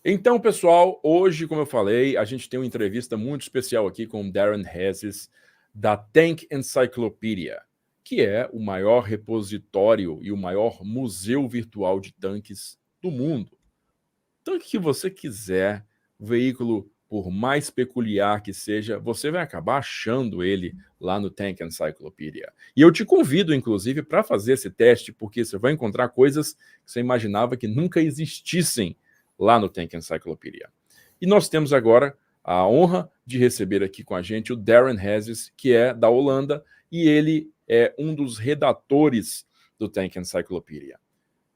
Então, pessoal, hoje, como eu falei, a gente tem uma entrevista muito especial aqui com o Darren Hazes, da Tank Encyclopedia, que é o maior repositório e o maior museu virtual de tanques do mundo. Tanque que você quiser, o veículo, por mais peculiar que seja, você vai acabar achando ele lá no Tank Encyclopedia. E eu te convido, inclusive, para fazer esse teste, porque você vai encontrar coisas que você imaginava que nunca existissem lá no Tank Encyclopedia. E nós temos agora a honra de receber aqui com a gente o Darren Hazes, que é da Holanda, e ele é um dos redatores do Tank Encyclopedia.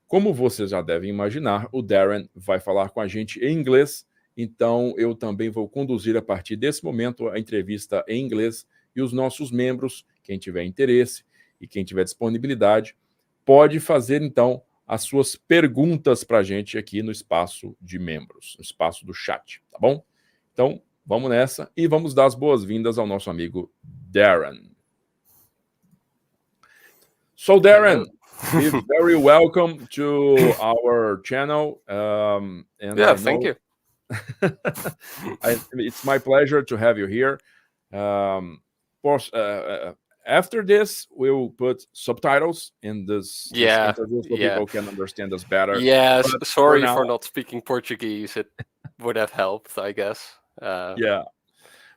Como vocês já devem imaginar, o Darren vai falar com a gente em inglês, então eu também vou conduzir a partir desse momento a entrevista em inglês, e os nossos membros, quem tiver interesse e quem tiver disponibilidade, pode fazer então as suas perguntas para a gente aqui no espaço de membros, no espaço do chat, tá bom? Então, vamos nessa e vamos dar as boas-vindas ao nosso amigo Darren. So, Darren, be very welcome to our channel. Thank you. It's my pleasure to have you here. After this, we'll put subtitles in this interview so people can understand us better. Yeah, sorry for not speaking Portuguese. It would have helped, I guess. Yeah,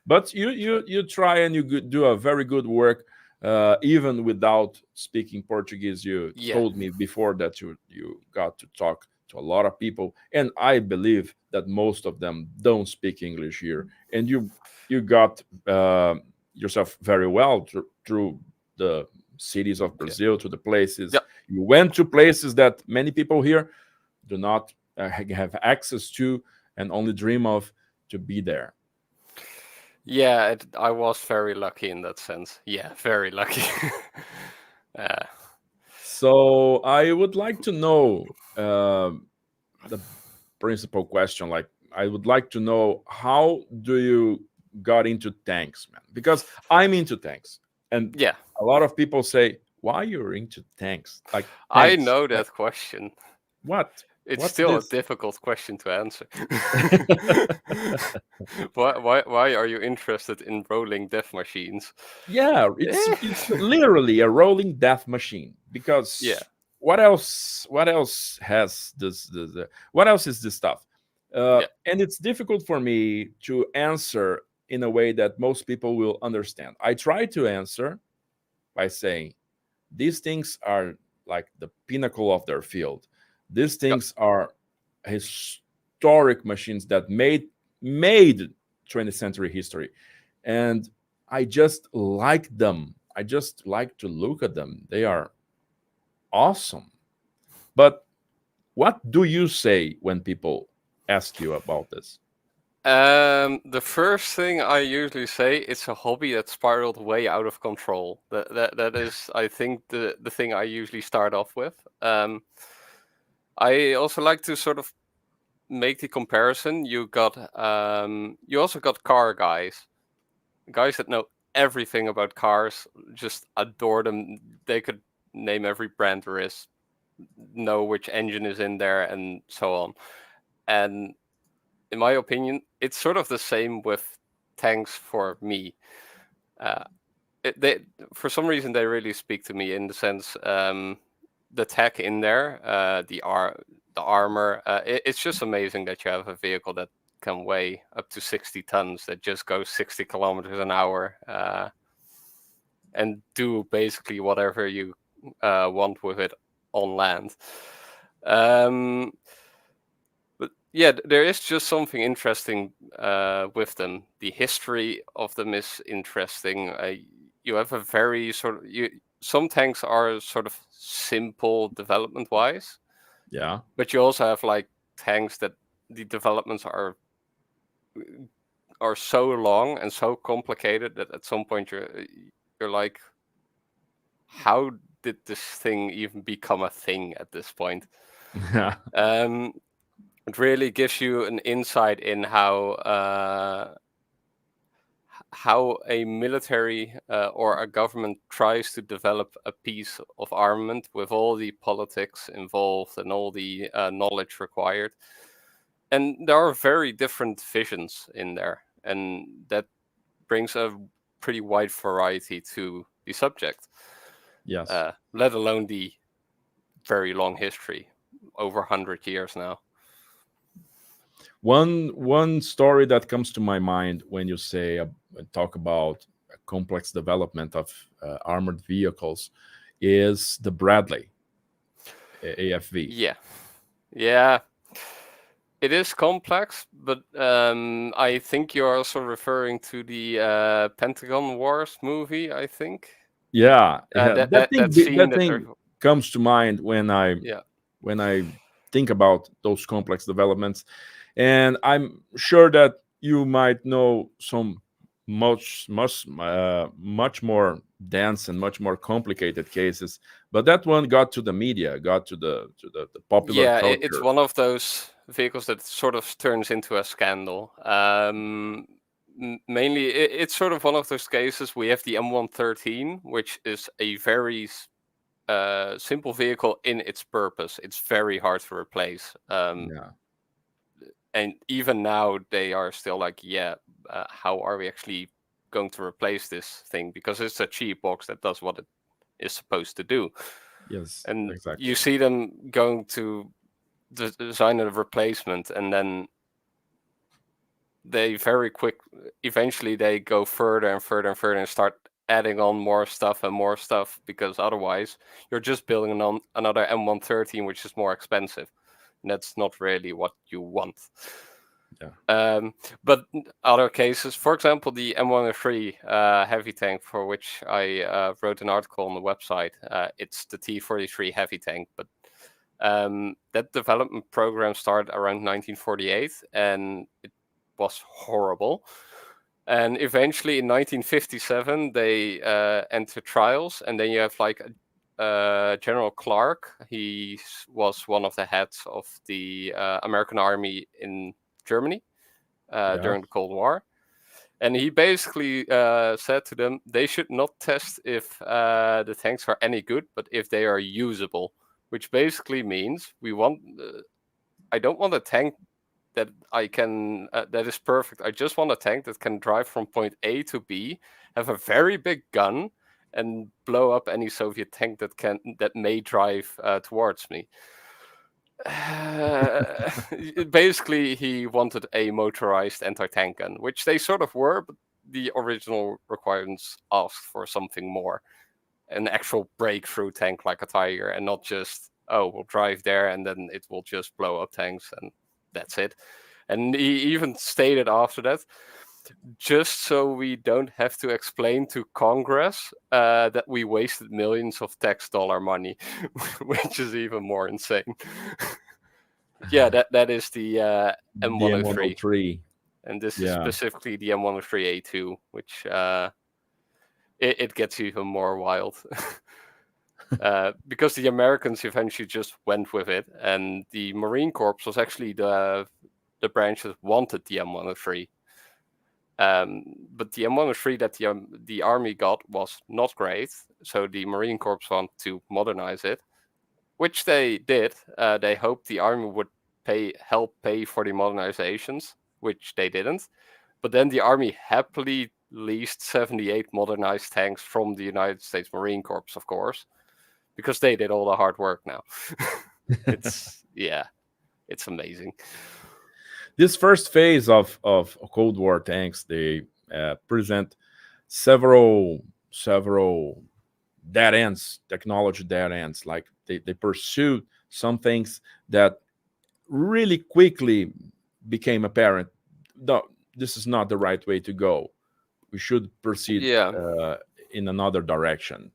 but you try and you do a very good work. Even without speaking Portuguese, you told me before that you got to talk to a lot of people, and I believe that most of them don't speak English here. And you got yourself very well through the cities of Brazil, to the places. You went to places that many people here do not have access to and only dream of to be there. Yeah, I was very lucky in that sense. Yeah, very lucky. So I would like to know the principal question. Like, I would like to know, how do you got into tanks, man? Because I'm into tanks, and a lot of people say, "Why you're into tanks?" Like, tanks. I know that question. What? It's still a difficult question to answer. Why are you interested in rolling death machines? Yeah, it's literally a rolling death machine. Because what else has this? What else is this stuff? And it's difficult for me to answer in a way that most people will understand. I try to answer by saying these things are like the pinnacle of their field. These things are historic machines that made 20th century history. And I just like them. I just like to look at them. They are awesome. But what do you say when people ask you about this? The first thing I usually say, it's a hobby that spiraled way out of control. That is, I think, the thing I usually start off with. I also like to sort of make the comparison. You also got car guys that know everything about cars, just adore them. They could name every brand there is, know which engine is in there, and so on. And in my opinion, it's sort of the same with tanks for me. For some reason, they really speak to me in the sense, the tech in there, the armor. It's just amazing that you have a vehicle that can weigh up to 60 tons, that just goes 60 kilometers an hour, and do basically whatever you want with it on land. But yeah, there is just something interesting with them. The history of them is interesting. You have a very sort of some tanks are sort of simple development-wise. Yeah. But you also have like tanks that the developments are so long and so complicated that at some point you're like, how did this thing even become a thing at this point? It really gives you an insight in how a military or a government tries to develop a piece of armament with all the politics involved and all the knowledge required. and there are very different visions in there, and that brings a pretty wide variety to the subject. Yes. Let alone the very long history, over 100 years now. One story that comes to my mind when you say talk about a complex development of armored vehicles is the Bradley AFV. Yeah. It is complex, but I think you're also referring to the Pentagon Wars movie, I think. Yeah, that scene thing comes to mind when I think about those complex developments, and I'm sure that you might know some much more dense and much more complicated cases, but that one got to the media, got to the popular culture. It's one of those vehicles that sort of turns into a scandal. Mainly, it's sort of one of those cases. We have the M113, which is a very simple vehicle in its purpose. It's very hard to replace. And even now, they are still like, how are we actually going to replace this thing? Because it's a cheap box that does what it is supposed to do. Yes, and exactly. You see them going to design a replacement, and then they eventually they go further and further and further and start adding on more stuff and more stuff, because otherwise you're just building on another M113, which is more expensive, and that's not really what you want. But other cases, for example, the M103 heavy tank, for which I wrote an article on the website, it's the T-43 heavy tank, but that development program started around 1948, and it was horrible. And eventually in 1957 they entered trials, and then you have like General Clark. He was one of the heads of the American Army in Germany during the Cold War, and he basically said to them they should not test if the tanks are any good, but if they are usable, which basically means I don't want a tank that I can that is perfect. I just want a tank that can drive from point A to B, have a very big gun, and blow up any Soviet tank that may drive towards me. Basically, he wanted a motorized anti-tank gun, which they sort of were, but the original requirements asked for something more, an actual breakthrough tank like a Tiger, and not just, we'll drive there and then it will just blow up tanks and that's it. And he even stated after that, just so we don't have to explain to Congress that we wasted millions of tax dollar money, which is even more insane. That is the M103. And this is specifically the M103A2, which it gets even more wild. Because the Americans eventually just went with it, and the Marine Corps was actually the branch that wanted the M103. But the M103 that the Army got was not great, so the Marine Corps wanted to modernize it, which they did. They hoped the Army would help pay for the modernizations, which they didn't. But then the Army happily leased 78 modernized tanks from the United States Marine Corps, of course, because they did all the hard work now. It's amazing. This first phase of Cold War tanks, they present several dead ends, technology dead ends. Like they pursue some things that really quickly became apparent. No, this is not the right way to go. We should proceed in another direction.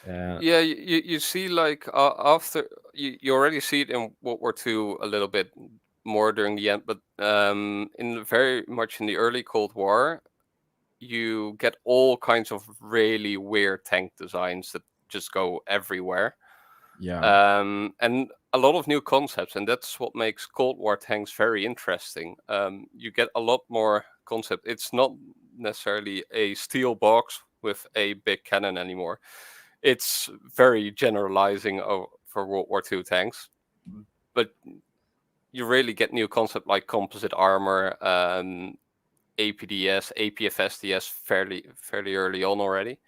You see, like after you already see it in World War II a little bit more during the end, but very much in the early Cold War, you get all kinds of really weird tank designs that just go everywhere. And a lot of new concepts, and that's what makes Cold War tanks very interesting. You get a lot more concept. It's not necessarily a steel box with a big cannon anymore. It's very generalizing for World War II tanks, but you really get new concept like composite armor, APDS, APFSDS fairly early on already.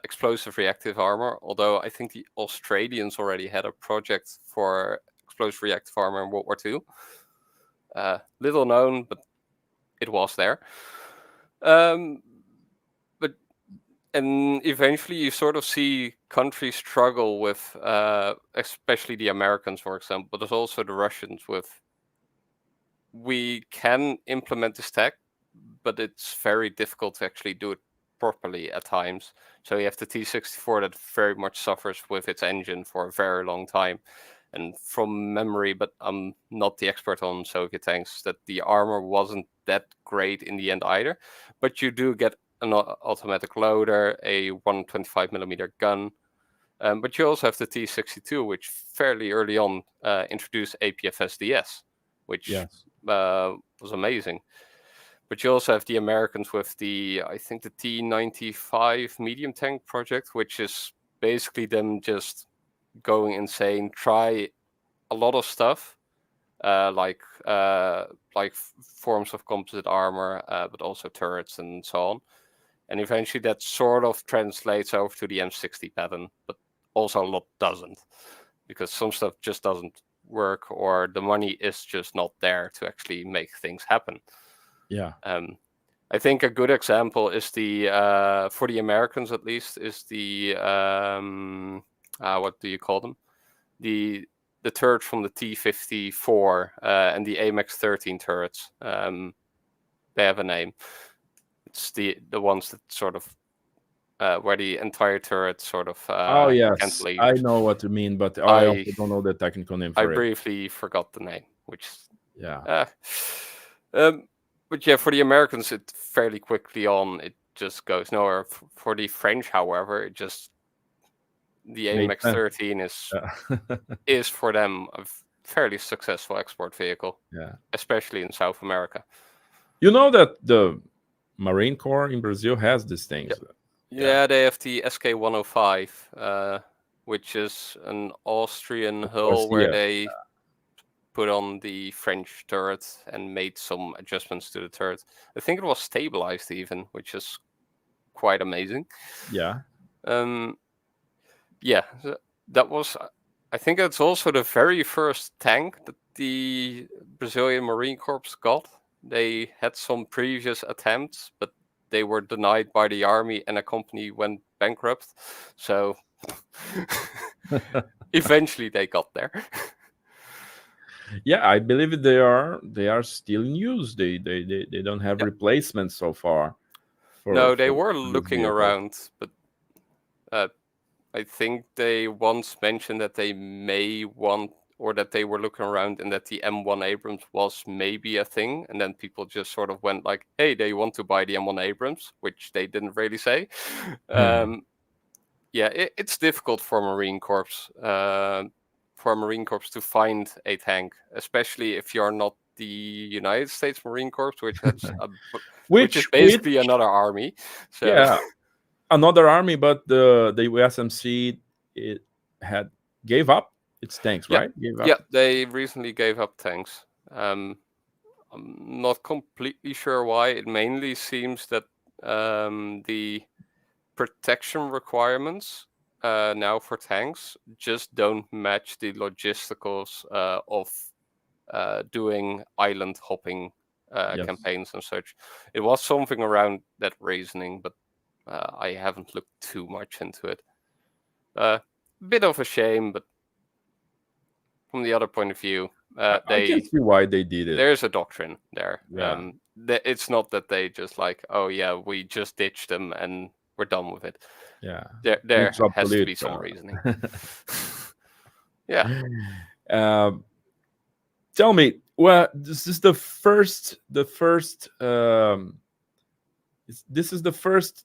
Explosive reactive armor, although I think the Australians already had a project for explosive reactive armor in World War II. Little known, but it was there. And eventually you sort of see countries struggle with, especially the Americans, for example, but there's also the Russians with, we can implement this tech, but it's very difficult to actually do it properly at times. So you have the T-64 that very much suffers with its engine for a very long time. And from memory, but I'm not the expert on Soviet tanks, that the armor wasn't that great in the end either. But you do get an automatic loader, a 125mm gun. But you also have the T-62, which fairly early on introduced APFSDS, which was amazing. But you also have the Americans with I think the T-95 medium tank project, which is basically them just going insane, try a lot of stuff, like forms of composite armor, but also turrets and so on. And eventually that sort of translates over to the M60 pattern, but also a lot doesn't, because some stuff just doesn't work, or the money is just not there to actually make things happen. Yeah. I think a good example is for the Americans at least, is the what do you call them? The turret from the T-54 and the AMX-13 turrets. They have a name. It's the ones that sort of where the entire turret sort of oh yes, cantilevered. I know what you mean, but I also don't know the technical name for it. I briefly forgot the name, which yeah. But yeah, for the Americans, it fairly quickly on it just goes nowhere. For the French, however, it just the AMX-13 is for them a fairly successful export vehicle. Yeah, especially in South America. You know that the Marine Corps in Brazil has these things. Yeah, they have the SK-105, which is an Austrian hull where they put on the French turret and made some adjustments to the turret. I think it was stabilized even, which is quite amazing. Yeah. Yeah, that was, I think that's also the very first tank that the Brazilian Marine Corps got. They had some previous attempts, but they were denied by the army and a company went bankrupt. So eventually they got there. Yeah, I believe they are still in use. They don't have replacements so far. No, they were looking around, but I think they once mentioned that they may want, or that they were looking around and that the M1 Abrams was maybe a thing. And then people just sort of went like, hey, they want to buy the M1 Abrams, which they didn't really say. Yeah, it's difficult for Marine Corps, to find a tank, especially if you're not the United States Marine Corps, which has which is basically another army. So yeah, another army, but the USMC gave up its tanks, right? Yeah, they recently gave up tanks. I'm not completely sure why. It mainly seems that the protection requirements now for tanks just don't match the logisticals of doing island hopping campaigns and such. It was something around that reasoning, but I haven't looked too much into it. Bit of a shame, but from the other point of view, I can see why they did it. There's a doctrine there. Yeah. It's not that they just like, oh yeah, we just ditched them and we're done with it. Yeah, there has to be some reasoning. Yeah. Tell me, well, this is the first. This is the first.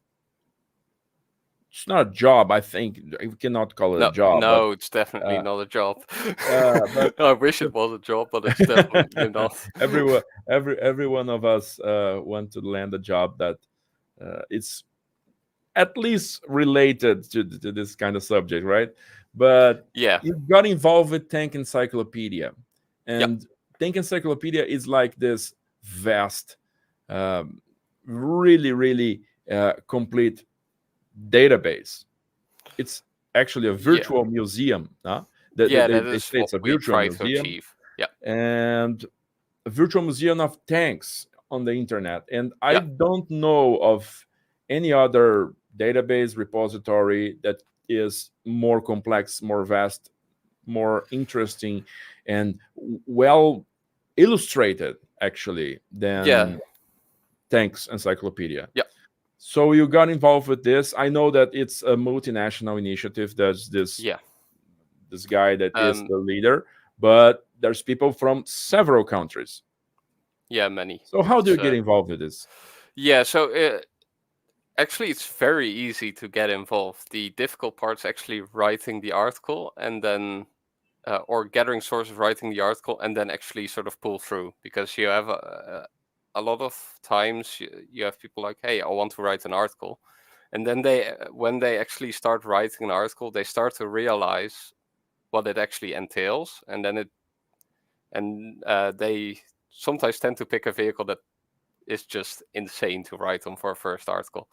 It's not a job, I think. We cannot call it a job. No, it's definitely not a job. But I wish it was a job, but it's definitely not. Every one of us want to land a job that it's at least related to this kind of subject, right? But yeah, you got involved with Tank Encyclopedia, and Tank Encyclopedia is like this vast, really, really complete database. It's actually a virtual museum. That They is say it's a what we virtual try to museum. achieve. Yeah. And a virtual museum of tanks on the internet. And I don't know of any other database repository that is more complex, more vast, more interesting, and well illustrated, actually, than Tanks Encyclopedia. Yeah. So you got involved with this. I know that it's a multinational initiative. There's this guy that is the leader, but there's people from several countries. Yeah, many. So how do you get involved with this? Yeah, so actually it's very easy to get involved. The difficult part is actually writing the article and then or gathering sources, writing the article, and then actually sort of pull through, because you have a lot of times you have people like, hey, I want to write an article, and then when they actually start writing an article, they start to realize what it actually entails, and then they sometimes tend to pick a vehicle that is just insane to write on for a first article.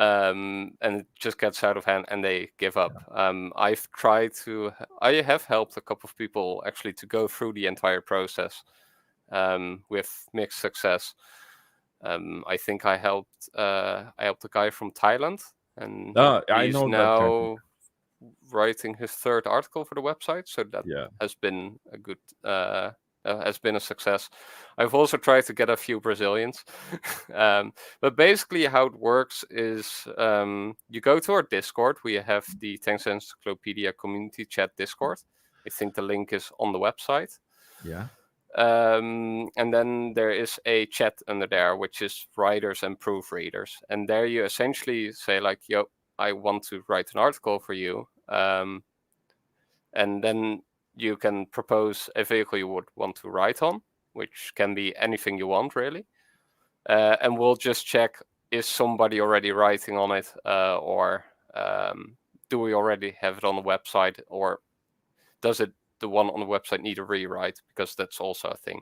And it just gets out of hand and they give up. I have helped a couple of people actually to go through the entire process with mixed success. I think I helped a guy from Thailand, and he's now writing his third article for the website. So that has been a good has been a success. I've also tried to get a few Brazilians. But basically how it works is you go to our Discord. We have the Tank Encyclopedia community chat Discord. I think the link is on the website. Yeah. And then there is a chat under there, which is writers and proofreaders. And there you essentially say like, yo, I want to write an article for you. And then you can propose a vehicle you would want to write on, which can be anything you want, really. And we'll just check, is somebody already writing on it, or do we already have it on the website, or does the one on the website need a rewrite? Because that's also a thing.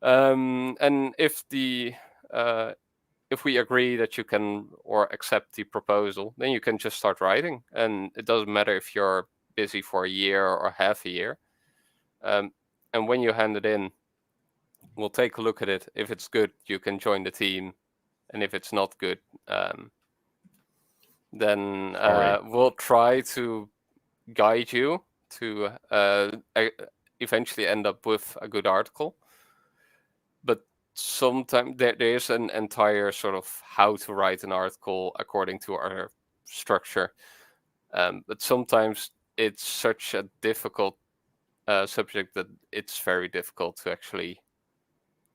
And if we agree that you can or accept the proposal, then you can just start writing. And it doesn't matter if you're busy for a year or half a year. And when you hand it in, we'll take a look at it. If it's good, you can join the team. And if it's not good, then we'll try to guide you to eventually end up with a good article. But sometimes there is an entire sort of how to write an article according to our structure. But sometimes it's such a difficult subject that it's very difficult to actually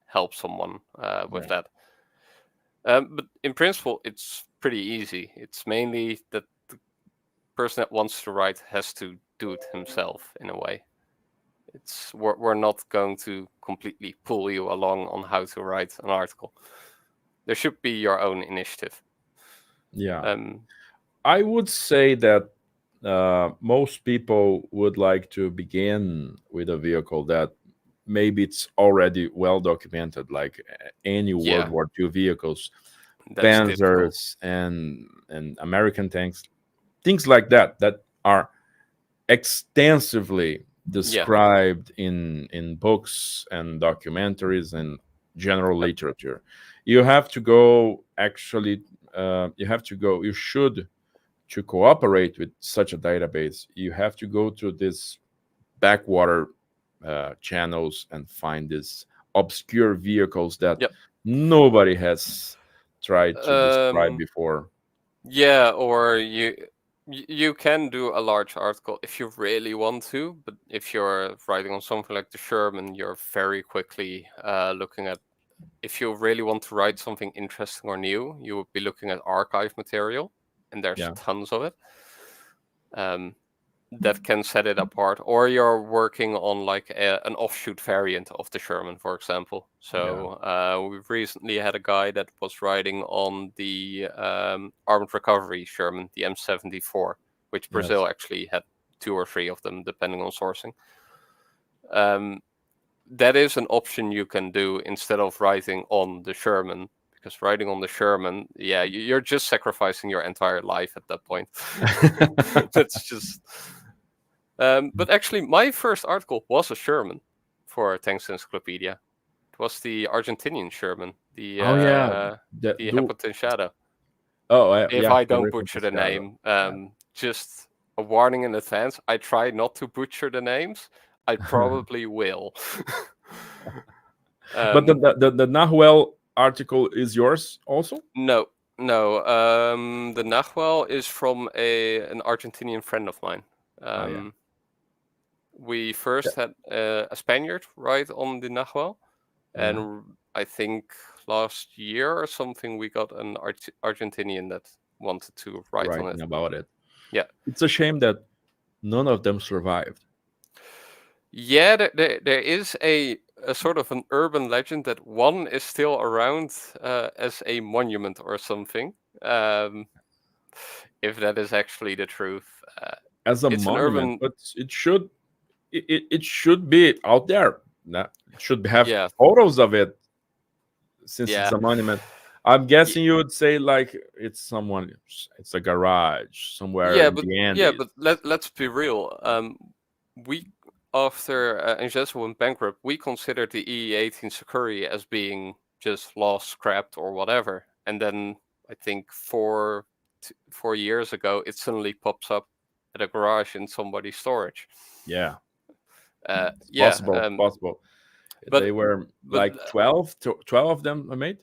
help someone with that. But in principle, it's pretty easy. It's mainly that the person that wants to write has to do it himself in a way. We're not going to completely pull you along on how to write an article. There should be your own initiative. Yeah. I would say that most people would like to begin with a vehicle that maybe it's already well documented, like any World War II vehicles, Panzers and American tanks, things like that are extensively described in books and documentaries and general literature. You have to go, actually, you should, to cooperate with such a database, you have to go to this backwater channels and find these obscure vehicles that nobody has tried to describe before. Yeah, or you can do a large article if you really want to, but if you're writing on something like the Sherman, you're very quickly looking at, if you really want to write something interesting or new, you would be looking at archive material, and there's tons of it. That can set it apart, or you're working on like an offshoot variant of the Sherman, for example. So we've recently had a guy that was writing on the armed recovery Sherman, the M74, which Brazil actually had 2 or 3 of them, depending on sourcing. that is an option you can do instead of writing on the Sherman. Because writing on the Sherman, yeah, you're just sacrificing your entire life at that point. That's just... but actually, my first article was a Sherman for Tank Encyclopedia. It was the Argentinian Sherman, the Shadow. If I don't butcher the name, just a warning in advance. I try not to butcher the names. I probably will. But the Nahuel article is yours also? No. The Nahuel is from an Argentinian friend of mine. We first had a Spaniard write on the Nahuel, and I think last year or something we got an Argentinian that wanted to write on it. About it. Yeah, it's a shame that none of them survived. Yeah, there is a sort of an urban legend that one is still around as a monument or something. If that is actually the truth, as a monument, but it should be out there. It should have photos of it, since it's a monument. I'm guessing you would say like it's a garage somewhere in the Andes. Yeah, but let's be real. After INGLêS went bankrupt, we considered the EE18 Sakuri as being just lost, scrapped, or whatever. And then I think 4 years ago, it suddenly pops up at a garage in somebody's storage. Yeah. Possible. But they were like 12 of them are made?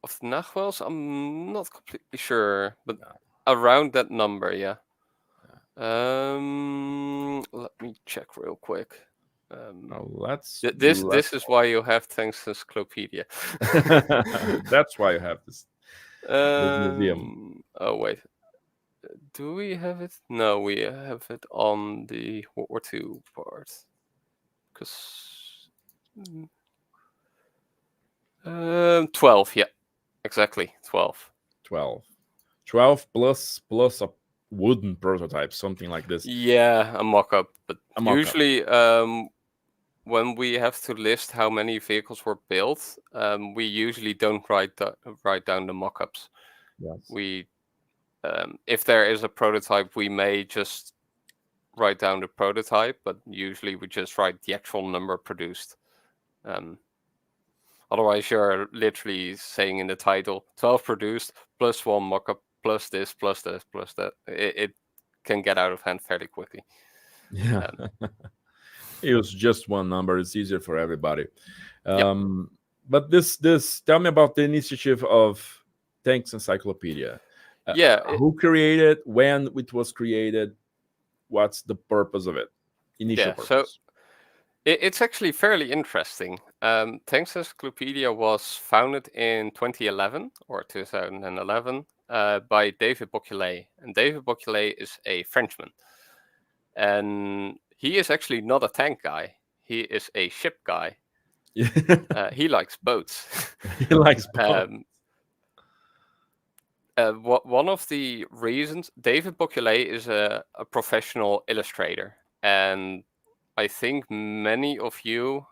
Of the Nahuels, I'm not completely sure, but around that number, yeah. Let me check real quick. This is why you have Tank Encyclopedia. That's why you have this museum. Oh wait, do we have it? No, we have it on the World War II part. Because 12, yeah, exactly 12. 12 plus a wooden prototype, something like this. Yeah, a mock-up. But usually, when we have to list how many vehicles were built, we usually don't write down the mock-ups. Yes. We, if there is a prototype, we may just write down the prototype, but usually we just write the actual number produced. Otherwise, you're literally saying in the title 12 produced plus 1 mock-up plus this plus this plus that. It can get out of hand fairly quickly. Yeah. Use just one number. It's easier for everybody. But this tell me about the initiative of Tank Encyclopedia. Who created, when it was created, what's the purpose of it? Initial purpose. So it's actually fairly interesting. Tank Encyclopedia was founded in 2011 or 2011 by David Bocquelet. And David Bocquelet is a Frenchman. And he is actually not a tank guy. He is a ship guy. He likes boats. He likes boats. One of the reasons, David Bocquelet is a professional illustrator. And I think many of you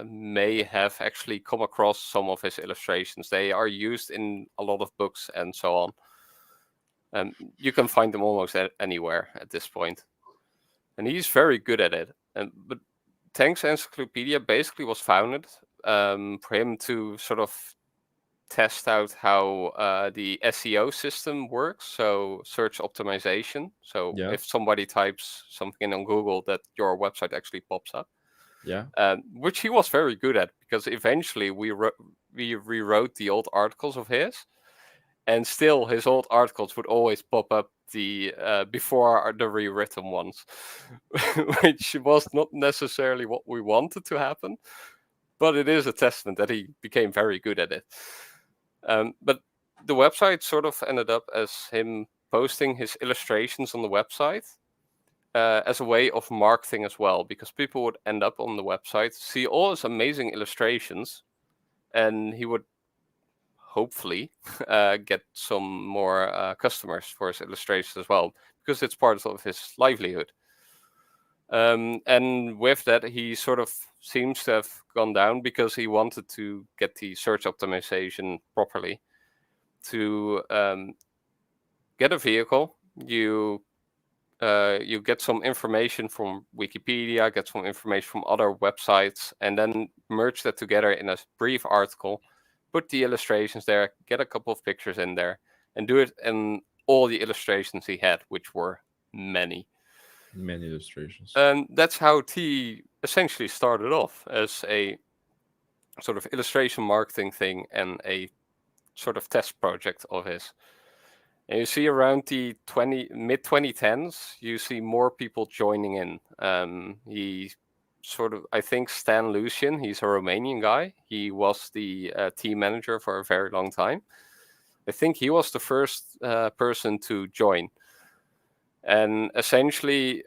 may have actually come across some of his illustrations. They are used in a lot of books and so on. You can find them almost anywhere at this point. And he's very good at it. But Tank Encyclopedia basically was founded for him to sort of test out how the SEO system works, so search optimization. So if somebody types something in on Google, that your website actually pops up. Which he was very good at, because eventually we rewrote the old articles of his, and still his old articles would always pop up before the rewritten ones, which was not necessarily what we wanted to happen, but it is a testament that he became very good at it. But the website sort of ended up as him posting his illustrations on the website as a way of marketing as well, because people would end up on the website, see all his amazing illustrations, and he would hopefully get some more customers for his illustrations as well, because it's part of his livelihood. And with that, he sort of seems to have gone down because he wanted to get the search optimization properly. To get a vehicle, you get some information from Wikipedia, get some information from other websites, and then merge that together in a brief article, put the illustrations there, get a couple of pictures in there, and do it in all the illustrations he had, which were many. Many illustrations. And that's how T essentially started off, as a sort of illustration marketing thing and a sort of test project of his. And you see around the mid 2010s, you see more people joining in. He sort of, I think Stan Lucian, he's a Romanian guy. He was the team manager for a very long time. I think he was the first person to join. And essentially,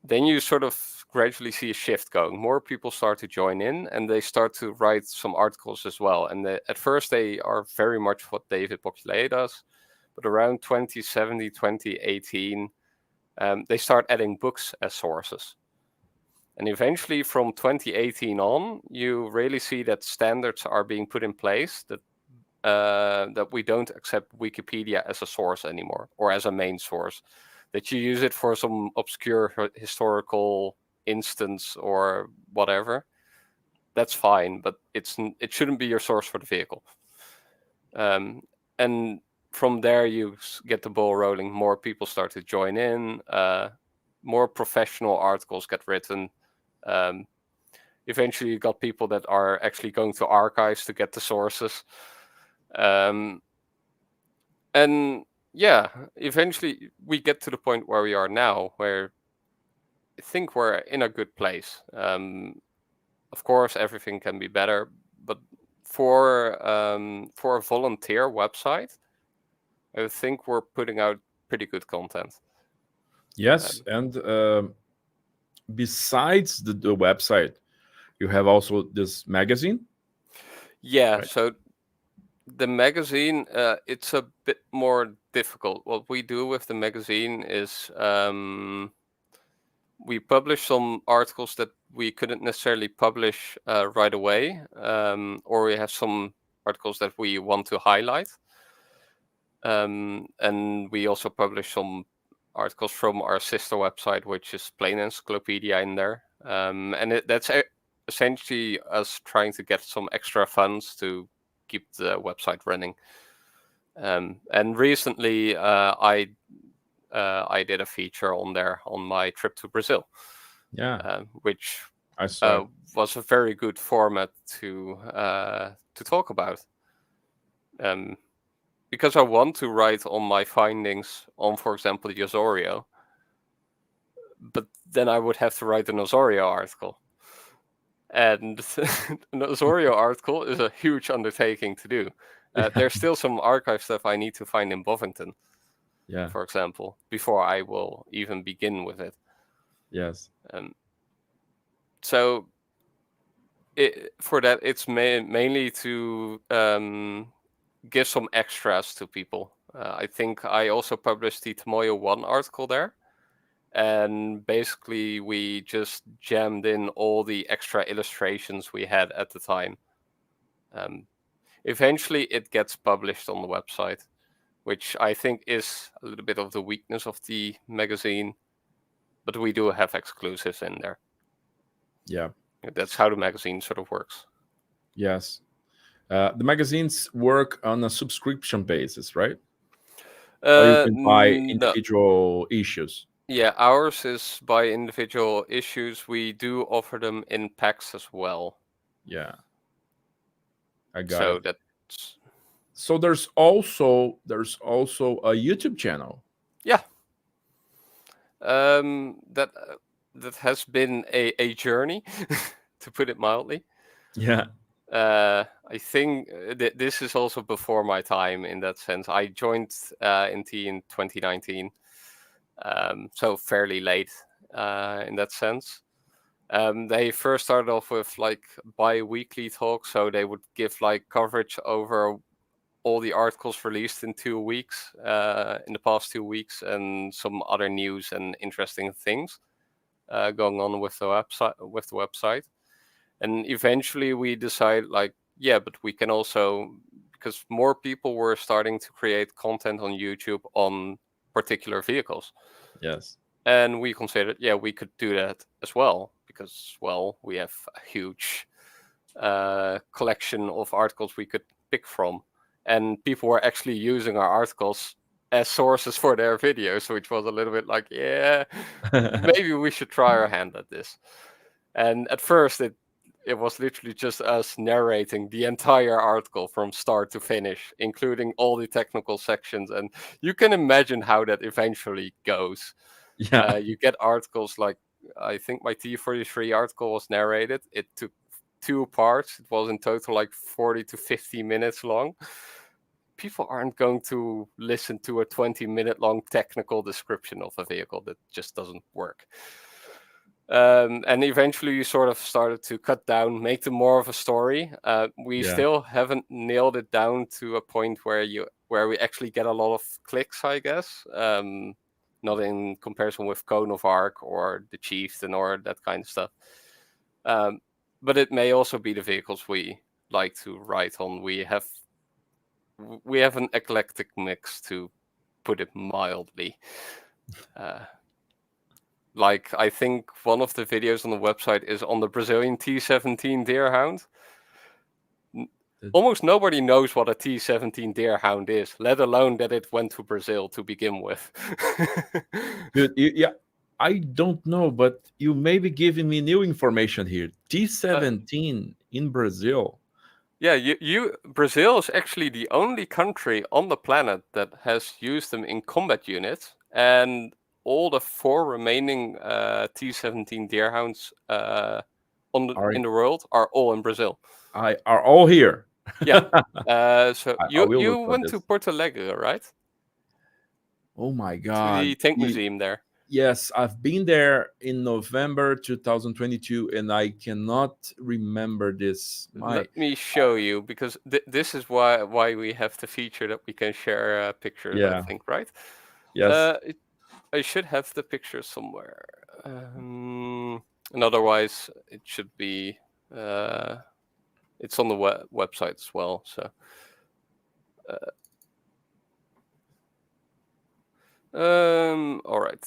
then you sort of gradually see a shift going. More people start to join in, and they start to write some articles as well. And at first, they are very much what David Bocquelet does. But around 2017, 2018, they start adding books as sources. And eventually, from 2018 on, you really see that standards are being put in place that we don't accept Wikipedia as a source anymore, or as a main source. That you use it for some obscure historical instance or whatever, that's fine, but it shouldn't be your source for the vehicle. And from there, you get the ball rolling. More people start to join in. More professional articles get written. Eventually, you got people that are actually going to archives to get the sources. And yeah, eventually we get to the point where we are now, where I think we're in a good place. Of course, everything can be better, but for a volunteer website, I think we're putting out pretty good content. Yes, and besides the website, you have also this magazine. Yeah, right? So the magazine, it's a bit more difficult. What we do with the magazine is we publish some articles that we couldn't necessarily publish right away, or we have some articles that we want to highlight. And we also publish some articles from our sister website, which is Plain Encyclopedia in there. And that's essentially us trying to get some extra funds to keep the website running. And recently, I did a feature on there on my trip to Brazil. Yeah, which I saw. was a very good format to talk about. Because I want to write on my findings on, for example, the Osorio, but then I would have to write an Osorio article. And an Osorio article is a huge undertaking to do. There's still some archive stuff I need to find in Bovington, Yeah. for example, before I will even begin with it. Yes. So for that, it's mainly to give some extras to people. I think I also published the Tamoyo 1 article there. And basically, we just jammed in all the extra illustrations we had at the time. Eventually, it gets published on the website, which I think is a little bit of the weakness of the magazine. But we do have exclusives in there. Yeah. That's how the magazine sort of works. Yes. The magazines work on a subscription basis, right? Or you can buy individual issues. Yeah, ours is by individual issues. We do offer them in packs as well. Yeah. I got it. That's... So there's also a YouTube channel. Yeah. That has been a journey, to put it mildly. Yeah. I think this is also before my time in that sense. I joined in 2019, so fairly late in that sense. They first started off with like bi-weekly talks, so they would give like coverage over all the articles released in 2 weeks, in the past 2 weeks, and some other news and interesting things going on with the website. And eventually we decide, like, yeah, but we can also, because more people were starting to create content on YouTube on particular vehicles. Yes. And we considered, yeah, we could do that as well, because, well, we have a huge collection of articles we could pick from. And people were actually using our articles as sources for their videos, which was a little bit like, yeah, maybe we should try our hand at this. And at first, it was literally just us narrating the entire article from start to finish, including all the technical sections. And you can imagine how that eventually goes. Yeah. You get articles like, I think my T43 article was narrated. It took 2 parts. It was in total like 40 to 50 minutes long. People aren't going to listen to a 20-minute long technical description of a vehicle. That just doesn't work. And eventually you sort of started to cut down, make them more of a story. We still haven't nailed it down to a point where we actually get a lot of clicks, I guess. Not in comparison with Cone of Arc or the Chieftain or that kind of stuff. But it may also be the vehicles we like to write on. We have an eclectic mix, to put it mildly. Like, I think one of the videos on the website is on the Brazilian T17 Deerhound. Almost nobody knows what a T17 Deerhound is, let alone that it went to Brazil to begin with. Dude, yeah, I don't know, but you may be giving me new information here. T17 in Brazil. Yeah, Brazil is actually the only country on the planet that has used them in combat units, and all the 4 remaining T17 Deerhounds in the world are all in Brazil. Are all here. Yeah. So you look went this. to Porto Alegre, right? Oh my To God. the Tank Museum there. Yes, I've been there in November 2022, and I cannot remember this. Let me show you, because this is why we have the feature that we can share pictures, I think, right? Yes. I should have the picture somewhere. And otherwise, it should be... it's on the website as well, so... all right.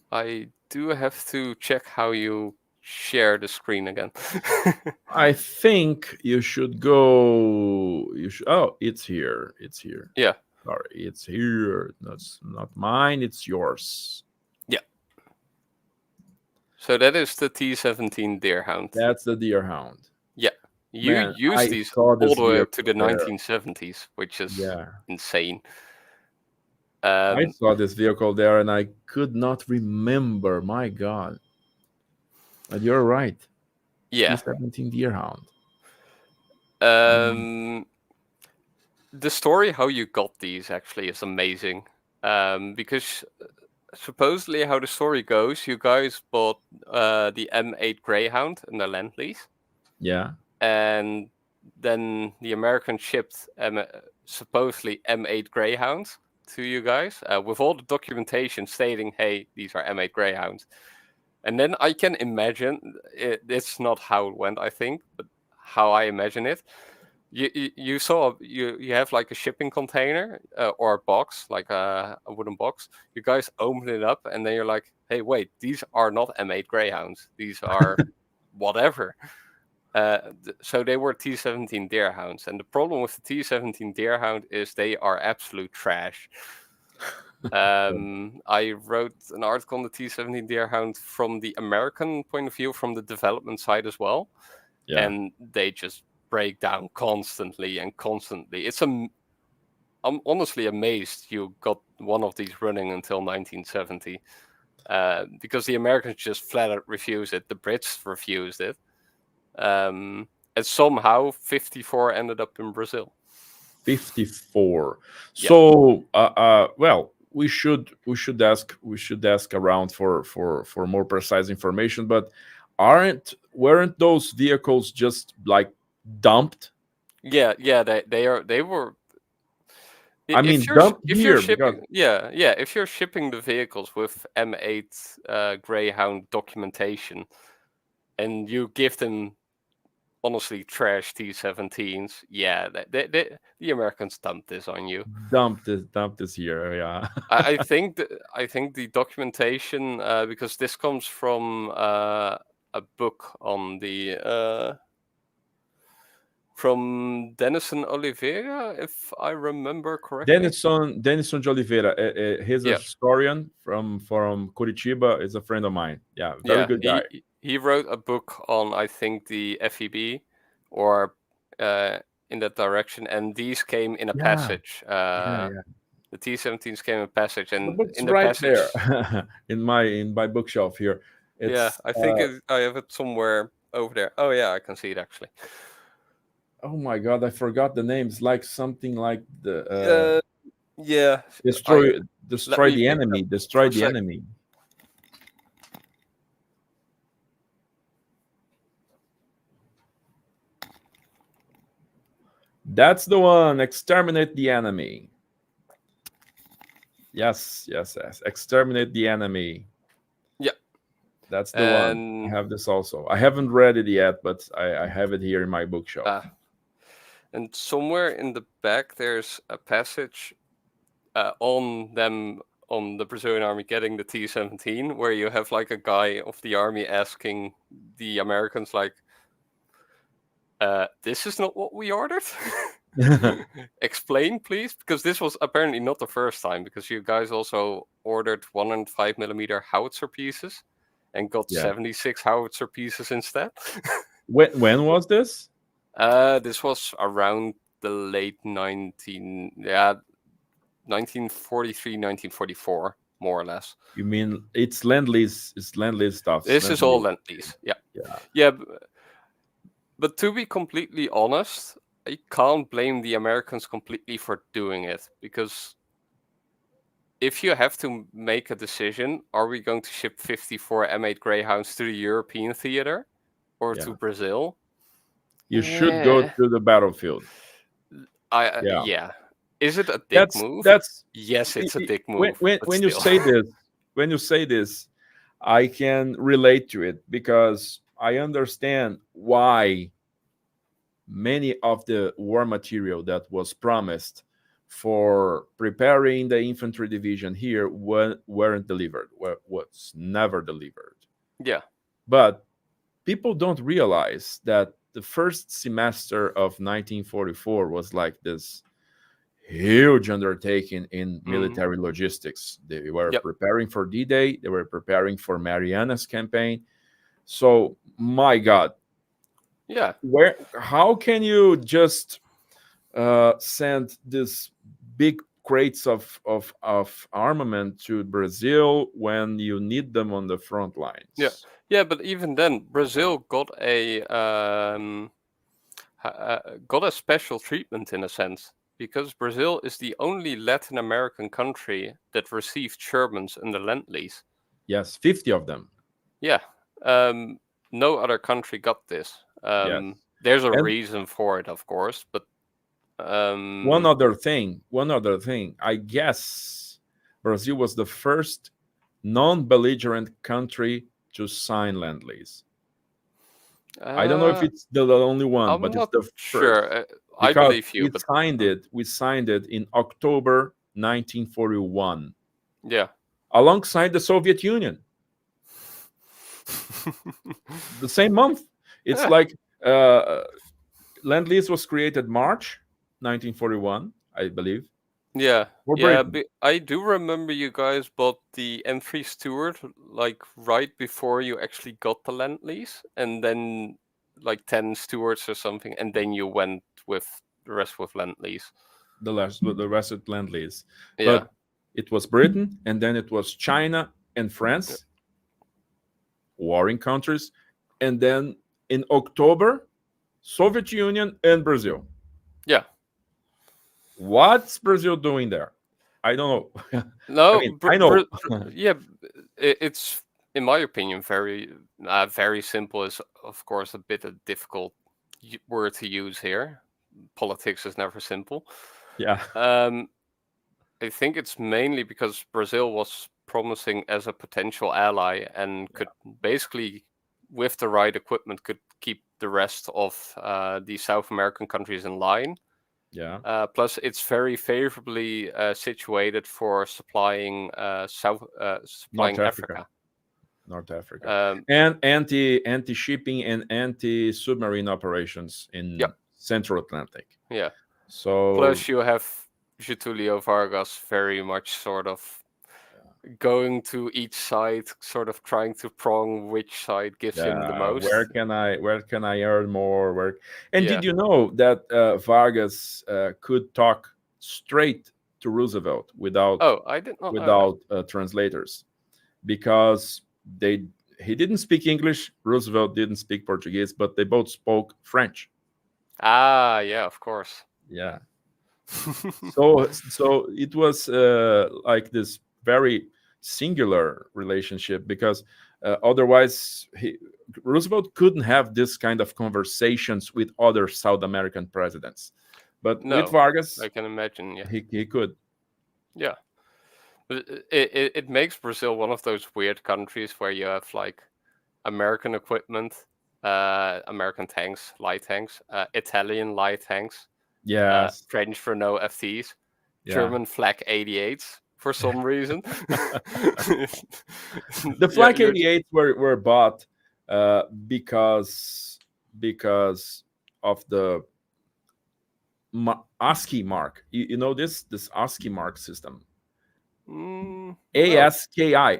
I do have to check how you share the screen again. I think you should go. Oh, it's here. It's here. Yeah. Sorry, it's here. That's not mine. It's yours. Yeah. So that is the T17 Deerhound. That's the Deerhound. Yeah. You use these all the way up to the 1970s, which is insane. I saw this vehicle there and I could not remember. My God. But you're right. Yeah. T17 Deerhound. The story how you got these actually is amazing. Because supposedly how the story goes, you guys bought the M8 Greyhound in the Lend-Lease. Yeah. And then the Americans shipped supposedly M8 Greyhounds to you guys with all the documentation stating, hey, these are M8 Greyhounds. And then I can imagine, it's not how it went, I think, but how I imagine it. You have like a shipping container or a box, like a wooden box. You guys open it up and then you're like, hey, wait, these are not M8 Greyhounds. These are whatever. So they were T17 Deerhounds. And the problem with the T17 Deerhound is they are absolute trash. I wrote an article on the T17 Deerhound from the American point of view, from the development side as well. Yeah. And they just break down constantly and constantly. I'm honestly amazed you got one of these running until 1970. Because the Americans just flat out refused it. The Brits refused it. And somehow 54 ended up in Brazil. 54. So, well, we should ask around for more precise information. But weren't those vehicles just like dumped? Yeah, they were. I mean, If you're dump if you're here because shipping, if you're shipping the vehicles with M8 Greyhound documentation, and you give them honestly trash T17s, the Americans dumped this on you. dump this here. Yeah. I think the documentation, because this comes from a book on the from Denison Oliveira, if I remember correctly. Denison de Oliveira, he's a Yeah, historian from Curitiba. Is a friend of mine. Yeah, very yeah. good guy. He wrote a book on, I think, the FEB, or in that direction, and these came in a Yeah, passage. yeah. The T17s came in a passage, The and book's in the right passage, there in my bookshelf here. yeah, It's I think I have it somewhere over there. Oh yeah, I can see it actually. oh my god, I forgot the names. Like something like the Yeah, destroy let me the pick enemy. that for Destroy a the sec. enemy. That's the one. Exterminate the enemy. Yes. Exterminate the enemy. Yeah, That's the one. I have this also. I haven't read it yet, but I have it here in my bookshelf. And somewhere in the back, there's a passage on the Brazilian army getting the T17, where you have like a guy of the army asking the Americans, like, this is not what we ordered. Explain, please, because this was apparently not the first time, because you guys also ordered 105mm howitzer pieces and got 76 howitzer pieces instead. When was this? This was around the late 1943, 1944, more or less. You mean it's Lend-Lease? It's Lend-Lease stuff. This is all Lend-Lease. Yeah. But to be completely honest, I can't blame the Americans completely for doing it, because if you have to make a decision, are we going to ship 54 M8 Greyhounds to the European theater or to Brazil? You should go to the battlefield. Yeah. Is it a dick move? Yes, it's a dick move. When you say this, I can relate to it, because I understand why many of the war material that was promised for preparing the infantry division here weren't delivered, was never delivered. Yeah. But people don't realize that the first semester of 1944 was like this huge undertaking in military logistics. They were preparing for D-Day. They were preparing for Mariana's campaign. So, my God. Yeah. How can you just send this big crates of armament to Brazil when you need them on the front lines? Yeah, but even then, Brazil got a special treatment in a sense, because Brazil is the only Latin American country that received Shermans in the Lend-Lease. Yes, 50 of them. Yeah. No other country got this. There's a reason for it, of course, but one other thing. I guess Brazil was the first non-belligerent country to sign Lend-Lease. I don't know if it's the only one, but it's the first. Sure. I believe you. We signed it in October 1941. Yeah. Alongside the Soviet Union. The same month. It's like Lend-Lease was created March 1941, I believe. Yeah, I do remember you guys bought the M3 Stuart like right before you actually got the Lend-Lease, and then like 10 Stuarts or something, and then you went with the rest with Lend-Lease. The rest with Lend-Lease. Yeah. But it was Britain, and then it was China and France, warring countries, and then in October, Soviet Union and Brazil. Yeah. What's Brazil doing there? I don't know. No, I know. It's, in my opinion, very simple. Is of course a bit a difficult word to use here. Politics is never simple. Yeah. I think it's mainly because Brazil was promising as a potential ally and could basically, with the right equipment, could keep the rest of the South American countries in line. Yeah. Plus, it's very favorably situated for supplying North Africa. North Africa. And anti-shipping and anti-submarine operations in Central Atlantic. Yeah. So plus you have Getúlio Vargas very much sort of going to each side, sort of trying to prong which side gives him the most. Where can I earn more? Did you know that Vargas could talk straight to Roosevelt without I did not know that. Translators, because he didn't speak English, Roosevelt didn't speak Portuguese, but they both spoke French. Yeah, of course. Yeah. so it was like this very singular relationship, because otherwise Roosevelt couldn't have this kind of conversations with other South American presidents. But with Vargas, I can imagine, he could. Yeah. But it makes Brazil one of those weird countries where you have like American equipment, American tanks, light tanks, Italian light tanks, French for no FTs, German Flak 88s for some reason. The Flak 88s were bought because of the ASCII mark. You know this ASCII mark system. ASKI.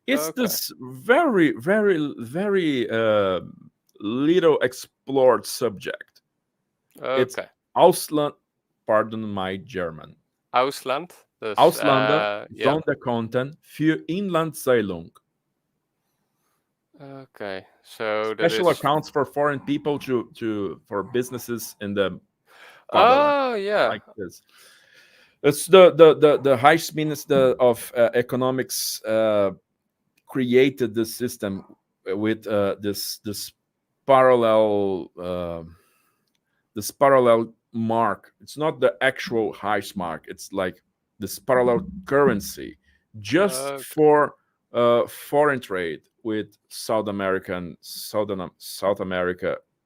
It's this very, very, very little explored subject. It's Ausland, pardon my German. Ausland? Ausländer, Sonderkonten für Inlandszahlung. Okay, so special accounts for foreign people for businesses in the fatherland. Like this. It's the High Minister of Economics created this system with this parallel mark. It's not the actual High mark. It's like this parallel currency just for foreign trade with South America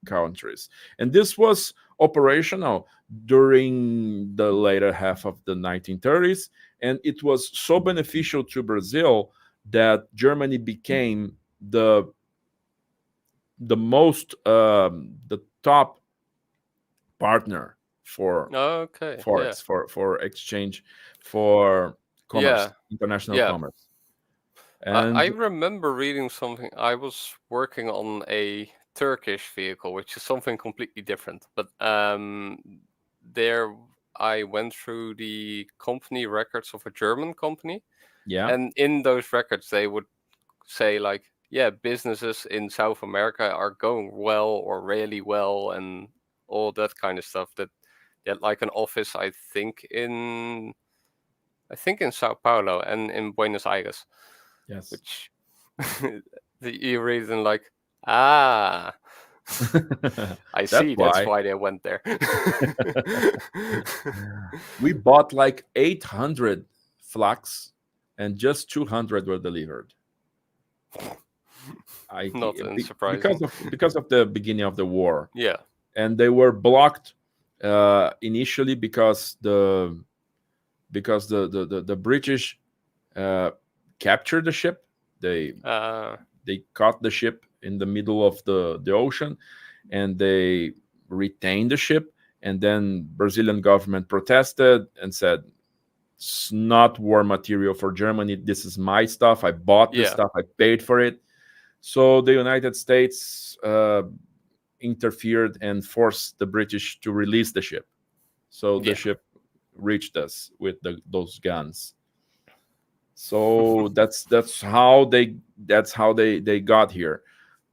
countries. And this was operational during the later half of the 1930s, and it was so beneficial to Brazil that Germany became the top partner for forex, for exchange, for commerce, international commerce. And I remember reading something. I was working on a Turkish vehicle, which is something completely different. But there I went through the company records of a German company. Yeah. And in those records, they would say like, businesses in South America are going well or really well and all that kind of stuff. That they had like an office, I think in Sao Paulo and in Buenos Aires. Yes. Which you read and like, I see. That's why they went there. We bought like 800 flags, and just 200 were delivered. Not surprising. Because of the beginning of the war. Yeah. And they were blocked initially because the British captured the ship. They caught the ship in the middle of the ocean, and they retained the ship. And then Brazilian government protested and said, "It's not war material for Germany. This is my stuff. I bought this stuff. I paid for it." So the United States interfered and forced the British to release the ship. So the ship reached us with those guns. So that's how they got here.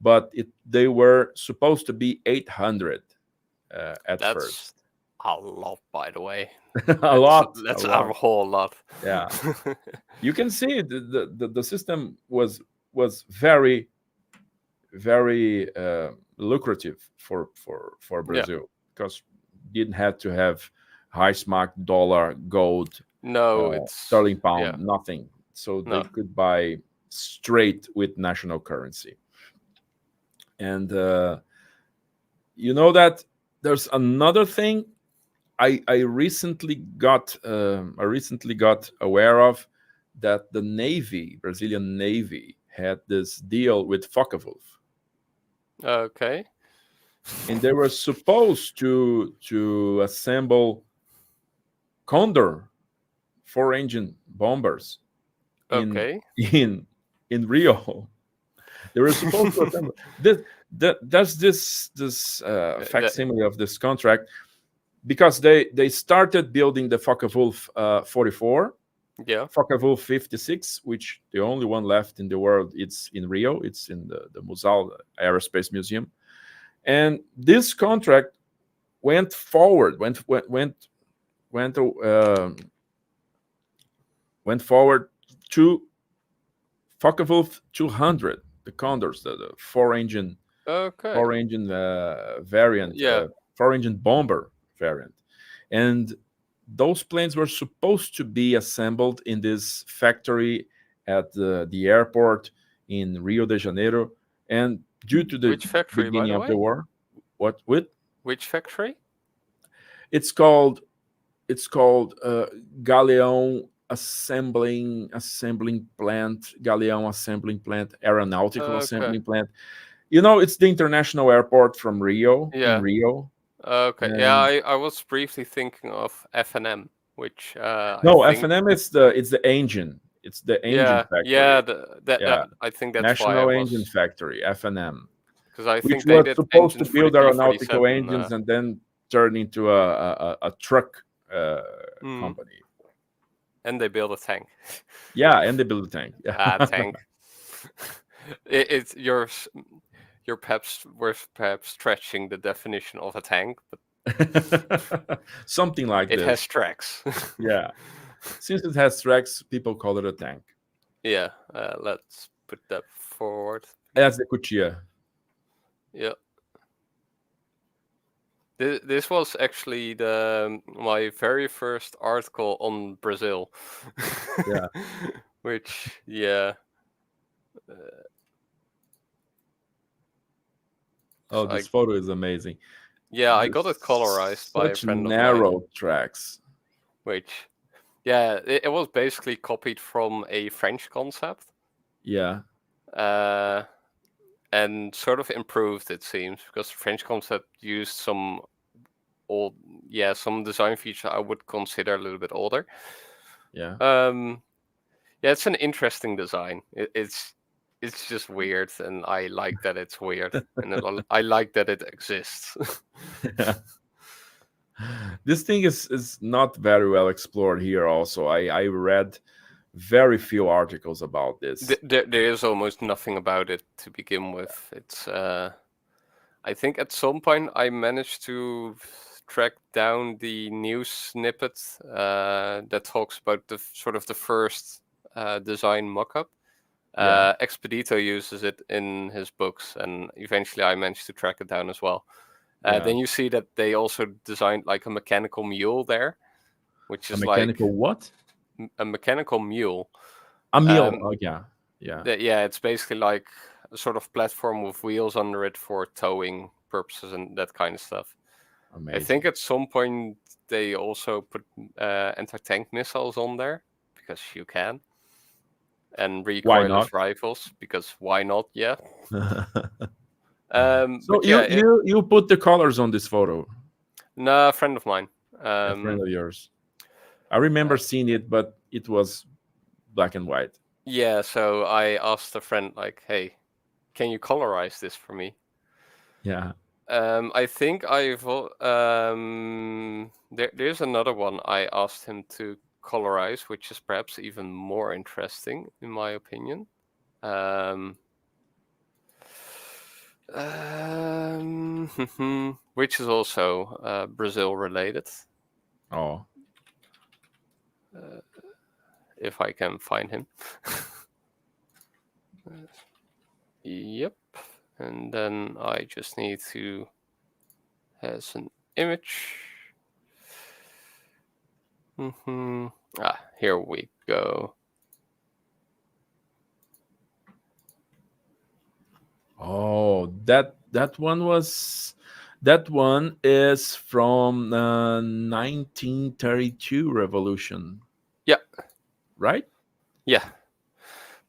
But they were supposed to be 800 at first. A lot, by the way. That's a whole lot. Yeah. You can see the system was very, very lucrative for Brazil, because didn't have to have Heismark, dollar, gold, No, it's sterling pound, yeah. nothing. So No. they could buy straight with national currency. And you know that there's another thing I recently got aware of, that the Navy, Brazilian Navy, had this deal with Focke-Wulf, Okay. and they were supposed to assemble Condor 4-engine bombers in Okay. in Rio. They were supposed to assemble there's this facsimile of this contract, because they started building the Focke-Wulf 44, Yeah. Focke-Wulf 56, which the only one left in the world. It's in Rio. It's in the Musal Aerospace Museum, and this contract went forward, went forward to Focke-Wulf 200, the Condors, the 4-engine Okay. 4-engine variant, Yeah. 4-engine bomber variant, and those planes were supposed to be assembled in this factory at the airport in Rio de Janeiro. And due to the Which factory, by beginning the of the way? war, what with? Which factory? It's called Galeão assembling plant, Galeão assembling plant, aeronautical assembling plant. You know, it's the international airport from Rio, in Yeah. Rio. Okay. Yeah, I was briefly thinking of F&M, which No, I think, F&M it's the engine. It's the engine factory. yeah, Yeah. I think that's why I National Engine was, Factory, F&M, because I which think they was did supposed to engines for the build aeronautical T-47. engines and then turn into a truck company. And they built a tank. Yeah, and they built a tank. Yeah. Tank. It's you're perhaps stretching the definition of a tank, but Something like it this. has tracks. Yeah. Since it has tracks, people call it a tank. Yeah, let's put that forward. That's the Cutia. Yeah. This was actually my very first article on Brazil. Yeah. Which, yeah. Oh, this photo is amazing. Yeah, I got it colorized by a friend of mine. Such narrow tracks. Which, yeah, it was basically copied from a French concept. Yeah. And sort of improved, it seems, because the French concept used some design feature I would consider a little bit older. Yeah. Yeah, it's an interesting design. It's just weird, and I like that it's weird, and I like that it exists. This thing is not very well explored here. Also, I read very few articles about this. There is almost nothing about it to begin with. It's I think at some point I managed to track down the news snippet that talks about the sort of the first design mockup. Yeah. Expedito uses it in his books, and eventually I managed to track it down as well. Yeah. Then you see that they also designed like a mechanical mule there, which is A mechanical what? a mechanical mule. A mule. Oh, yeah. Yeah. Yeah, it's basically like a sort of platform with wheels under it for towing purposes and that kind of stuff. Amazing. I think at some point they also put anti-tank missiles on there, because you can. And recoilless rifles, because why not? Yeah. So you put the colors on this photo? No, a friend of mine. A friend of yours. I remember seeing it, but it was black and white. Yeah, so I asked a friend, like, hey, can you colorize this for me? Yeah. I think there's another one I asked him to colorize, which is perhaps even more interesting, in my opinion. Which is also Brazil related. Oh. If I can find him. Yep. And then I just need to has an image. Here we go. Oh, that one is from 1932 revolution. Yeah. Right? Yeah.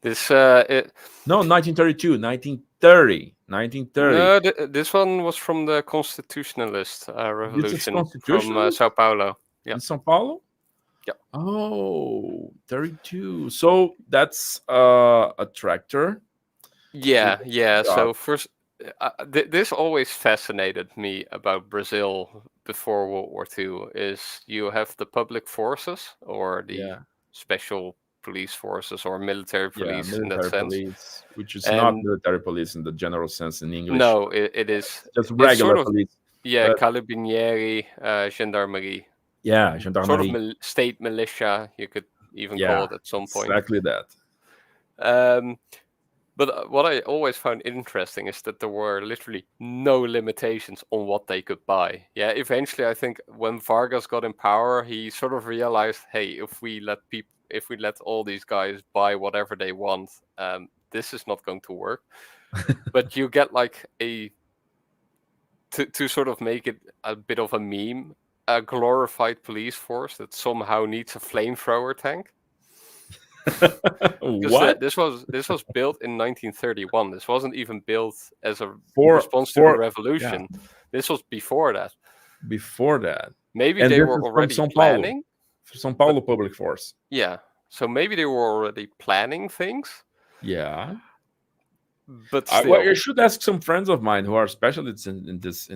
This No, 1932, 1930. 1930. No, this one was from the Constitutionalist revolution from constitutionalist? Sao Paulo. Yeah. In Sao Paulo? Yeah. Oh, 32. So that's a tractor. Yeah. So first, this always fascinated me about Brazil before World War II. Is you have the public forces or the special police forces or military police in that sense. Police, which is not military police in the general sense in English. No, it is just regular sort of, police. Yeah, carabinieri, gendarmerie. Yeah, gendarmerie. Sort of state militia, you could even call it at some point. Exactly that. But what I always found interesting is that there were literally no limitations on what they could buy. Yeah, eventually I think when Vargas got in power, he sort of realized, hey, if we let all these guys buy whatever they want, this is not going to work. But you get like to sort of make it a bit of a meme, a glorified police force that somehow needs a flamethrower tank. What? This was built in 1931. This wasn't even built as a response to the revolution. Yeah. This was before that. Maybe they were already planning. São Paulo Public Force. Yeah. So maybe they were already planning things. Yeah. But still, you should ask some friends of mine who are specialists in this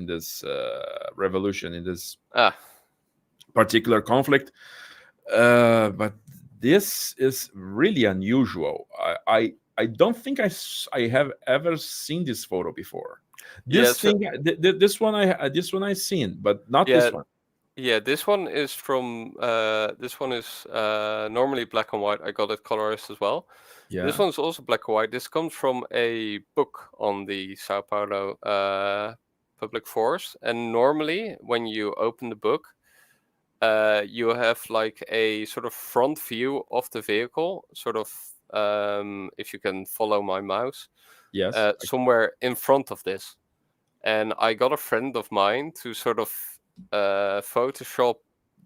revolution, in this particular conflict. But this is really unusual. I don't think I have ever seen this photo before. This one I've seen, but not this one. Yeah, this one is from. This one is normally black and white. I got it colorized as well. Yeah. This one's also black and white. This comes from a book on the Sao Paulo public force, and normally when you open the book, you have like a sort of front view of the vehicle, sort of, if you can follow my mouse, somewhere in front of this. And I got a friend of mine to sort of Photoshop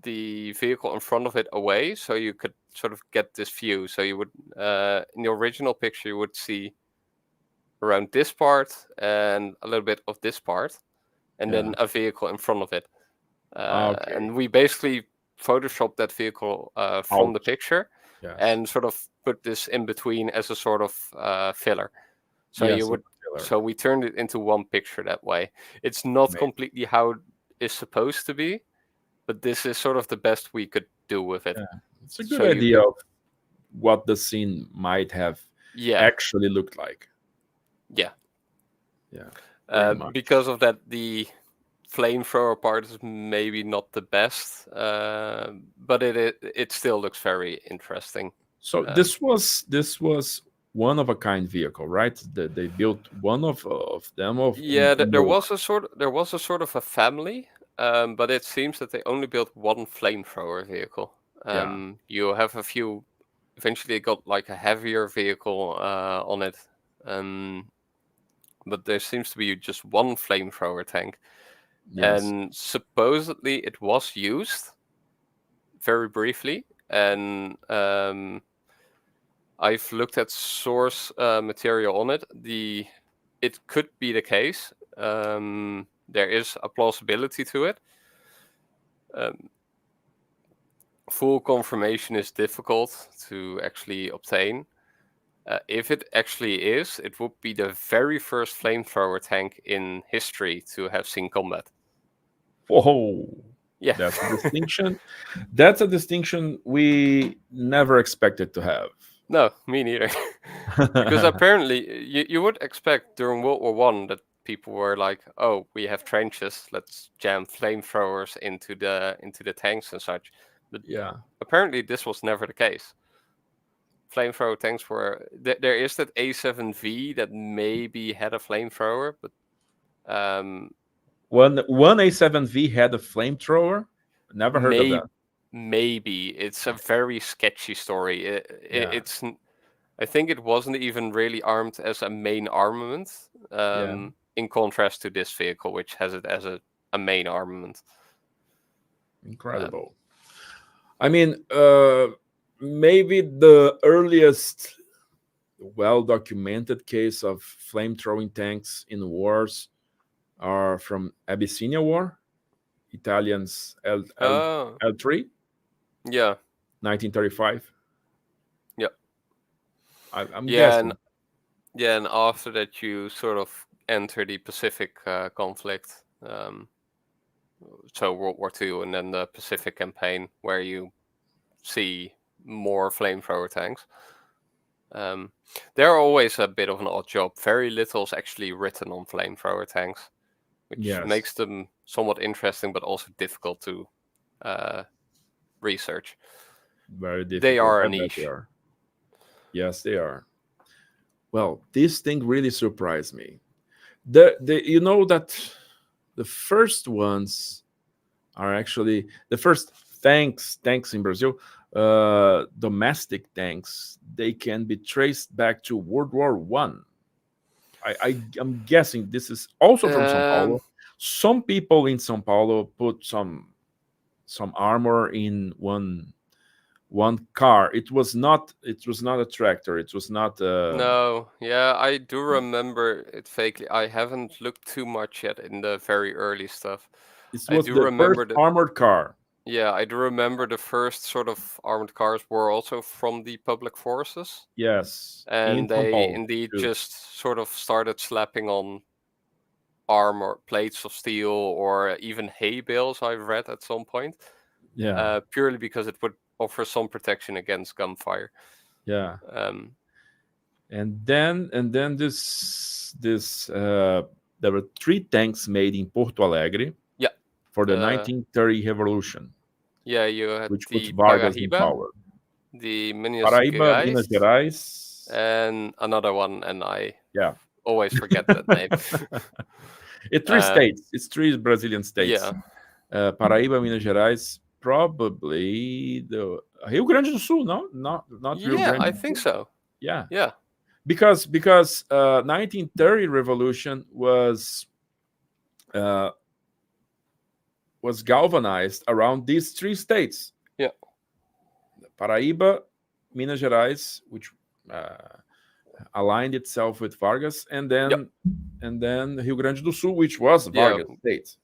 the vehicle in front of it away, so you could sort of get this view. So you would, in the original picture, you would see around this part and a little bit of this part, and then a vehicle in front of it. And we basically photoshopped that vehicle from the picture and sort of put this in between as a sort of filler. So so we turned it into one picture that way. It's not completely how it is supposed to be, but this is sort of the best we could do with it. It's a good idea of what the scene might have actually looked like. Yeah. Because of that, the flamethrower part is maybe not the best, but it still looks very interesting. So this was one of a kind vehicle, right? They built one of them. There was a sort of a family, but it seems that they only built one flamethrower vehicle. You have a few. Eventually, they got like a heavier vehicle on it, but there seems to be just one flamethrower tank. Yes. And supposedly it was used very briefly, and I've looked at source material on it. It could be the case. There is a plausibility to it. Full confirmation is difficult to actually obtain. If it actually is, it would be the very first flamethrower tank in history to have seen combat. Whoa! Yeah, that's a distinction. That's a distinction we never expected to have. No, me neither. Because apparently, you would expect during World War I that people were like, "Oh, we have trenches. Let's jam flamethrowers into the tanks and such." But apparently, this was never the case. Flamethrower tanks were there is that A7V that maybe had a flamethrower, but one A7V had a flamethrower. Never heard of that. maybe it's a very sketchy story. Yeah, I think it wasn't even really armed as a main armament, yeah, in contrast to this vehicle, which has it as a main armament. incredible. I mean, maybe the earliest well-documented case of flame-throwing tanks in wars are from Abyssinia War, Italians Oh, L3, yeah, 1935. yeah, I'm yeah, guessing. and after that, you sort of enter the Pacific conflict. So World War II, and then the Pacific campaign, where you see more flamethrower tanks. They're always a bit of an odd job. Very little is actually written on flamethrower tanks, which Yes, makes them somewhat interesting, but also difficult to research. very They difficult. are a I bet they niche. are. Yes, they are. Well, this thing really surprised me. You know that the first ones are actually the first tanks in Brazil, domestic tanks. They can be traced back to World War One. I'm guessing this is also from São Um, Paulo. Some people in São Paulo put some armor in one car. It was not a tractor. It was not no, yeah, I do remember it vaguely. I haven't looked too much yet in the very early stuff. it I was do the first remember armored car. yeah, I do remember the first sort of armored cars were also from the public forces, Yes, in and São they Paulo indeed too. just sort of started slapping on armor, plates of steel, or even hay bales, I've read at some point, Yeah, purely because it would offer some protection against gunfire. yeah. Um, And then there were three tanks made in Porto Alegre yeah, for the uh, 1930 revolution, yeah, you had which put the Vargas in Paraíba, power. the Minas Paraíba, Gerais, Minas Gerais. and another one, and I Yeah. always forget that name. It's three Uh, states. It's three Brazilian states. yeah, Paraíba, Minas Gerais, probably the Rio Grande do Sul. No, not Rio yeah, Grande I do think Sul. so. Yeah, Yeah, because 1930 revolution uh, was galvanized around these three states: yeah, Paraíba, Minas Gerais, which aligned itself with Vargas, and yeah, then Rio Grande do Sul, which was yeah, Vargas state.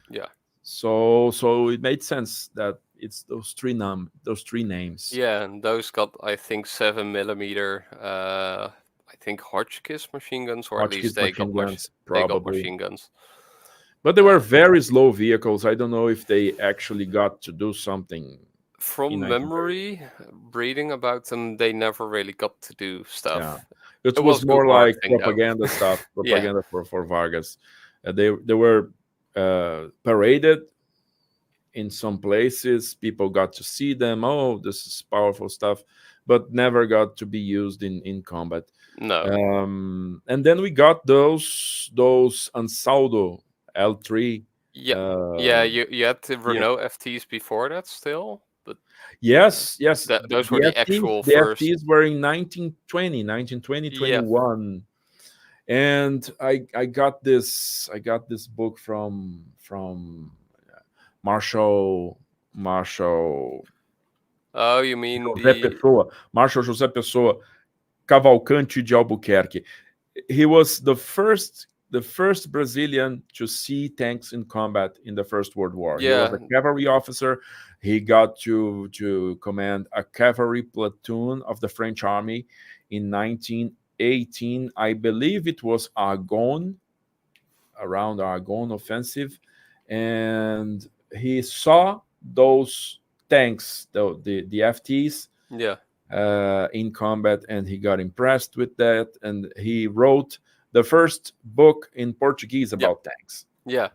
yeah. So it made sense that it's those three names. Yeah, and those got, I think, 7 millimeter. I think Hotchkiss machine guns, or at least Hotchkiss machine guns, they got probably. machine guns. But they were Um, very slow vehicles. I don't know if they actually got to do something in from 1930. memory, reading about them, they never really got to do Yeah, stuff. it It was was good more like marketing, though. propaganda stuff, Yeah, propaganda for Vargas. They were paraded in some places. People got to see them. Oh, this is powerful stuff, but never got to be used in combat. no. And then we got those Ansaldo L3. Yeah, yeah. Uh, You had the yeah. Renault FTs before that still, but Yes. those were The the FTs, actual the first. FTs were in 1920, Yeah. 21. And I got this book from Marshall Oh, you mean José the Pessoa, Marshall José Pessoa, Cavalcante de Albuquerque. He was the first Brazilian to see tanks in combat in the First World War. He was yeah, a cavalry officer. He got to command a cavalry platoon of the French army in 1918. I believe it was Argonne, around Argonne offensive, and he saw those tanks, the FTs, yeah, in combat, and he got impressed with that, and he wrote the first book in Portuguese yeah, about tanks, yeah.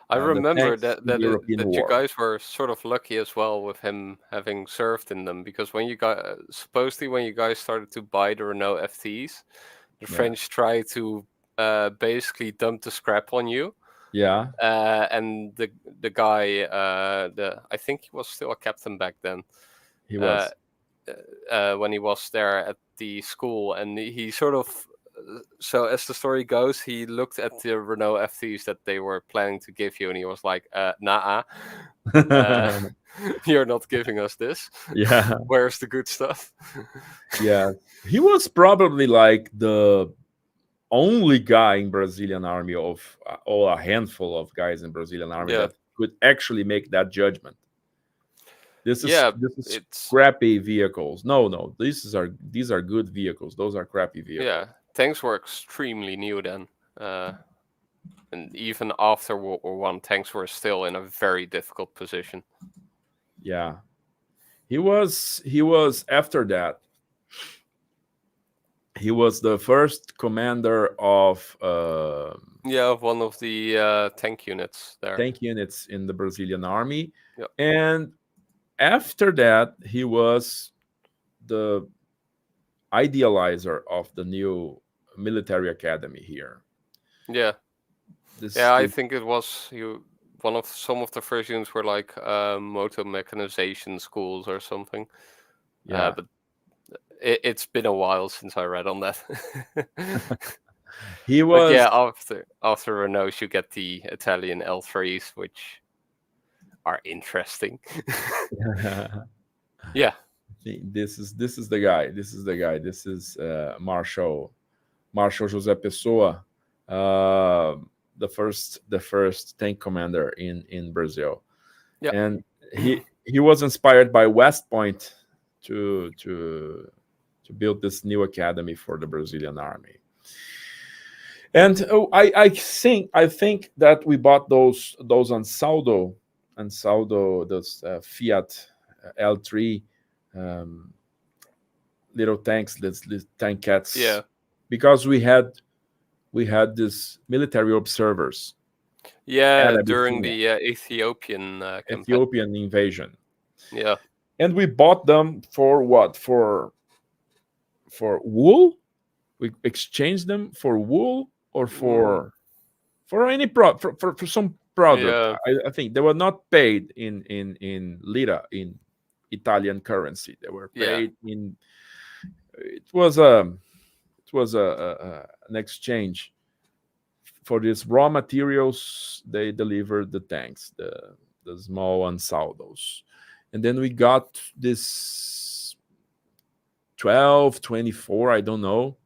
I the remember tanks that in the European that you War. guys were sort of lucky as well with him having served in them, because when you got supposedly when you guys started to buy the Renault FTs, the Yeah, French tried to basically dump the scrap on you. Yeah, And the guy, I think he was still a captain back then. he was. When he was there at the school, and he sort of, so as the story goes, he looked at the Renault FTs that they were planning to give you, and he was like, "Nah, you're not giving us this. Yeah, Where's the good stuff?" yeah. He was probably like the only guy in Brazilian army of or a handful of guys in Brazilian army Yeah. that could actually make that judgment. This is Yeah, it's crappy vehicles. No, these are good vehicles. Those are crappy vehicles. Yeah, tanks were extremely new then, and even after World War One, tanks were still in a very difficult position. Yeah, he was after that. He was the first commander of one of the tank units there. Tank units in the Brazilian army, yeah. And after that, he was the idealizer of the new military academy here. Yeah, I think it was some of the first units were like motor mechanization schools or something. Yeah, but it's been a while since I read on that. he was. But after Renault, you get the Italian L3s, which are interesting. Yeah. This is the guy. This is Marshal José Pessoa, the first tank commander in Brazil. Yeah. And he was inspired by West Point to build this new academy for the Brazilian army. And I think that we bought those on saldo, those Fiat L3 little tanks, these tankettes. Yeah. Because we had this military observers. Yeah, during the Ethiopian invasion. Yeah. And we bought them for what? For wool? We exchanged them for wool or for any for some product. Yeah. I think they were not paid in lira, in Italian currency. They were paid in. It was an exchange for these raw materials. They delivered the tanks, the small Ansaldos, and then we got this 1224. I don't know,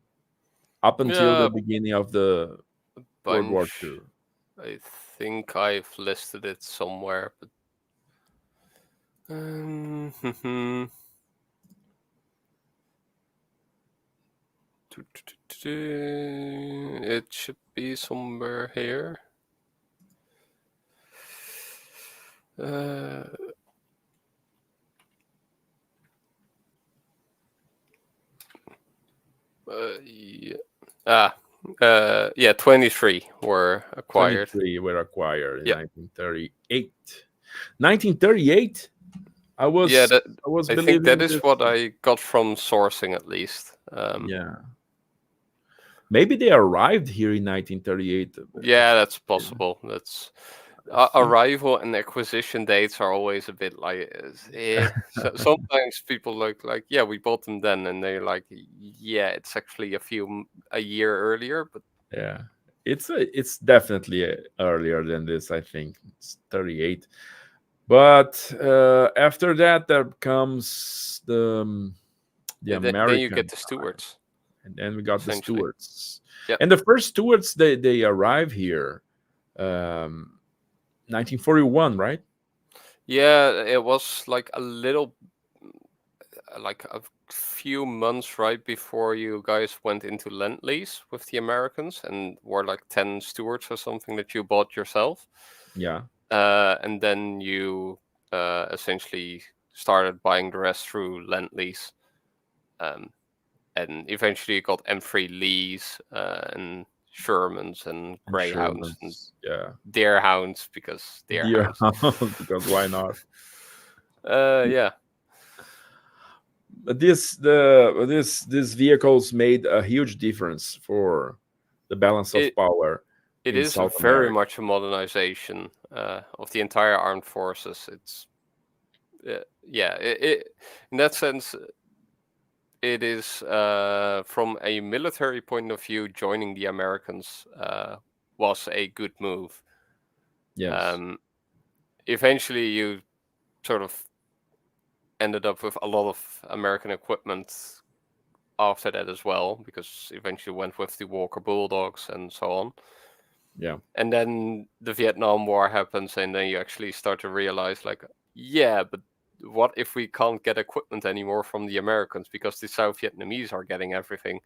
up until the beginning of the World War II. I think I've listed it somewhere, but it should be somewhere here. Yeah. 23 were acquired. 23 were acquired in 1938. 1938. I think that is what I got from sourcing, at least. Yeah. Maybe they arrived here in 1938. Yeah, that's possible. That's arrival and acquisition dates are always a bit like. So sometimes people like, yeah, we bought them then, and they're like, yeah, it's actually a year earlier, but yeah, it's definitely earlier than this. I think it's 38. But after that, there comes the American. Then you get the stewards. And then we got the stewards. Yep. And the first stewards, they arrive here 1941, right? Yeah, it was like a few months right before you guys went into Lend-Lease with the Americans, and were like 10 stewards or something that you bought yourself. Yeah. And then you essentially started buying the rest through Lend-Lease. And eventually you got M3 Lees and Shermans and Greyhounds and Deerhounds, because Deerhounds. Because why not? Yeah. But these vehicles made a huge difference for the balance of power It in is South very America. much a modernization of the entire armed forces. It's in that sense, it is from a military point of view, joining the Americans was a good move. Yes. Eventually, you sort of ended up with a lot of American equipment after that as well, because eventually went with the Walker Bulldogs and so on. Yeah. And then the Vietnam War happens, and then you actually start to realize, like, yeah, but what if we can't get equipment anymore from the Americans because the South Vietnamese are getting everything?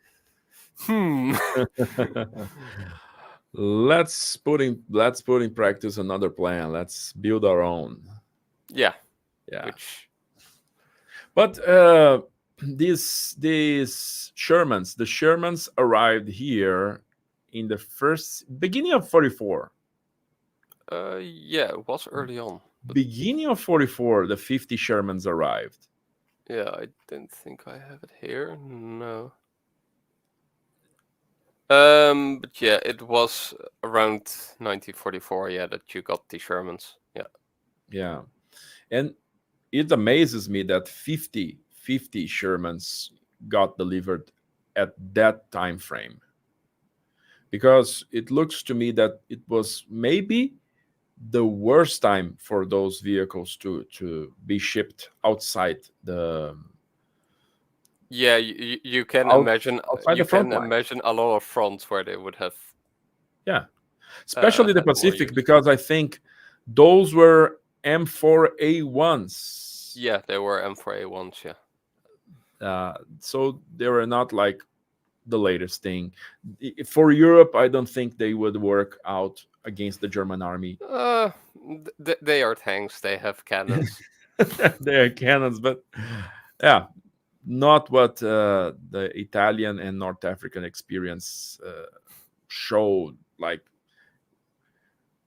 Let's put in practice another plan. Let's build our own. Yeah. Which, but these Shermans, the Shermans arrived here in the beginning of 44. Yeah, it was early on. Beginning of 44, the 50 Shermans arrived. Yeah, I don't think I have it here. No. But yeah, it was around 1944. Yeah, that you got the Shermans. Yeah. Yeah, and it amazes me that 50 Shermans got delivered at that time frame, because it looks to me that it was maybe the worst time for those vehicles to be shipped outside the Yeah, you can imagine outside the front line. imagine a lot of fronts where they would have. Yeah, especially the had more Pacific, use. because I think those were M4A1s. Yeah, they were M4A1s. Yeah. So they were not like the latest thing. For Europe, I don't think they would work out against the German army. They are tanks. They have cannons. They are cannons, but yeah, not what the Italian and North African experience showed. Like,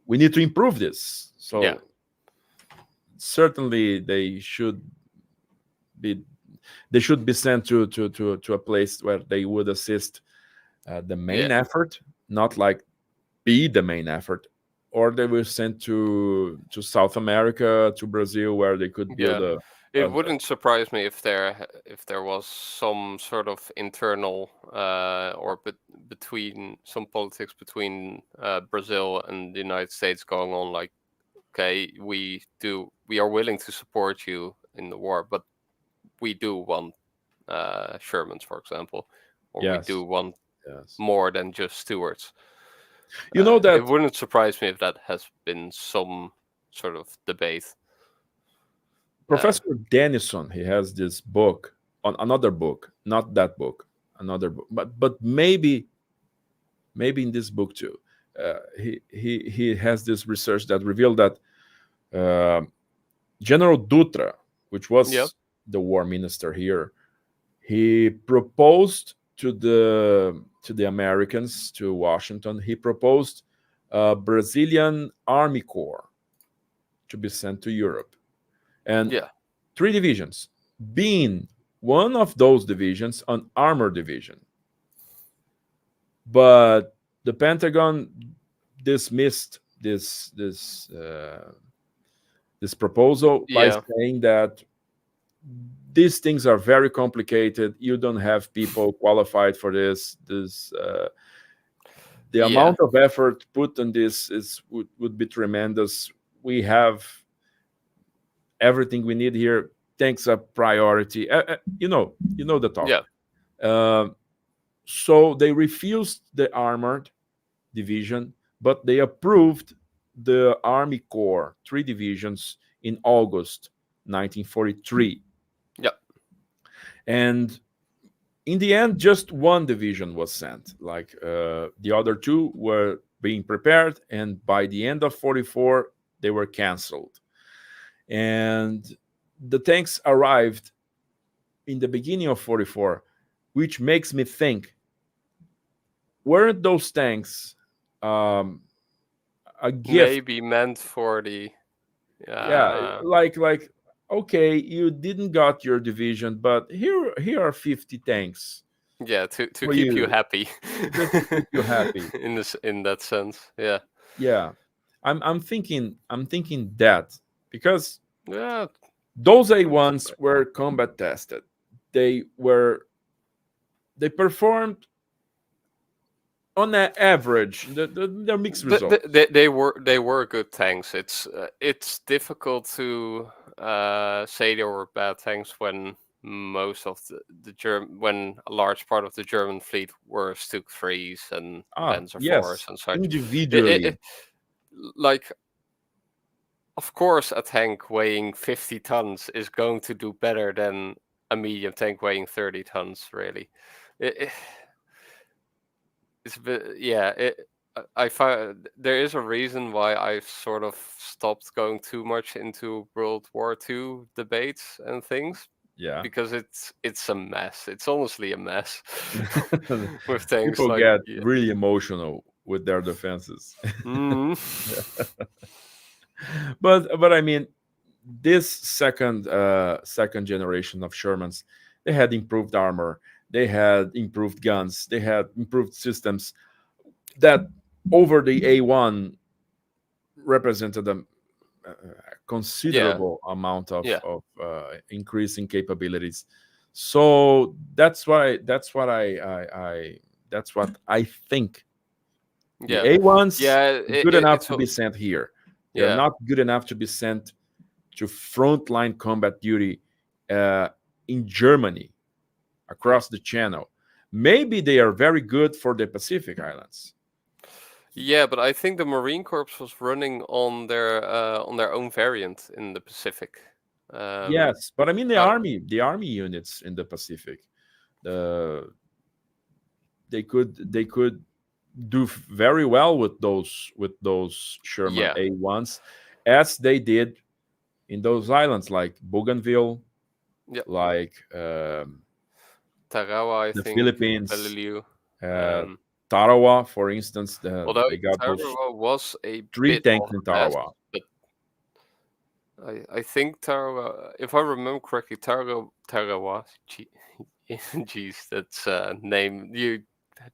we need to improve this. So Yeah. certainly they should be sent to a place where they would assist the main effort, not like be the main effort, or they were sent to South America, to Brazil, where they could build It wouldn't surprise me if there was some sort of internal or between some politics between Brazil and the United States going on. Like, okay, we are willing to support you in the war, but we do want Shermans, for example, or we do want more than just Stewarts. You know that it wouldn't surprise me if that has been some sort of debate. Professor Dennison, he has this book, on another book, not that book, another book, but maybe in this book too. He has this research that revealed that General Dutra, which was the war minister here, he proposed to the Americans, to Washington, he proposed a Brazilian Army Corps to be sent to Europe. And 3 divisions, being one of those divisions an armored division. But the Pentagon dismissed this proposal by saying that these things are very complicated. You don't have people qualified for this. The amount of effort put on this would be tremendous. We have everything we need here. Tanks are priority. You know the talk. So they refused the armored division, but they approved the Army Corps, 3 divisions, in August 1943. And in the end, just 1 division was sent. Like the other 2 were being prepared, and by the end of 44, they were canceled. And the tanks arrived in the beginning of 44, which makes me think, weren't those tanks a gift? Maybe meant for the... like okay, you didn't got your division, but here are 50 tanks. Yeah, to for keep you you, happy. just to keep you happy. In that sense, yeah. Yeah, I'm thinking that because Yeah, those A1s were combat tested. They performed on an average. They're mixed results. they were good tanks. It's difficult to say they were bad tanks when most of the when a large part of the German fleet were Stuk 3s and Panzer 4s Yes, and such. individually. Like, of course, a tank weighing 50 tons is going to do better than a medium tank weighing 30 tons. Really, it, it's a bit, yeah. I find there is a reason why I've sort of stopped going too much into World War II debates and things, Yeah. because it's a mess. It's honestly a mess with things People like, get yeah. really emotional with their defenses. Mhm. But I mean, this second generation of Shermans, they had improved armor, they had improved guns, they had improved systems that over the A1 represented a considerable amount of Yeah. increasing capabilities. So that's what I think. The Yeah. A1s Yeah. good enough It's to be sent here. They're yeah. not good enough to be sent to frontline combat duty in Germany across the channel. Maybe they are very good for the Pacific Islands. Yeah, but I think the Marine Corps was running on their own variant in the Pacific. Yes, but I mean Uh, the army units in the Pacific, uh, they could do very well with those Sherman yeah. A1s, as they did in those islands like Bougainville, Yeah. like Tarawa, I the think, Philippines, Peleliu. uh, Um, Tarawa, for instance. although They got those Tarawa was a 3 bit of tanks in a mess, Tarawa. but I think Tarawa, if I remember correctly, Tarawa, jeez, that's a name you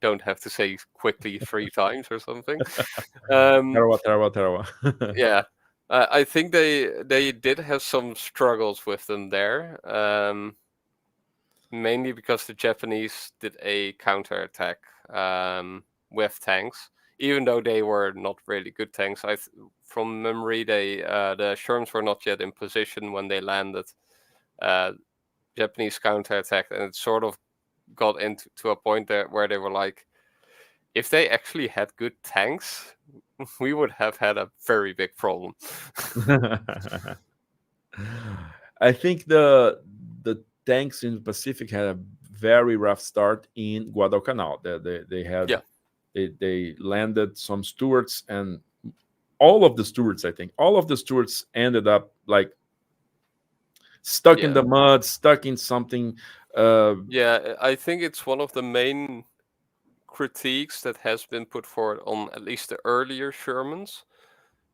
don't have to say quickly 3 times or something. Um, Tarawa, Tarawa, Tarawa. yeah, I think they did have some struggles with them there. Mainly because the Japanese did a counterattack with tanks, even though they were not really good tanks. From memory, the Sherms were not yet in position when they landed. Uh, Japanese counterattacked, and it sort of got into to a point there where they were like, if they actually had good tanks, we would have had a very big problem. I think the tanks in the Pacific had a very rough start in Guadalcanal. They had Yeah. they landed some Stuarts, and all of the Stuarts ended up like stuck in Yeah. the mud, stuck in something. Yeah, I think it's one of the main critiques that has been put forward on at least the earlier Shermans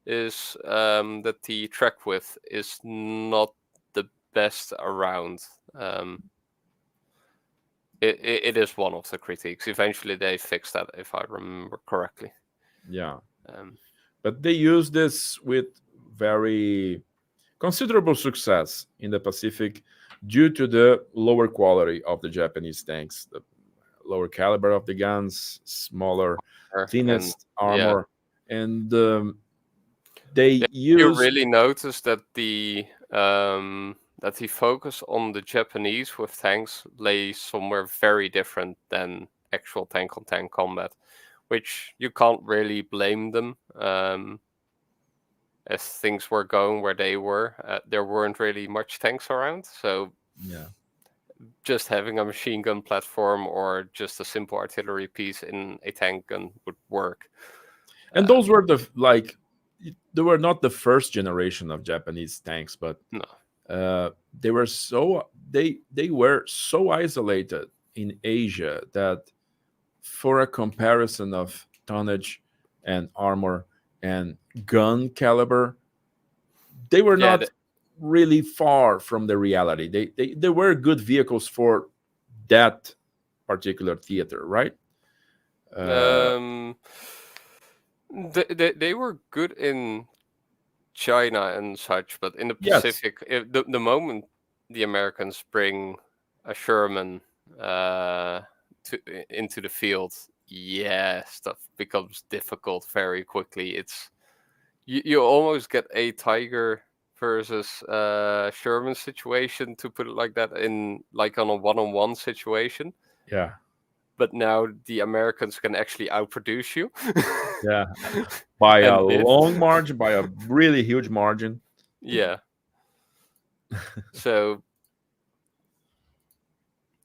is that the track width is not the best around. It is one of the critiques. Eventually, they fixed that, if I remember correctly. Yeah, Um, but they used this with very considerable success in the Pacific due to the lower quality of the Japanese tanks, the lower caliber of the guns, smaller, and thinnest yeah, armor, and they you used. really notice that the focus on the Japanese with tanks lay somewhere very different than actual tank-on-tank combat, which you can't really blame them. As things were going where they were, there weren't really much tanks around, so Yeah, just having a machine gun platform or just a simple artillery piece in a tank gun would work. and those were they were not the first generation of Japanese tanks, but No. they were so isolated in Asia that for a comparison of tonnage and armor and gun caliber, they were Yeah, not really far from the reality. They were good vehicles for that particular theater, right? They were good in China and such, but in the Yes. Pacific, the moment the Americans bring a Sherman into the field, stuff becomes difficult very quickly. It's you almost get a Tiger versus Sherman situation, to put it like that, in like on a one-on-one situation. Yeah. But now the Americans can actually outproduce you. Yeah. By a And if- long margin, by a really huge margin. Yeah. So,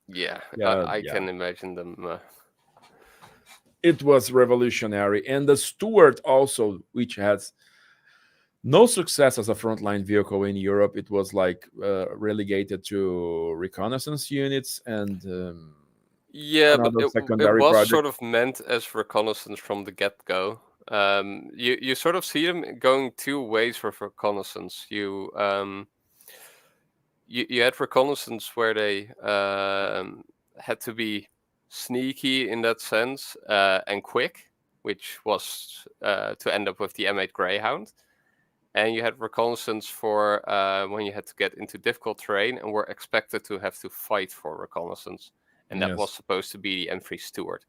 yeah, I can imagine them. It was revolutionary. And the Stuart also, which has no success as a frontline vehicle in Europe. It was like relegated to reconnaissance units and but it secondary was project. sort of meant as reconnaissance from the get-go. You sort of see them going two ways for reconnaissance. You had reconnaissance where they had to be sneaky in that sense and quick, which was to end up with the M8 Greyhound. And you had reconnaissance for when you had to get into difficult terrain and were expected to have to fight for reconnaissance. And that was supposed to be the M3 Stuart.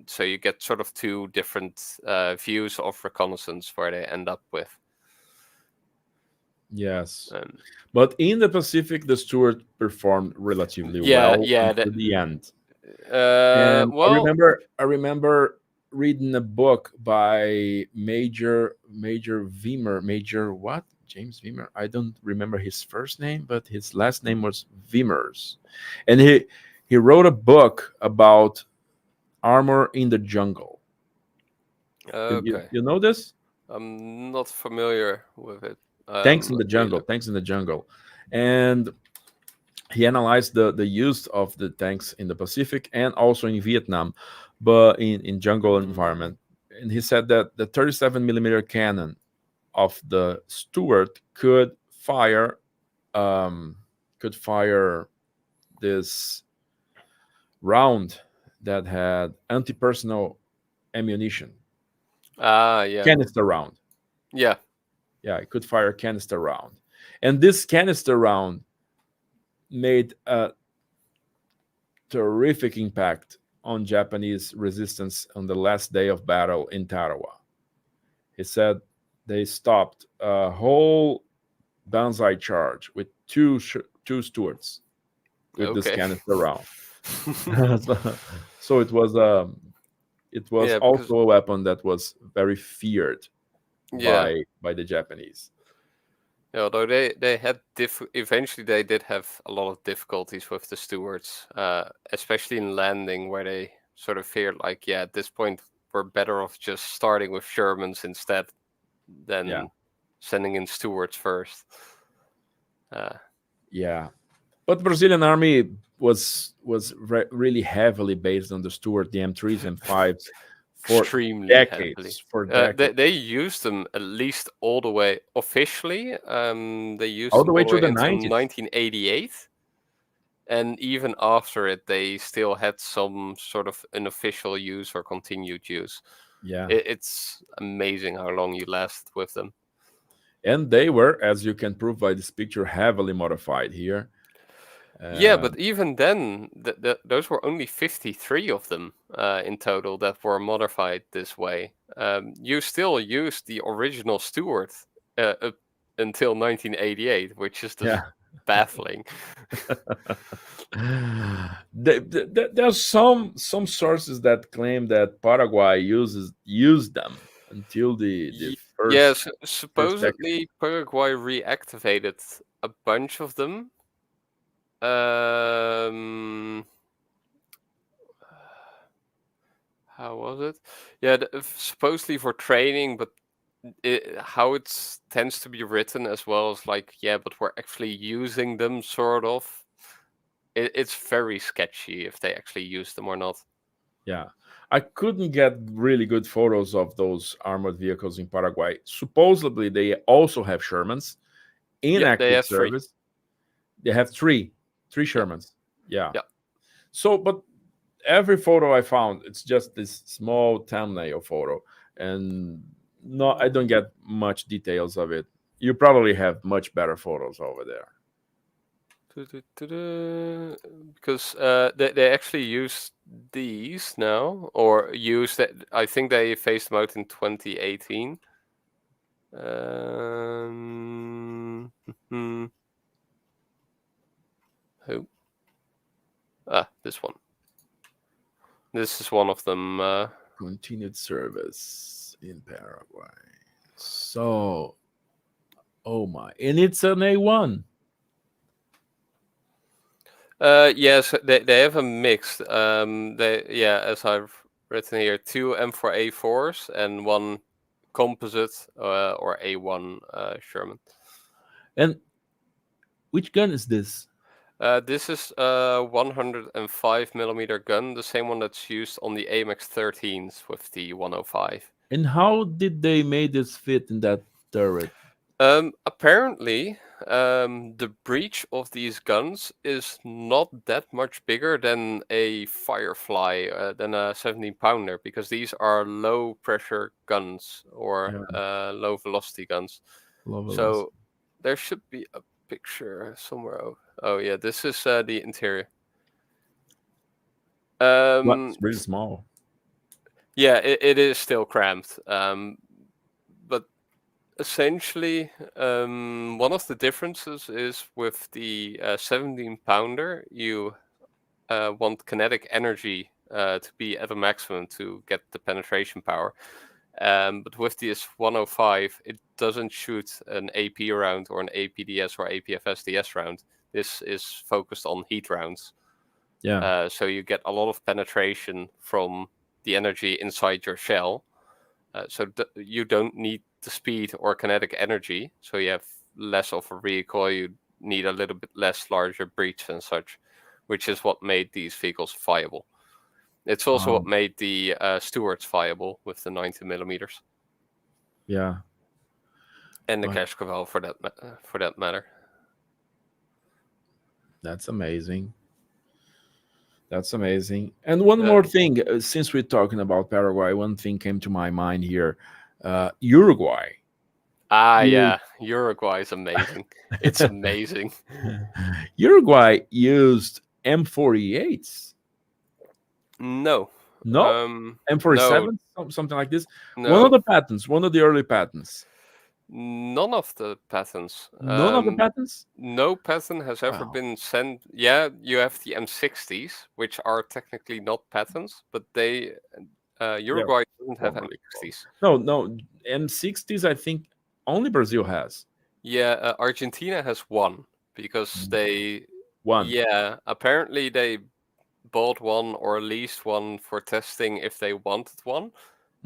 So you get sort of two different views of reconnaissance where they end up with. Yes. But in the Pacific, the Stuart performed relatively well to the end. And I remember reading a book by Major what? James Wimmer. I don't remember his first name, but his last name was Wimmers. And he wrote a book about armor in the jungle. Okay. You know this? I'm not familiar with it. Tanks in the jungle. And he analyzed the use of the tanks in the Pacific and also in Vietnam, but in jungle environment. And he said that the 37 millimeter cannon of the Stuart could fire this round that had anti-personnel ammunition. Canister round. Yeah, it could fire a canister round. And this canister round made a terrific impact on Japanese resistance on the last day of battle in Tarawa. He said they stopped a whole banzai charge with two Stuarts with this canister round. So it was also a weapon that was very feared by the Japanese. Yeah, although they had eventually they did have a lot of difficulties with the Stuarts, especially in landing, where they sort of feared like, at this point we're better off just starting with Shermans instead than sending in Stuarts first. But the Brazilian army was really heavily based on the Stuart, the M3s and M5s. Extremely decades. They used them at least all the way officially. They used all them the way all to the until 90s. 1988, and even after it, they still had some sort of unofficial use or continued use. It's amazing how long you last with them. And they were, as you can prove by this picture, heavily modified here. But even then, those were only 53 of them in total that were modified this way. You still used the original Stuart up until 1988, which is just baffling. There's some sources that claim that Paraguay used them until the first. Yes, supposedly Paraguay reactivated a bunch of them. How was it? Supposedly for training, but how it tends to be written as well as like, but we're actually using them, sort of. It's very sketchy if they actually use them or not. I couldn't get really good photos of those armored vehicles in Paraguay. Supposedly, they also have Shermans in active service. They have 3. 3 Shermans. Yeah. Yeah. So, but every photo I found, it's just this small thumbnail photo, and no, I don't get much details of it. You probably have much better photos over there. Because they actually use these now, or use that. I think they phased them out in 2018. Who? This one. This is one of them. Continued service in Paraguay. So, oh my, and it's an A1. Yes, they have a mix. As I've written here, 2 M4A4s and 1 composite or A1 Sherman. And which gun is this? This is a 105mm gun, the same one that's used on the AMX 13s with the 105. And how did they make this fit in that turret? Apparently, the breech of these guns is not that much bigger than a Firefly, than a 17-pounder, because these are low pressure guns or low velocity guns. So there should be a picture somewhere. Oh yeah, this is the interior. It's really small. Yeah, it is still cramped. But essentially, one of the differences is with the 17-pounder, you want kinetic energy to be at a maximum to get the penetration power. But with this 105, it doesn't shoot an AP round or an APDS or APFSDS round. This is focused on heat rounds. Yeah. So you get a lot of penetration from the energy inside your shell. So you don't need the speed or kinetic energy. So you have less of a recoil. You need a little bit less larger breech and such, which is what made these vehicles viable. It's also what made the Stuarts viable with the 90mm. Yeah. And the Cascavel for that matter. That's amazing. That's amazing. And one more thing, since we're talking about Paraguay, one thing came to my mind here. Uruguay. Yeah. Uruguay is amazing. It's amazing. Uruguay used M48s. No. M47, something like this. No. One of the early patents. None of the patents. None of the patents? No patent has ever been sent. Yeah, you have the M60s, which are technically not patents, but they Uruguay doesn't have M60s. No, M60s, I think only Brazil has. Yeah, Argentina has one because they... One. Yeah, apparently they bought one or leased one for testing if they wanted one,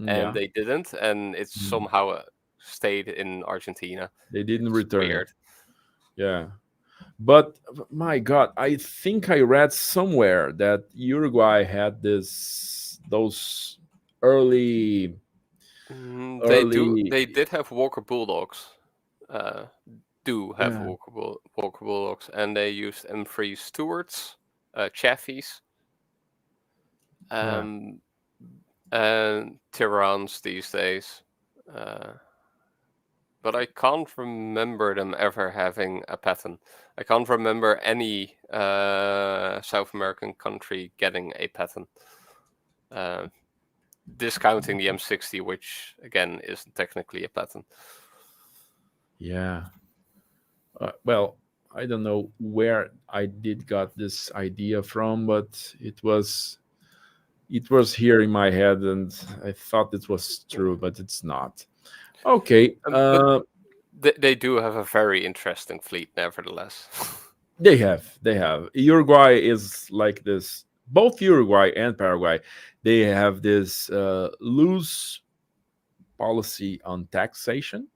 and they didn't, and it's somehow stayed in Argentina. They didn't return. Weird. Yeah. But my God, I think I read somewhere that Uruguay had those early. They did have Walker Bulldogs. Walker Bulldogs, and they used M3 Stuarts, Chaffies, and Tirans these days. But I can't remember them ever having a patent. I can't remember any South American country getting a patent. Discounting the M60, which again isn't technically a patent. Yeah. Well, I don't know where I got this idea from, but it was here in my head, and I thought it was true, but it's not. Okay. They do have a very interesting fleet, nevertheless. They have. Uruguay is like this. Both Uruguay and Paraguay, they have this loose policy on taxation.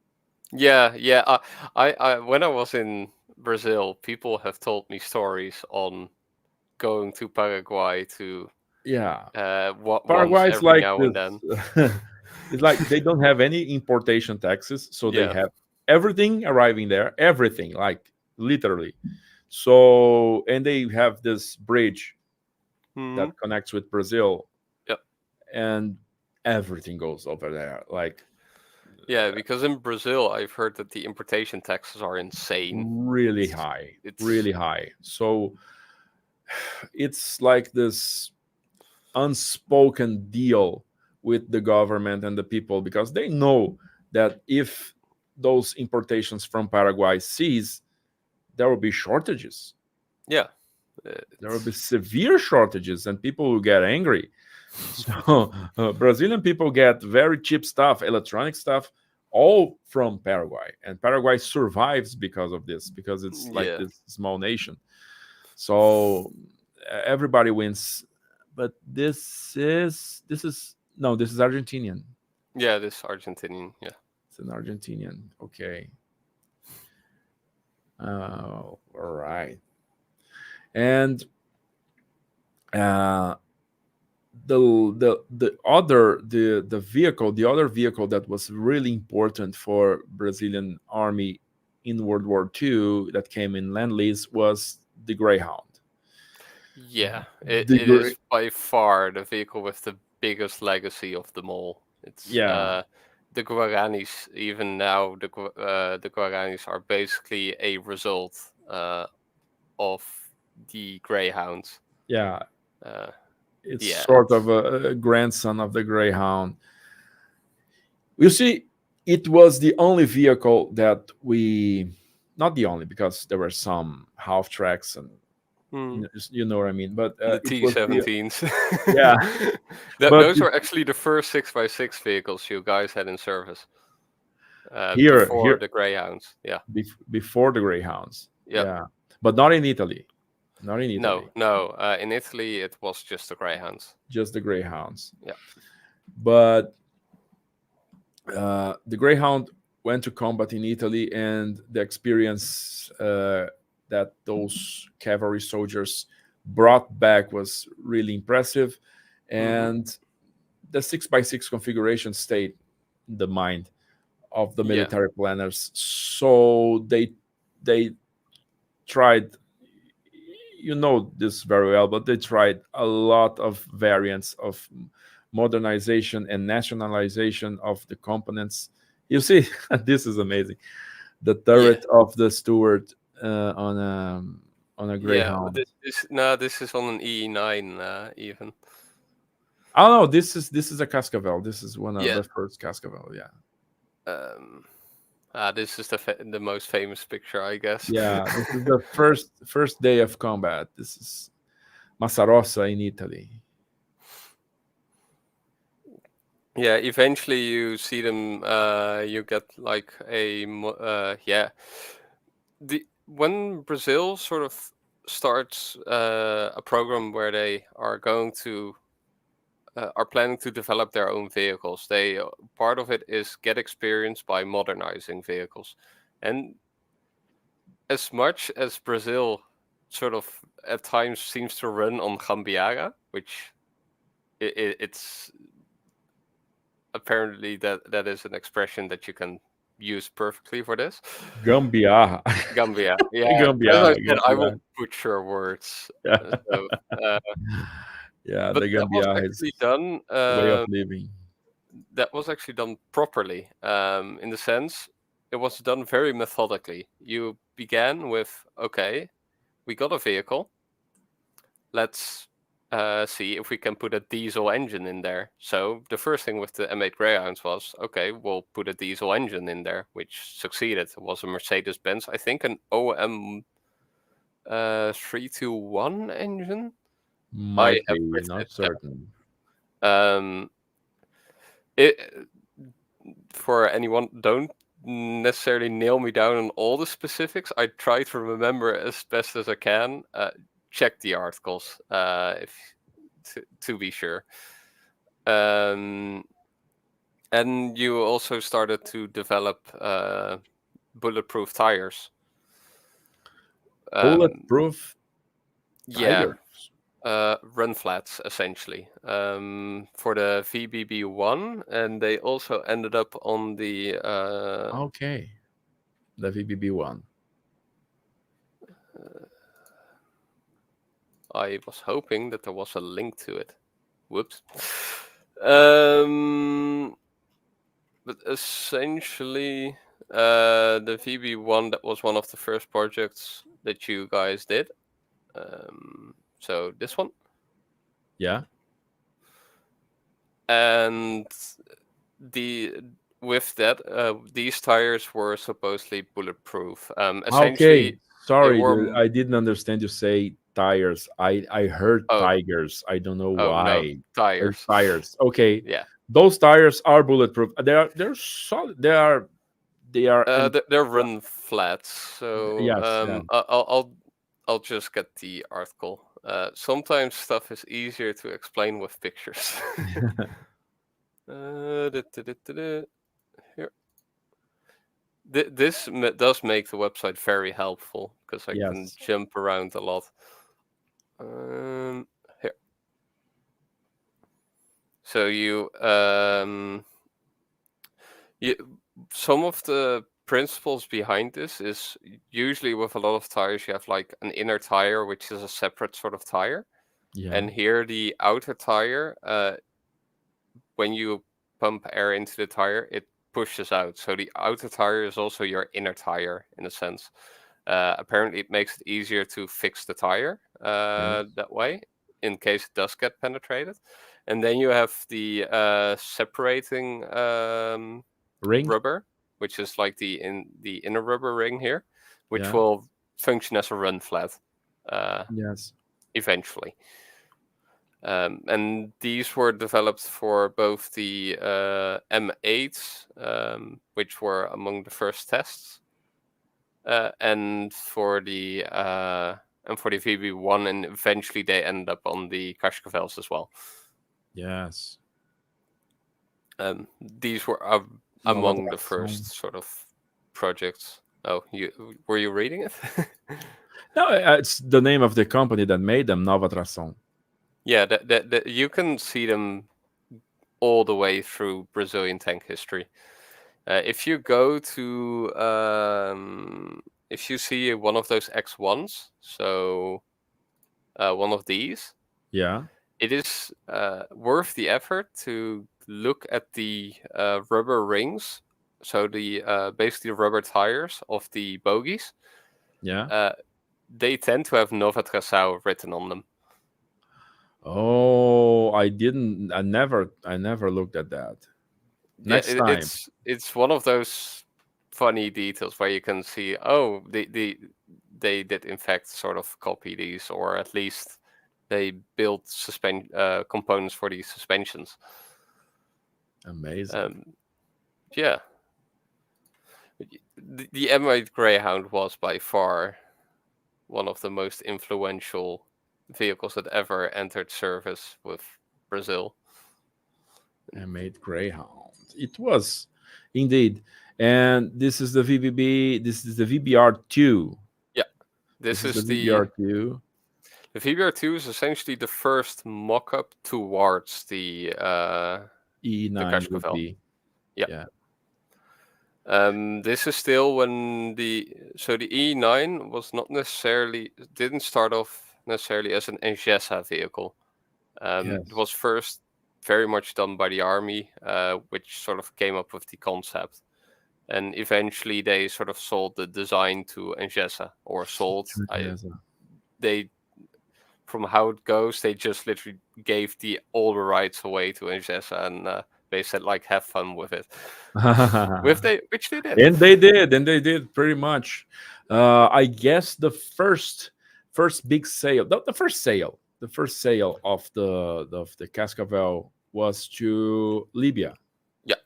Yeah. I when I was in Brazil, people have told me stories on going to Paraguay to Paraguay is like now and then. It's like they don't have any importation taxes, so they have everything arriving there, everything, like literally. So, and they have this bridge Mhm. that connects with Brazil. Yep. And everything goes over there. Like, Yeah, because in Brazil, I've heard that the importation taxes are insane. really It's high, it's really high. So it's like this unspoken deal with the government and the people, because they know that if those importations from Paraguay cease, there will be shortages. yeah. There will be severe shortages, and people will get angry. So Brazilian people get very cheap stuff, electronic stuff, all from Paraguay, and Paraguay survives because of this, because it's like Yeah. this small nation. So everybody wins. But this is Argentinian. Yeah, this Argentinian. Yeah. It's an Argentinian. Okay. All right. And the other vehicle that was really important for Brazilian army in World War II that came in Lend-Lease was the Greyhound. Yeah, it The is by far the vehicle with the biggest legacy of them all. It's Yeah, the Guaranis. Even now, the Guaranis are basically a result of the Greyhounds. yeah. Uh, It's yeah, sort of a grandson of the Greyhound. You see, it was the only vehicle that not the only, because there were some half tracks and you know what I mean. But the it was T-17s. yeah. But Those were actually the first 6x6 vehicles you guys had in service here, before the Greyhounds. Yeah. before the Greyhounds. Yep. Yeah, but not in Italy. Not in Italy. No. In Italy, it was just the Greyhounds. Just the Greyhounds. Yeah. But the Greyhound went to combat in Italy, and the experience that those cavalry soldiers brought back was really impressive. And the 6x6 configuration stayed in the mind of the military planners. So they tried, you know this very well, but they tried a lot of variants of modernization and nationalization of the components. You see, this is amazing. The turret of the Stuart on a Greyhound. This is on an EE9 even. Oh no, this is a Cascavel. This is one of the first Cascavel. Yeah. This is the most famous picture, I guess. Yeah, this is the first day of combat. This is Massarossa in Italy. Yeah, eventually you see them. You get like when Brazil sort of starts a program where they are going to are planning to develop their own vehicles. Part of it is get experience by modernizing vehicles, and as much as Brazil sort of at times seems to run on gambiarra, which it's apparently that is an expression that you can use perfectly for this. Gambiarra. Gambia. Yeah. Gambiarra. As I said, I will butcher words. So, yeah, but the that was Gambiarra actually is done. way of living. That was actually done properly. In the sense, it was done very methodically. You began with, okay, we got a vehicle. Let's see if we can put a diesel engine in there. So the first thing with the M8 Greyhounds was, okay, we'll put a diesel engine in there, which succeeded. It was a Mercedes-Benz, I think an OM 321 engine. Might be, not certain. For anyone, don't necessarily nail me down on all the specifics. I try to remember as best as I can. Check the articles to be sure. And you also started to develop bulletproof tires. Bulletproof tires? Yeah. Run flats, essentially, for the VBB1, and they also ended up on the the VBB1. I was hoping that there was a link to it. Whoops. But essentially, the VB1, that was one of the first projects that you guys did. So this one. Yeah. And with that, these tires were supposedly bulletproof. Essentially, Okay. Sorry, were dude. I didn't understand you say tires. I heard oh tigers. I don't know no, why. tires. Tires. Okay. Yeah. Those tires are bulletproof. They're solid. They are They're run flat. So yes, yeah. I'll just get the article. Sometimes stuff is easier to explain with pictures. Here. This does make the website very helpful because I can Yes. jump around a lot. Here. So some of the principles behind this is usually with a lot of tires you have like an inner tire which is a separate sort of tire, Yeah. and here the outer tire, when you pump air into the tire, it pushes out. So the outer tire is also your inner tire in a sense. Apparently, it makes it easier to fix the tire that way in case it does get penetrated. And then you have the separating Ring. rubber, which is like the inner rubber ring here, which Yeah. will function as a run flat Yes. eventually. And these were developed for both the M8s, which were among the first tests, and for the VB1, and eventually they end up on the Cascavels as well. Yes. These were among the first sort of projects. Oh, were you reading it? No, it's the name of the company that made them, Nova Tração. Yeah, that you can see them all the way through Brazilian tank history. If you go to, if you see one of those X1s, so one of these, Yeah. it is worth the effort to look at the rubber rings, so the basically rubber tires of the bogies. Yeah. They tend to have Nova Tração written on them. Oh, I never looked at that. Next time. It's one of those funny details where you can see, oh, they did in fact sort of copy these, or at least they built components for these suspensions. Amazing. Yeah. The M8 Greyhound was by far one of the most influential vehicles that ever entered service with Brazil. M8 Greyhound. It was indeed. And this is the VBB. This is the VBR2. Yeah. This is the VBR2. The VBR2 is essentially the first mock-up towards the E9 would be. Yeah. This is still when the E9 was didn't start off necessarily as an Engessa vehicle. It was first very much done by the army, which sort of came up with the concept, and eventually they sort of sold the design to Engessa, or sold. From how it goes, they just literally gave all the rights away to Engessa, and they said, like, have fun with it. Which they did. And they did pretty much. I guess the first big sale, the first sale of the Cascavel was to Libya. Yeah.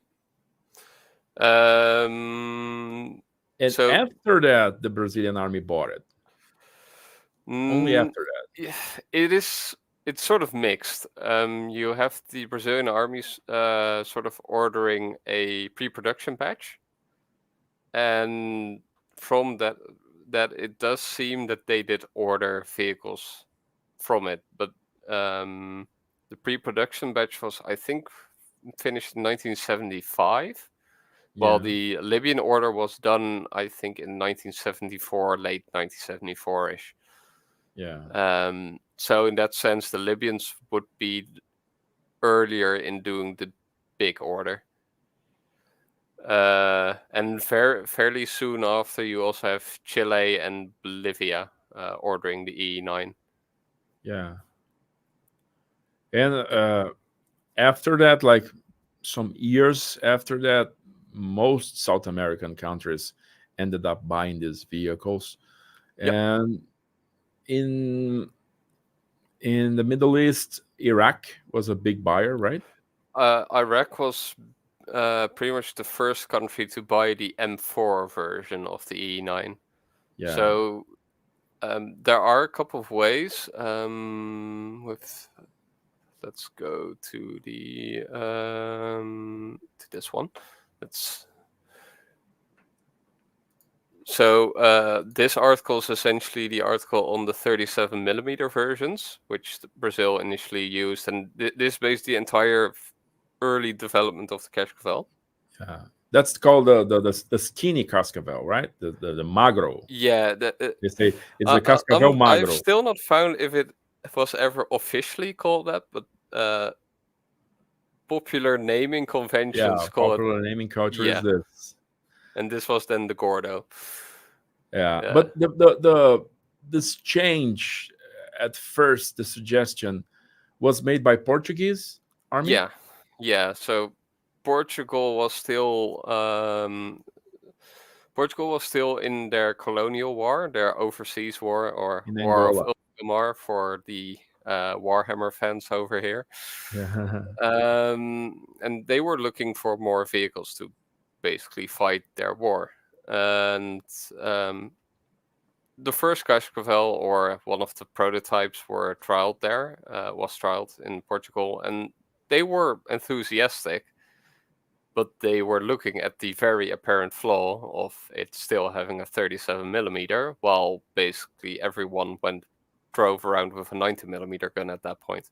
And so after that, the Brazilian army bought it. Only after that. It's sort of mixed. You have the Brazilian armies sort of ordering a pre-production batch, and from that it does seem that they did order vehicles from it, but the pre-production batch was, I think, finished in 1975, while the Libyan order was done, I think, in 1974, late 1974-ish. Yeah. So in that sense, the Libyans would be earlier in doing the big order. And fairly soon after, you also have Chile and Bolivia ordering the EE9. Yeah. And after that, like some years after that, most South American countries ended up buying these vehicles. Yep. And in the Middle East, Iraq was a big buyer, right? Iraq was pretty much the first country to buy the M4 version of the EE9. Yeah. So there are a couple of ways. Let's go to the to this one. This article is essentially the article on the 37mm versions, which Brazil initially used, and this based the entire early development of the Cascavel. Yeah. That's called the skinny Cascavel, right? The magro. Yeah, They say it's the Cascavel magro. I've still not found if it was ever officially called that, but popular naming conventions call it. Popular naming culture Yeah. is this. And this was then the Gordo. Yeah, Yeah. but this change at first, the suggestion was made by Portuguese army. Yeah. So Portugal was still in their colonial war, their overseas war, or In War of Angola. Ultramar for the Warhammer fans over here. Yeah. And they were looking for more vehicles to basically fight their war. And the first Cascavel, or one of the prototypes, was trialed in Portugal, and they were enthusiastic, but they were looking at the very apparent flaw of it still having a 37mm, while basically everyone drove around with a 90mm gun at that point.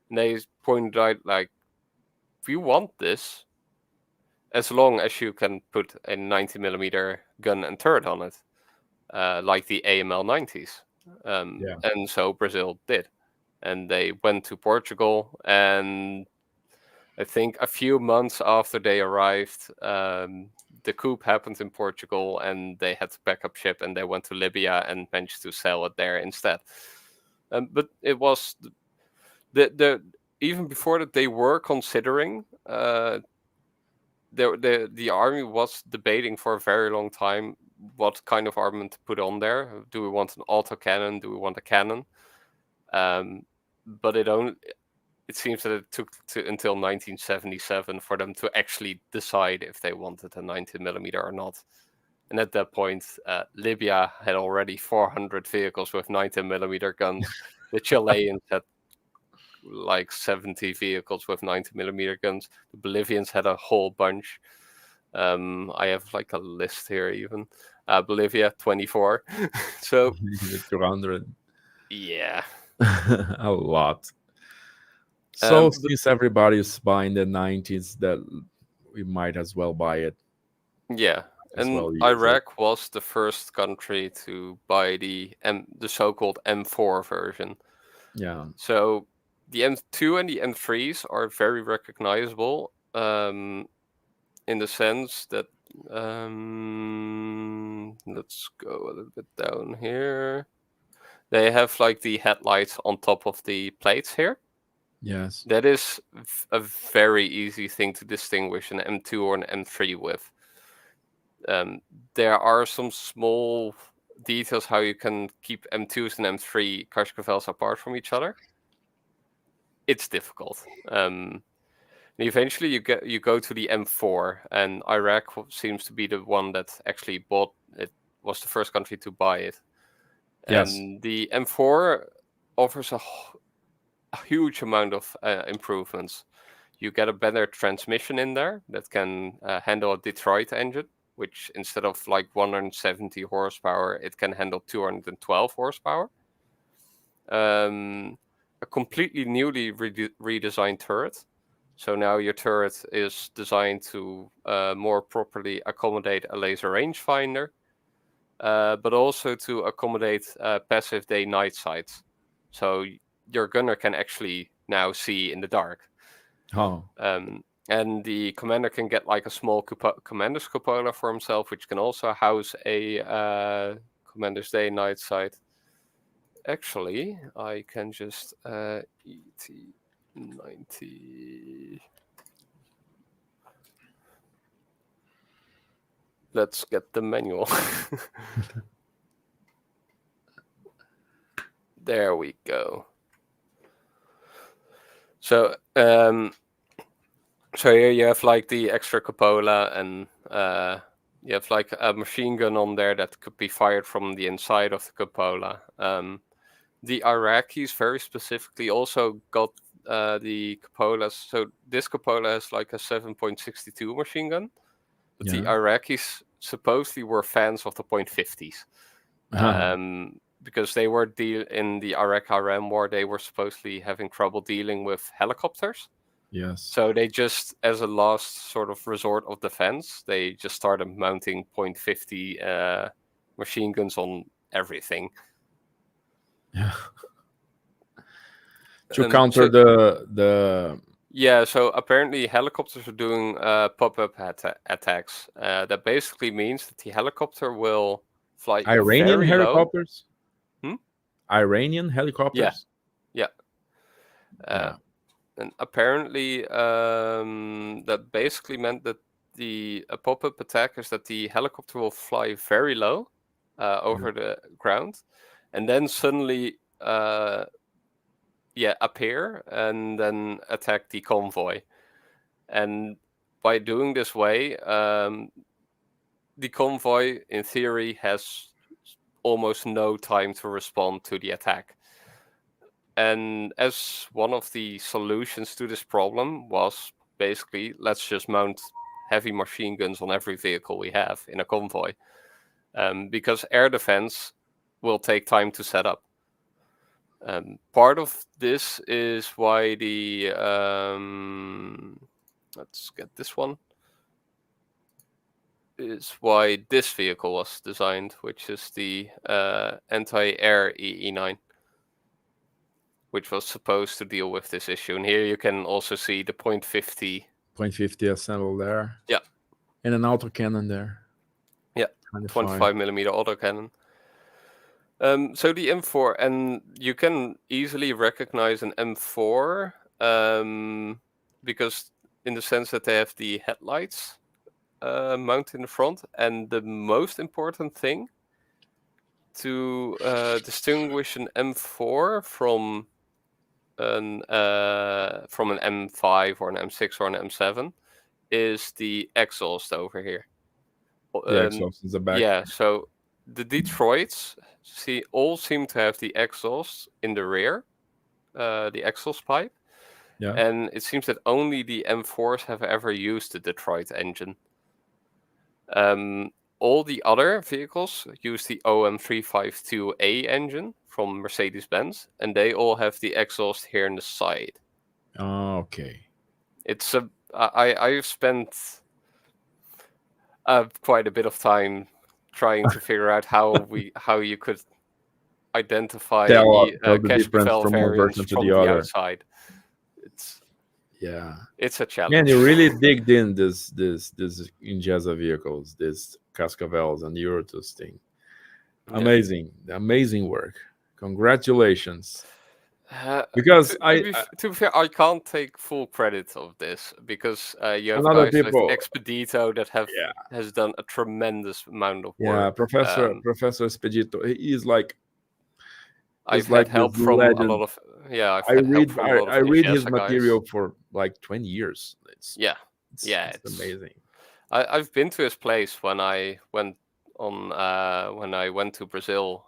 And they pointed out, like, if you want this, as long as you can put a 90mm gun and turret on it, like the AML-90s. And so Brazil did. And they went to Portugal, and I think a few months after they arrived, the coup happened in Portugal, and they had to back up ship, and they went to Libya and managed to sell it there instead. But it was even before that, they were considering. The army was debating for a very long time what kind of armament to put on there. Do we want an autocannon? Do we want a cannon? But it seems that it took until 1977 for them to actually decide if they wanted a 90mm or not. And at that point, Libya had already 400 vehicles with 90mm guns. The Chileans had like 70 vehicles with 90mm guns. The Bolivians had a whole bunch. I have like a list here even. Bolivia, 24. So 200. Yeah. A lot. So since everybody's buying the 90s, that we might as well buy it. Yeah. And Iraq was the first country to buy the so-called M4 version. Yeah. So the M2 and the M3s are very recognizable in the sense that let's go a little bit down here. They have like the headlights on top of the plates here. Yes. That is a very easy thing to distinguish an M2 or an M3 with. There are some small details how you can keep M2s and M3 Cascavels apart from each other. It's difficult. Eventually you go to the M4, and Iraq seems to be the one that actually bought it, was the first country to buy it. Yes. And the M4 offers a huge amount of improvements. You get a better transmission in there that can handle a Detroit engine, which instead of like 170 horsepower, it can handle 212 horsepower. A completely newly redesigned turret. So now your turret is designed to more properly accommodate a laser rangefinder, but also to accommodate passive day-night sights. so your gunner can actually now see in the dark. Oh, And the commander can get like a small commander's cupola for himself, which can also house a commander's day night sight. Actually, I can just ET90. Let's get the manual. There we go. So, so here you have like the extra cupola, and you have like a machine gun on there that could be fired from the inside of the cupola. The Iraqis very specifically also got the cupolas. So this cupola has like a 7.62 machine gun, but the Iraqis supposedly were fans of the .50s. Because they were in the Iraq-Iran war, they were supposedly having trouble dealing with helicopters. Yes. So they just, as a last sort of resort of defense, they just started mounting .50 machine guns on everything. Yeah. To counter the Yeah, so apparently helicopters are doing pop-up attacks. That basically means that the helicopter will fly Iranian very helicopters. Low. Iranian helicopters. Yeah. And apparently that basically meant that a pop-up attack is that the helicopter will fly very low over the ground, and then suddenly appear and then attack the convoy. And by doing this way, the convoy in theory has almost no time to respond to the attack. And as one of the solutions to this problem was basically, let's just mount heavy machine guns on every vehicle we have in a convoy, because air defense will take time to set up. Part of this is why the let's get this one, is why this vehicle was designed, which is the anti-air EE9, which was supposed to deal with this issue. And here you can also see the .50 assembled there. Yeah. And an autocannon there. Yeah, 25mm autocannon. So the M4, and you can easily recognize an M4 because in the sense that they have the headlights mounted in the front. And the most important thing to distinguish an M4 from an M5 or an M6 or an M7 is the exhaust over here. The exhaust in the back. Yeah, so the Detroits all seem to have the exhaust in the rear, the exhaust pipe. Yeah. And it seems that only the M4s have ever used the Detroit engine. All the other vehicles use the OM352A engine from Mercedes-Benz, and they all have the exhaust here in the side. Oh, okay. It's I've spent quite a bit of time trying to figure out how you could identify the difference from one version to the other. Outside. It's a challenge. Man, you really digged in this Injeza vehicles, this Cascavels and Eurotus thing. Amazing work. Congratulations. Because to be fair, I can't take full credit of this because you have other guys people, like Expedito that has done a tremendous amount of work. Yeah, Professor Expedito, he is like. I've had help from a lot of I read his material for like 20 years. It's amazing. I've been to his place when I went to Brazil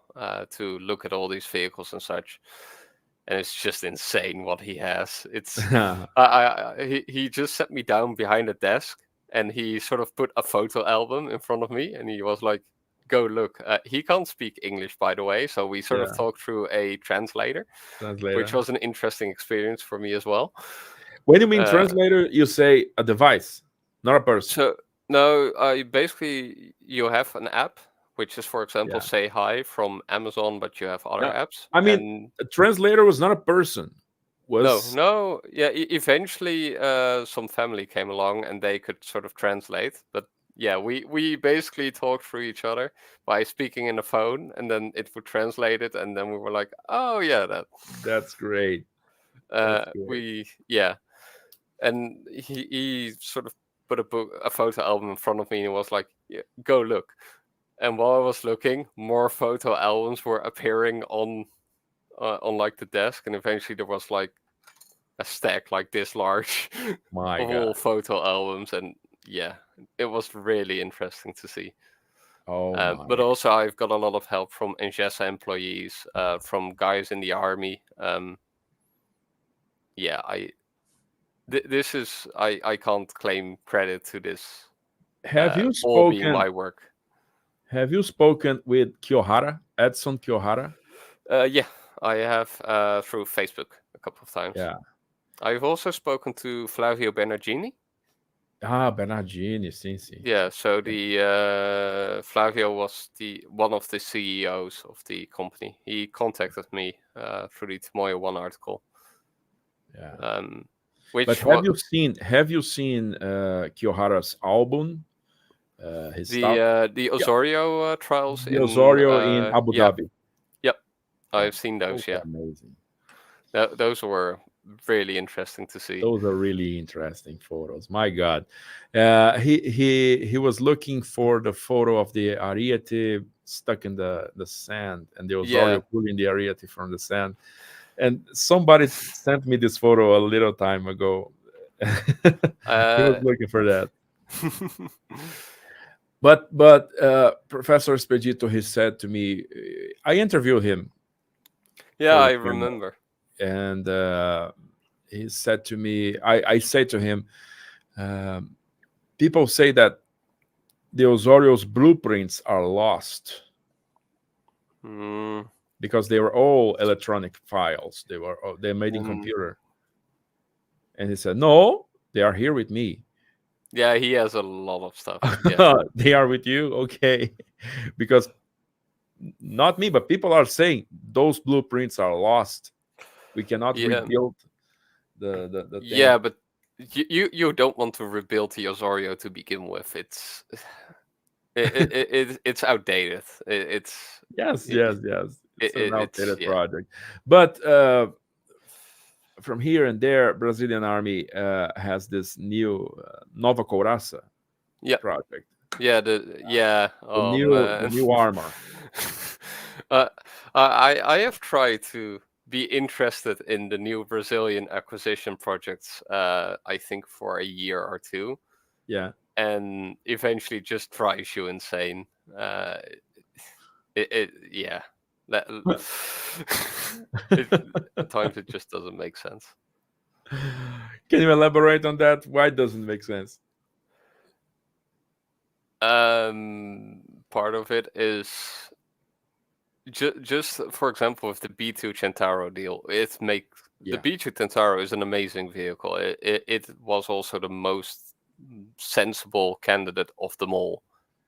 to look at all these vehicles and such, and it's just insane what he has. It's he just sat me down behind a desk and he sort of put a photo album in front of me and he was like, go look. He can't speak English, by the way, so we sort of talked through a translator, which was an interesting experience for me as well. When you mean translator, you say a device, not a person. So no, basically you have an app which is, for example, Yeah. Say Hi from Amazon, but you have other Yeah. apps. I mean, And a translator was not a person. no, yeah. Eventually, some family came along and they could sort of translate. But yeah, we basically talked through each other by speaking in the phone, and then it would translate it, and then we were like, oh yeah, That's great. That's great. and he sort of put a photo album in front of me and was like, yeah, go look. And while I was looking, more photo albums were appearing on like the desk, and eventually there was like a stack like this large My of God. all photo albums, and yeah, it was really interesting to see. Oh But my. also, I've got a lot of help from Ingesa employees, from guys in the army. Yeah, this is I can't claim credit to this. Have you All being spoken? my work. Have you spoken with Kiyohara, Edson Kiyohara? Yeah, I have through Facebook a couple of times. Yeah. I've also spoken to Flavio Bernardini. Ah, Bernardini, sim. Yeah, so the Flavio was one of the CEOs of the company. He contacted me through the Tomoyo One article. Yeah. Which But have you seen Kiyohara's album? His stuff? the Osorio trials The Osorio in Abu yeah, Dhabi. yep, I've seen those. Those are Yeah, amazing. those were really interesting to see. Those are really interesting photos. My God, he was looking for the photo of the Ariete stuck in the sand, and the Osorio pulling the Ariete from the sand. And somebody sent me this photo a little time ago. He was looking for that. But Professor Expedito, he said to me, I interviewed him. Yeah, I remember. And he said to me, I said to him, people say that the Osorio's blueprints are lost because they were all electronic files. They're made in computer. And he said, no, they are here with me. Yeah, he has a lot of stuff. Yeah. They are with you? Okay. Because not me, but people are saying those blueprints are lost. We cannot rebuild the thing. Yeah, but you don't want to rebuild the Osorio to begin with. It's it's outdated. It's yes. It's an outdated project. But from here and there, Brazilian Army has this new Nova Couraça project. Yeah, the new armor. I have tried to be interested in the new Brazilian acquisition projects. I think for a year or two. Yeah. And eventually just drives you insane. Yeah. At times it just doesn't make sense. Can you elaborate on that? Why doesn't it make sense? Part of it is just for example, with the B2 Centauro deal, the B2 Centauro is an amazing vehicle. It was also the most sensible candidate of them all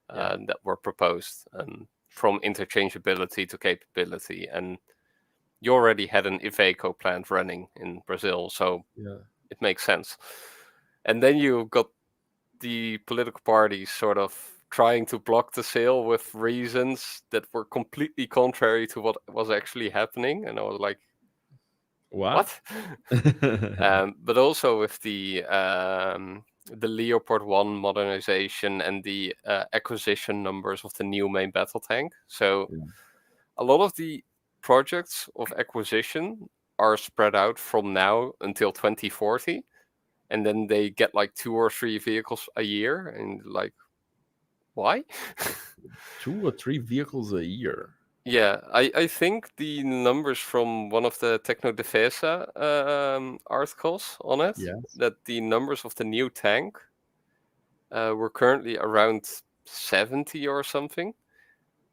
that were proposed, from interchangeability to capability. And you already had an Iveco plant running in Brazil, so it makes sense. And then you've got the political parties sort of trying to block the sale with reasons that were completely contrary to what was actually happening. And I was like, what? But also with the Leopard 1 modernization and the acquisition numbers of the new main battle tank. So a lot of the projects of acquisition are spread out from now until 2040. And then they get like 2 or 3 vehicles a year. And like, why? 2 or 3 vehicles a year? Yeah, I think the numbers from one of the Tecno Defesa articles on it, that the numbers of the new tank were currently around 70 or something,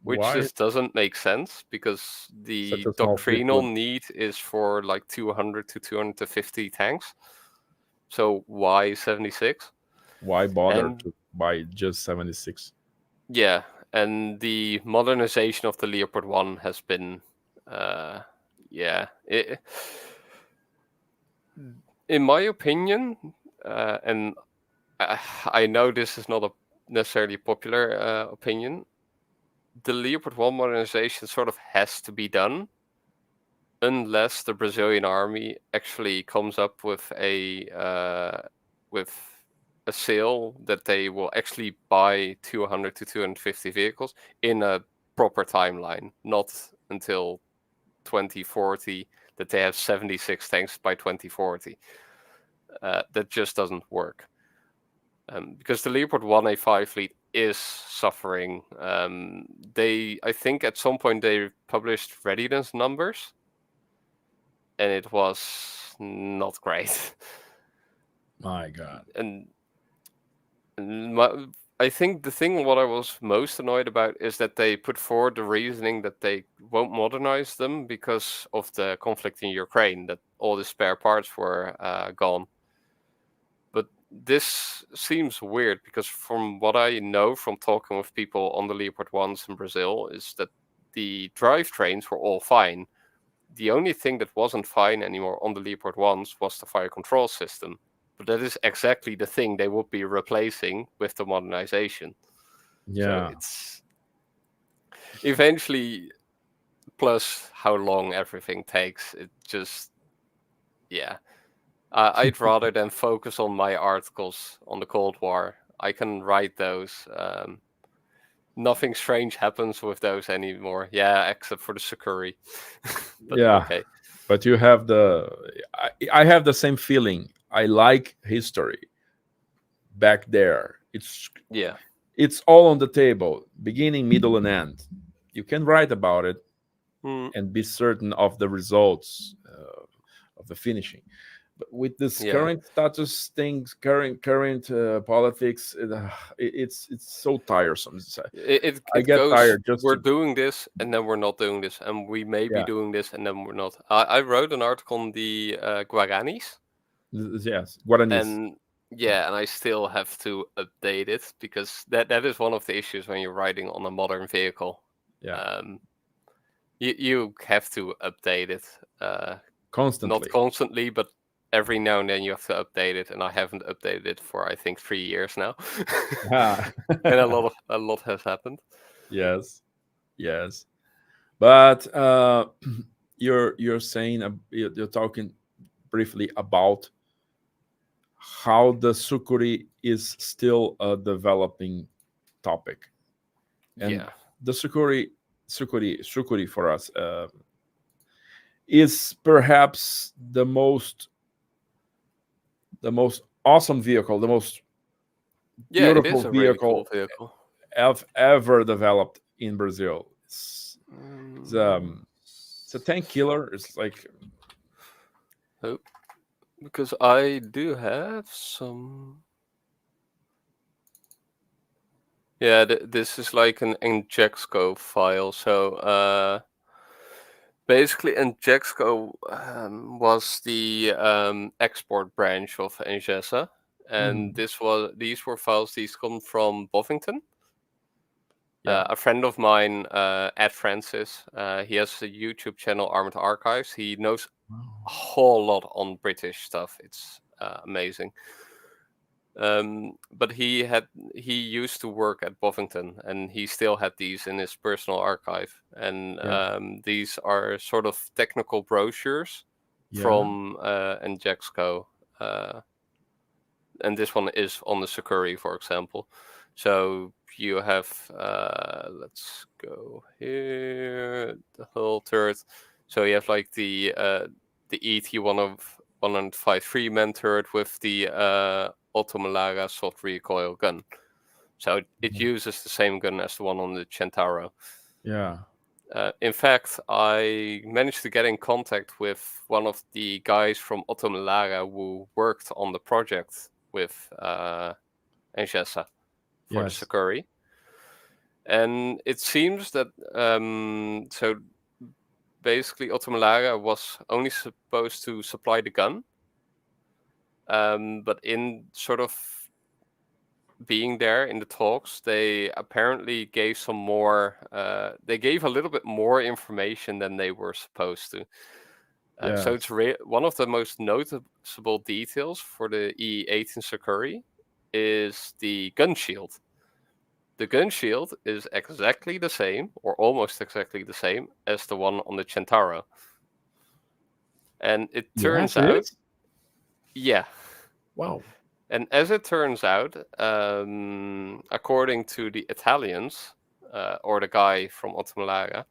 which just doesn't make sense because the doctrinal need is for like 200 to 250 tanks. So why 76? Why bother to buy just 76? Yeah, And the modernization of the Leopard 1 has been, in my opinion, and I know this is not a necessarily popular opinion, the Leopard 1 modernization sort of has to be done unless the Brazilian army actually comes up with a sale that they will actually buy 200 to 250 vehicles in a proper timeline, not until 2040 that they have 76 tanks by 2040. That just doesn't work. Because the Leopard 1A5 fleet is suffering. I think at some point they published readiness numbers, and it was not great. My God. And I think the thing what I was most annoyed about is that they put forward the reasoning that they won't modernize them because of the conflict in Ukraine, that all the spare parts were gone. But this seems weird because from what I know from talking with people on the Leopard 1s in Brazil is that the drivetrains were all fine. The only thing that wasn't fine anymore on the Leopard 1s was the fire control system. But that is exactly the thing they would be replacing with the modernization. Yeah. So it's eventually, plus how long everything takes, it just, yeah. I'd rather than focus on my articles on the Cold War. I can write those. Nothing strange happens with those anymore. Yeah, except for the Sakuri. But Yeah. okay. But you have I have the same feeling. I like history back there. It's all on the table, beginning, middle, and end. You can write about it and be certain of the results of the finishing. But with this current status things, current politics, it's so tiresome. I get tired. We're doing this and then we're not doing this, and we may be doing this and then we're not. I wrote an article on the Guaranis. Yes, Guaranis. And I still have to update it because that is one of the issues when you're riding on a modern vehicle. Yeah. You have to update it. Constantly. Not constantly, but every now and then you have to update it, and I haven't updated it for I think 3 years now. And a lot has happened. Yes. But you're saying you're talking briefly about how the Sakuri is still a developing topic, and the Sakuri for us is perhaps the most awesome vehicle, the most beautiful it is a vehicle, really cool vehicle ever developed in Brazil. It's a tank killer. It's like, because I do have some. Yeah, this is like an Injexco file. So basically, Injexco was the export branch of Engesa, and these were files. These come from Bovington. A friend of mine, Ed Francis, he has a YouTube channel, Armored Archives. He knows a whole lot on British stuff. It's amazing. But he used to work at Bovington, and he still had these in his personal archive. And these are sort of technical brochures from Injexco. And this one is on the Sakuri, for example. So you have, let's go here, the whole turret. So you have like the ET-153 man turret with the Automalaga soft recoil gun. So it uses the same gun as the one on the Centauro. Yeah. In fact, I managed to get in contact with one of the guys from Automalaga who worked on the project with Engesa for the Sakuri. And it seems that so basically Automalaga was only supposed to supply the gun, but in sort of being there in the talks, they apparently gave some more. They gave a little bit more information than they were supposed to. So it's one of the most noticeable details for the E18 Sakuri is the gun shield. The gun shield is exactly the same, or almost exactly the same, as the one on the Centauro. And it turns out, yeah. Wow. And as it turns out, according to the Italians, or the guy from Ottomalaga,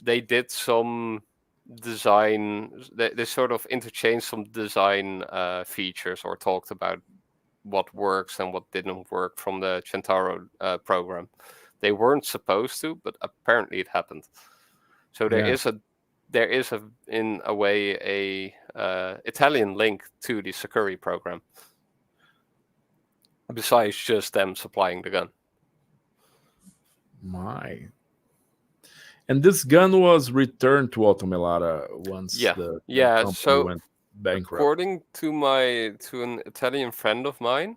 they did some design. They sort of interchanged some design features, or talked about what works and what didn't work from the Centauro program. They weren't supposed to, but apparently it happened. So there is a in a way a Italian link to the Sakuri program, besides just them supplying the gun. And this gun was returned to Ottomalaga once the company went bankrupt. According to an Italian friend of mine,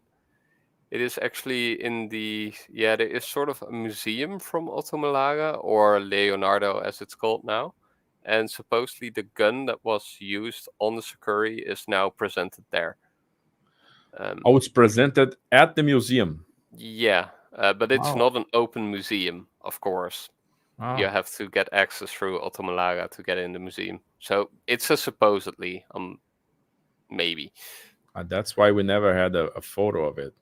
it is actually in there is sort of a museum from Ottomalaga, or Leonardo as it's called now. And supposedly the gun that was used on the Sakuri is now presented there. It's presented at the museum? Yeah, but it's not an open museum, of course. You have to get access through Ottomalaga to get in the museum. So it's a supposedly, maybe. That's why we never had a photo of it.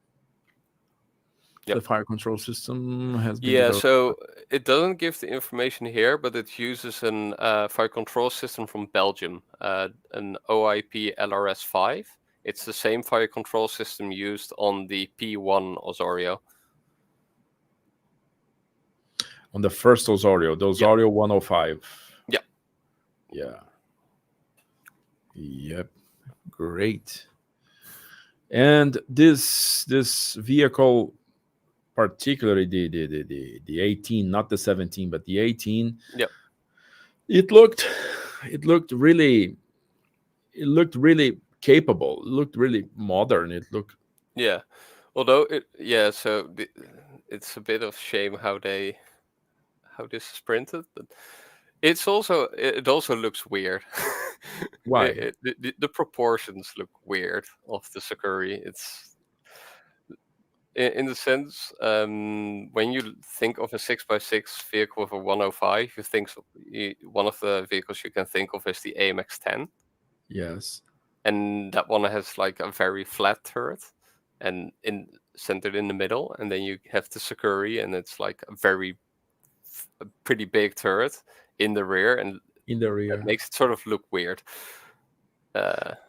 Yep. The fire control system has been developed. So it doesn't give the information here, but it uses a fire control system from Belgium, an OIP LRS-5. It's the same fire control system used on the P1 Osorio. On the first Osorio, the Osorio 105. Yep. Great. And this vehicle, particularly the 18, not the 17, but the 18. Yep. It looked really capable. It looked really modern. It looked. Yeah. Although so it's a bit of shame how this is printed, but it also looks weird. Why? The proportions look weird of the Sakuri. It's in the sense, when you think of a 6x6 vehicle with a 105, you think one of the vehicles you can think of is the AMX-10. Yes. And that one has like a very flat turret, and centered in the middle, and then you have the Sakuri, and it's like a pretty big turret in the rear, and that makes it sort of look weird.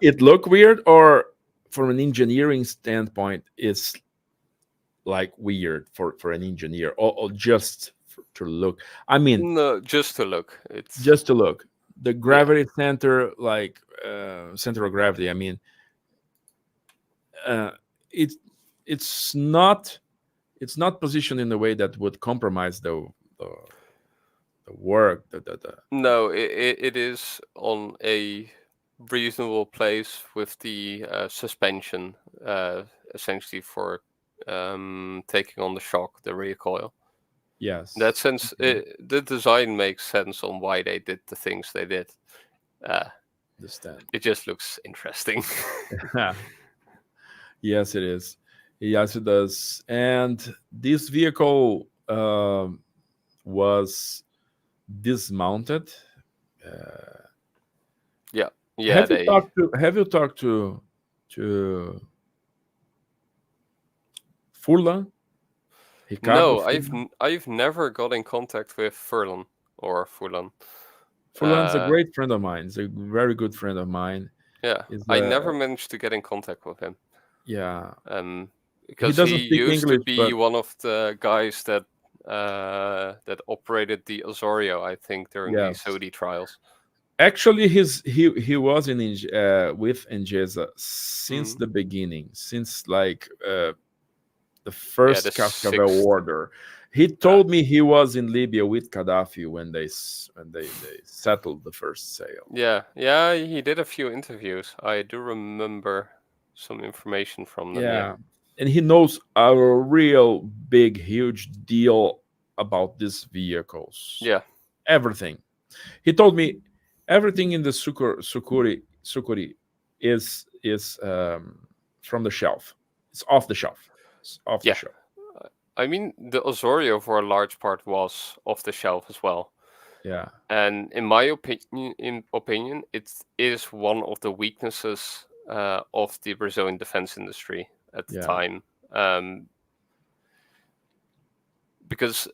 It look weird, or from an engineering standpoint, it's like weird for an engineer, or just to look? I mean, no, just to look. It's just to look. The gravity center, like center of gravity. I mean, it's not positioned in a way that would compromise the work. No, it is on a reasonable place with the suspension, essentially for taking on the shock, the recoil. Yes. In that sense, the design makes sense on why they did the things they did. Understand. It just looks interesting. Yes, it is. Yes, it does. And this vehicle was dismounted. Yeah. Have you talked to Furlan? No, I've never got in contact with Furlan or Furlan. Furlan's a great friend of mine. He's a very good friend of mine. Yeah, I never managed to get in contact with him. Yeah. Because he used to be one of the guys that operated the Osorio, I think, during the Saudi trials. Actually, he was in with Engeza since the beginning, since like the first Cascavel order. He told me he was in Libya with Gaddafi when they settled the first sale. Yeah, he did a few interviews. I do remember some information from them. Yeah. and he knows a real big, huge deal about these vehicles. Yeah. Everything. He told me everything in the Sukuri is from the shelf. It's off the shelf. It's off the shelf. I mean, the Osorio for a large part was off the shelf as well. Yeah. And in my opinion, it is one of the weaknesses of the Brazilian defense industry at the time. Because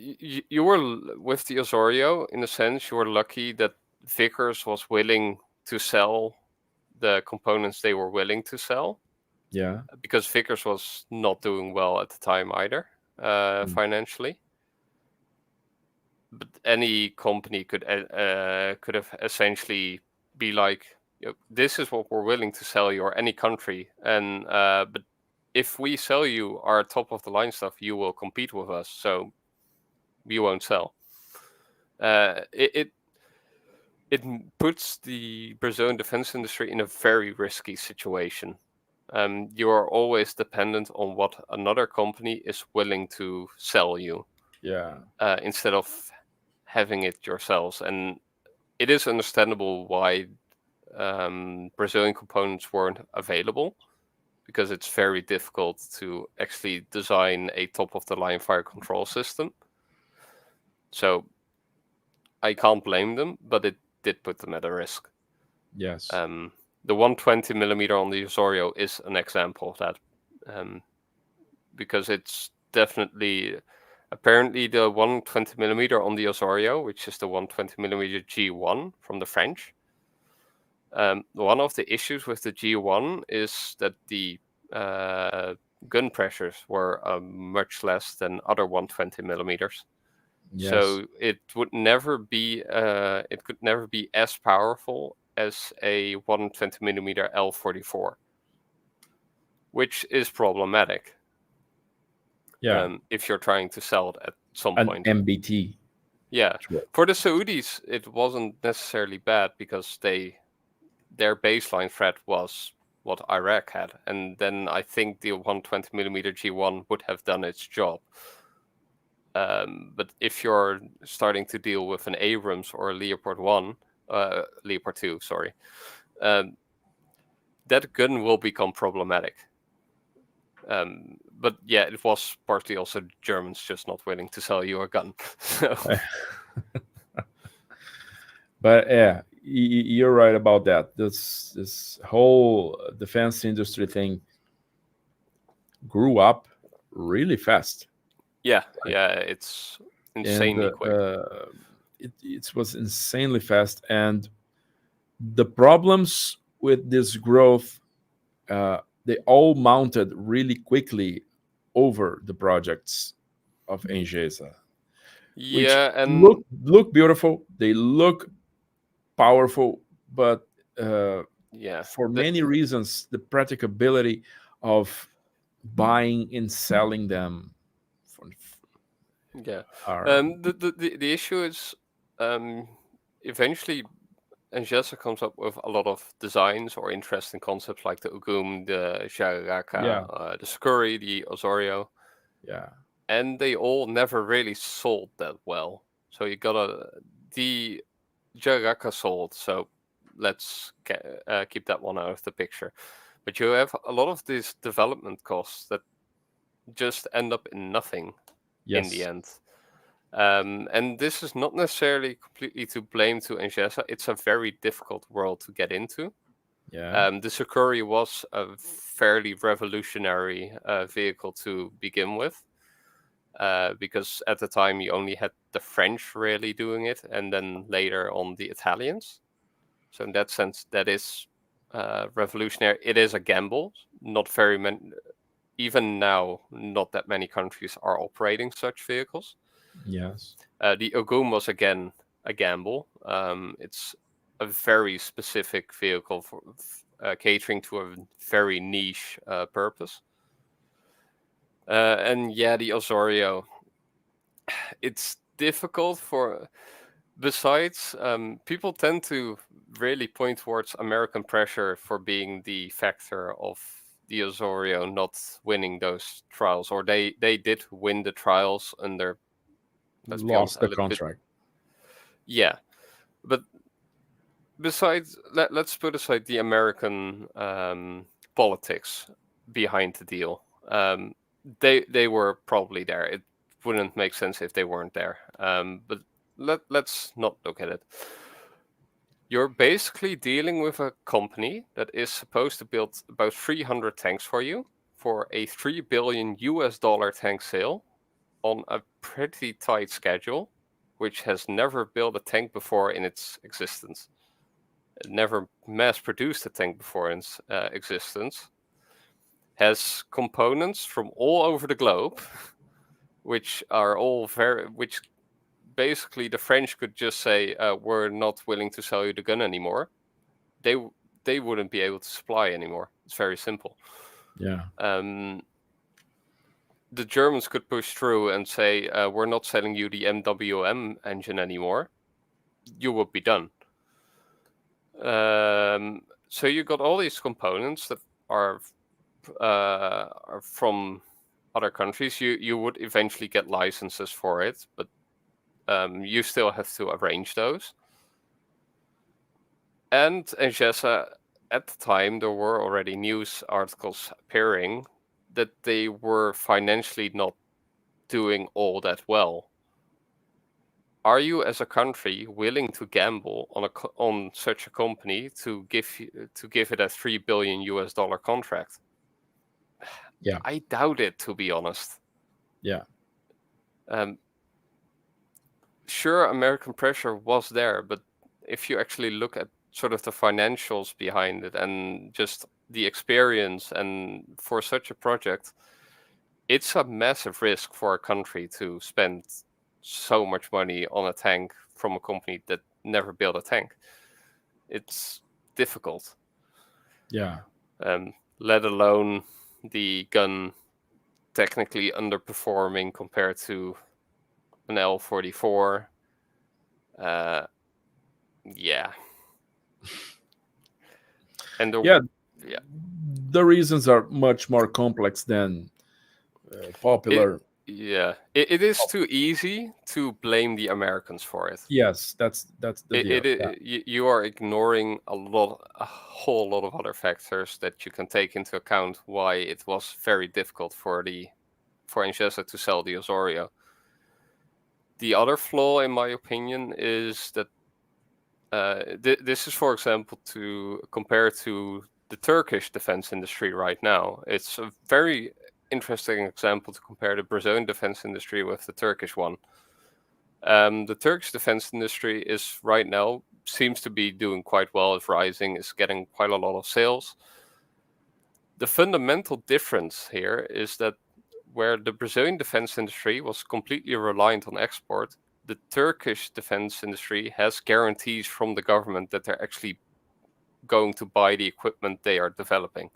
you were with the Osorio, in a sense, you were lucky that Vickers was willing to sell the components they were willing to sell. Yeah. Because Vickers was not doing well at the time either, financially. But any company could have essentially be like, this is what we're willing to sell you, or any country, and but if we sell you our top of the line stuff, you will compete with us, so we won't sell. It puts the Brazilian defense industry in a very risky situation. You are always dependent on what another company is willing to sell you. Yeah. Instead of having it yourselves. And it is understandable why Brazilian components weren't available, because it's very difficult to actually design a top-of-the-line fire control system. So I can't blame them, but it did put them at a risk. Yes. The 120mm on the Osorio is an example of that, because it's definitely... Apparently, the 120mm on the Osorio, which is the 120mm G1 from the French, one of the issues with the G1 is that the gun pressures were much less than other 120mm. Yes. So it would never be it could never be as powerful as a 120mm L44, which is problematic. Yeah. If you're trying to sell it at some point. MBT. Yeah. For the Saudis, it wasn't necessarily bad because their baseline threat was what Iraq had. And then I think the 120mm G1 would have done its job. But if you're starting to deal with an Abrams or a Leopard 2, sorry, that gun will become problematic. But yeah, it was partly also Germans just not willing to sell you a gun. So. But yeah, you're right about that. This whole defense industry thing grew up really fast. Yeah, it's insanely quick. It was insanely fast, and the problems with this growth, they all mounted really quickly over the projects of Engesa. Yeah, and look beautiful. They look powerful, but for many reasons, the practicability of buying and selling them. The issue is eventually Engesa comes up with a lot of designs or interesting concepts like the Ugum, the Jararaca, the Scurry, the Osorio. Yeah. And they all never really sold that well. So you the Jararaca sold, so let's keep that one out of the picture. But you have a lot of these development costs that just end up in nothing in the end. And this is not necessarily completely to blame to Engesa. It's a very difficult world to get into. Yeah. The Sukhoi was a fairly revolutionary vehicle to begin with. Because at the time you only had the French really doing it, and then later on the Italians. So in that sense, that is revolutionary. It is a gamble. Not very many, even now, not that many countries are operating such vehicles. Yes. The Ugum was again a gamble. It's a very specific vehicle for catering to a very niche purpose. And yeah, the Osorio, it's difficult for... Besides, people tend to really point towards American pressure for being the factor of the Osorio not winning those trials, or they did win the trials under, let's be honest, Lost the contract. Yeah, but besides, let's put aside the American politics behind the deal. They were probably there. It wouldn't make sense if they weren't there. But let's not look at it. You're basically dealing with a company that is supposed to build about 300 tanks for you for a $3 billion tank sale on a pretty tight schedule, which has never built a tank before in its existence. It never mass-produced a tank before in its existence. Has components from all over the globe, which are all which basically the French could just say, we're not willing to sell you the gun anymore. They wouldn't be able to supply anymore. It's very simple. Yeah. The Germans could push through and say, we're not selling you the MWM engine anymore. You would be done. So you got all these components that are from other countries. You would eventually get licenses for it, but you still have to arrange those. And Engesa, at the time, there were already news articles appearing that they were financially not doing all that well. Are you, as a country, willing to gamble on such a company to give it a $3 billion contract? Yeah. I doubt it, to be honest. Yeah. Sure, American pressure was there, but if you actually look at sort of the financials behind it and just the experience, and for such a project, it's a massive risk for a country to spend so much money on a tank from a company that never built a tank. It's difficult. Yeah. Let alone the gun technically underperforming compared to an L-44. Yeah. And the reasons are much more complex than popular. It is too easy to blame the Americans for it. Yes, that's the deal. You are ignoring a whole lot of other factors that you can take into account why it was very difficult for Engesa to sell the Osorio. The other flaw, in my opinion, is that this is, for example, to compare to the Turkish defense industry right now. It's a very interesting example to compare the Brazilian defense industry with the Turkish one. The Turkish defense industry is right now seems to be doing quite well. It's rising. It's getting quite a lot of sales. The fundamental difference here is that where the Brazilian defense industry was completely reliant on export, the Turkish defense industry has guarantees from the government that they're actually going to buy the equipment they are developing.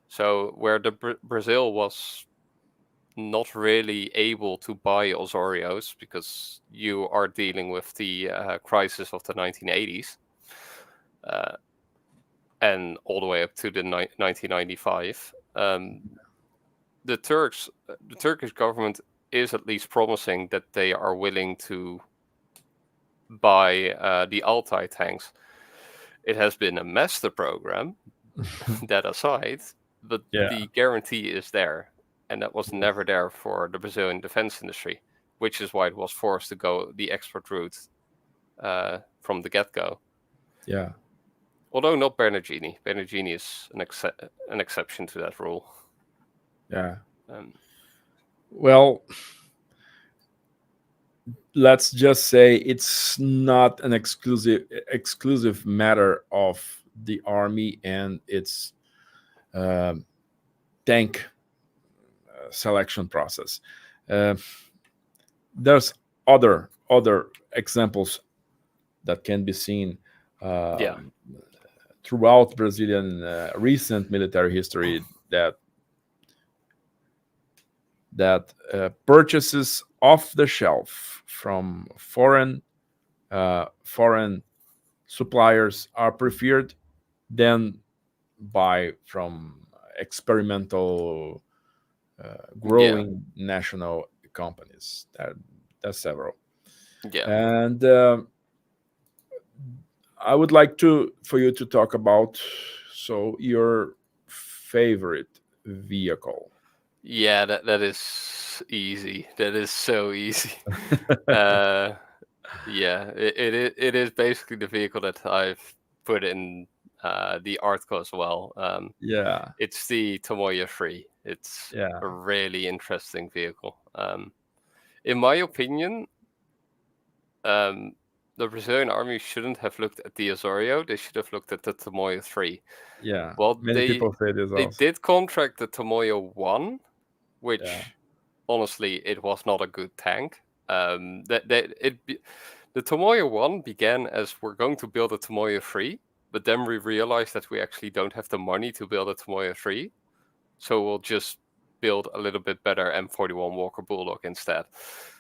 So where the Brazil was not really able to buy Osorios because you are dealing with the crisis of the 1980s and all the way up to the 1995, the Turkish government is at least promising that they are willing to buy the Altai tanks. It has been a master program, that aside, but the guarantee is there. And that was never there for the Brazilian defense industry, which is why it was forced to go the export route from the get-go. Yeah. Although not Bernardini. Bernardini is an exception to that rule. Yeah. Well, let's just say it's not an exclusive matter of the army and its tank selection process. There's other examples that can be seen throughout Brazilian recent military history that purchases off the shelf from foreign suppliers are preferred than buy from experimental growing national companies. There's several. Yeah. And I would like for you to talk about your favorite vehicle. Yeah, that is easy. That is so easy. Yeah, it is basically the vehicle that I've put in the article as well. Yeah. It's the Tomoya 3. It's Yeah. a really interesting vehicle. In my opinion, the Brazilian army shouldn't have looked at the Osorio. They should have looked at the Tomoya 3. Yeah. Well, Many people say this they also. did contract the Tomoya 1, which Yeah. honestly, it was not a good tank. The Tomoya 1 began as we're going to build a Tomoya 3, but then we realized that we actually don't have the money to build a Tomoya 3, so we'll just build a little bit better M41 Walker Bulldog instead.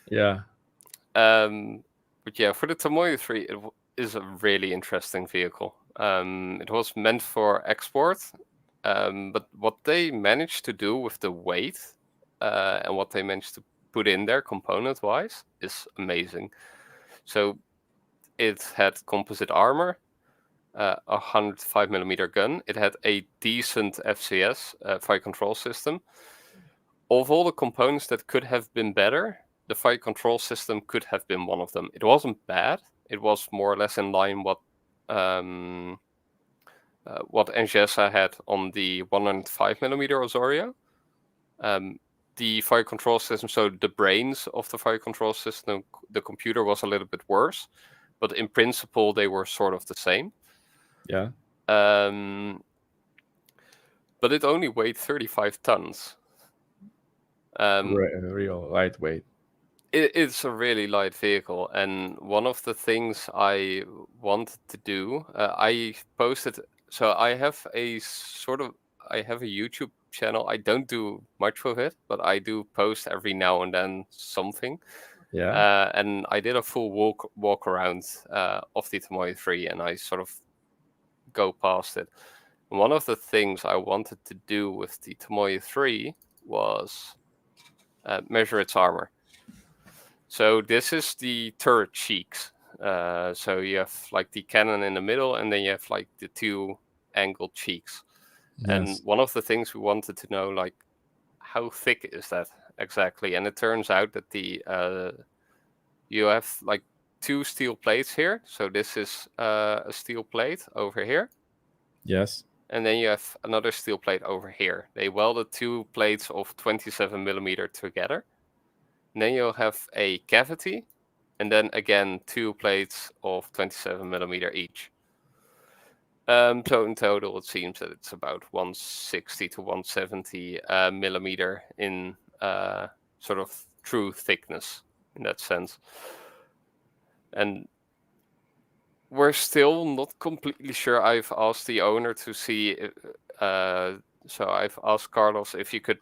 Yeah. But yeah, for the Tomoya 3, it is a really interesting vehicle. It was meant for export, but what they managed to do with the weight and what they managed to put in there component-wise is amazing. So it had composite armor, a 105mm gun. It had a decent FCS, fire control system. Of all the components that could have been better, the fire control system could have been one of them. It wasn't bad. It was more or less in line what Engesa had on the 105mm Osorio. The fire control system, so the brains of the fire control system, the computer was a little bit worse, but in principle they were sort of the same. Yeah. But it only weighed 35 tons. Real lightweight. It's a really light vehicle, and one of the things I wanted to do, I posted. So I have a YouTube channel. I don't do much with it, but I do post every now and then something. Yeah. And I did a full walk around of the Tomoya 3, and I sort of go past it. And one of the things I wanted to do with the Tomoya 3 was measure its armor. So this is the turret cheeks. So you have like the cannon in the middle, and then you have like the two angled cheeks. Yes. And one of the things we wanted to know, like, how thick is that exactly? And it turns out that you have like two steel plates here. So this is a steel plate over here. Yes. And then you have another steel plate over here. They welded two plates of 27mm together. And then you'll have a cavity, and then again 2 plates of 27mm each. So in total, it seems that it's about 160 to 170 millimeter in sort of true thickness in that sense. And we're still not completely sure. I've asked the owner to see if, so I've asked Carlos if you could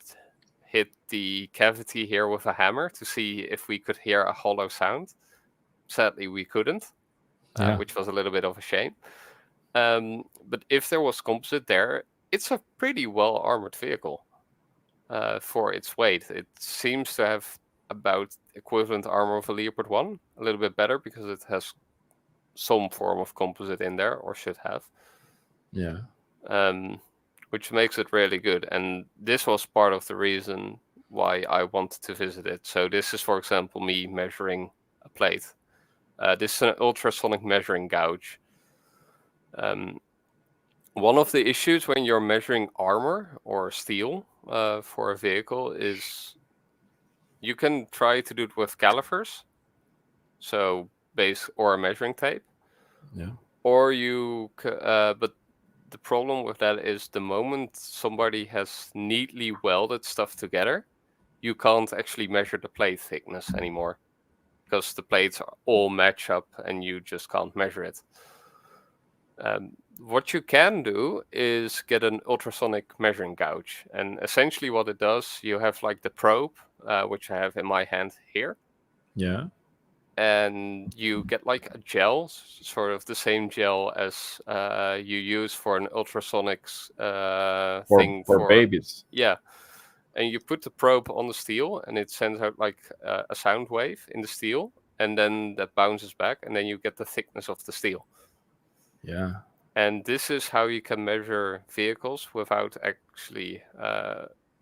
hit the cavity here with a hammer to see if we could hear a hollow sound. Sadly, we couldn't, which was a little bit of a shame. But if there was composite there, it's a pretty well armored vehicle for its weight. It seems to have about equivalent armor of a Leopard 1, a little bit better because it has some form of composite in there, or should have. Yeah. Which makes it really good. And this was part of the reason why I wanted to visit it. So this is, for example, me measuring a plate. This is an ultrasonic measuring gauge. One of the issues when you're measuring armor or steel for a vehicle is you can try to do it with calipers, so base or a measuring tape. Yeah. Or but the problem with that is the moment somebody has neatly welded stuff together, you can't actually measure the plate thickness anymore because the plates all match up and you just can't measure it. What you can do is get an ultrasonic measuring gauge. And essentially what it does, you have like the probe, which I have in my hand here. Yeah. and you get like a gel, sort of the same gel as you use for an ultrasonics thing for babies. Yeah, and you put the probe on the steel, and it sends out like a sound wave in the steel, and then that bounces back, and then you get the thickness of the steel. Yeah. And this is how you can measure vehicles without actually,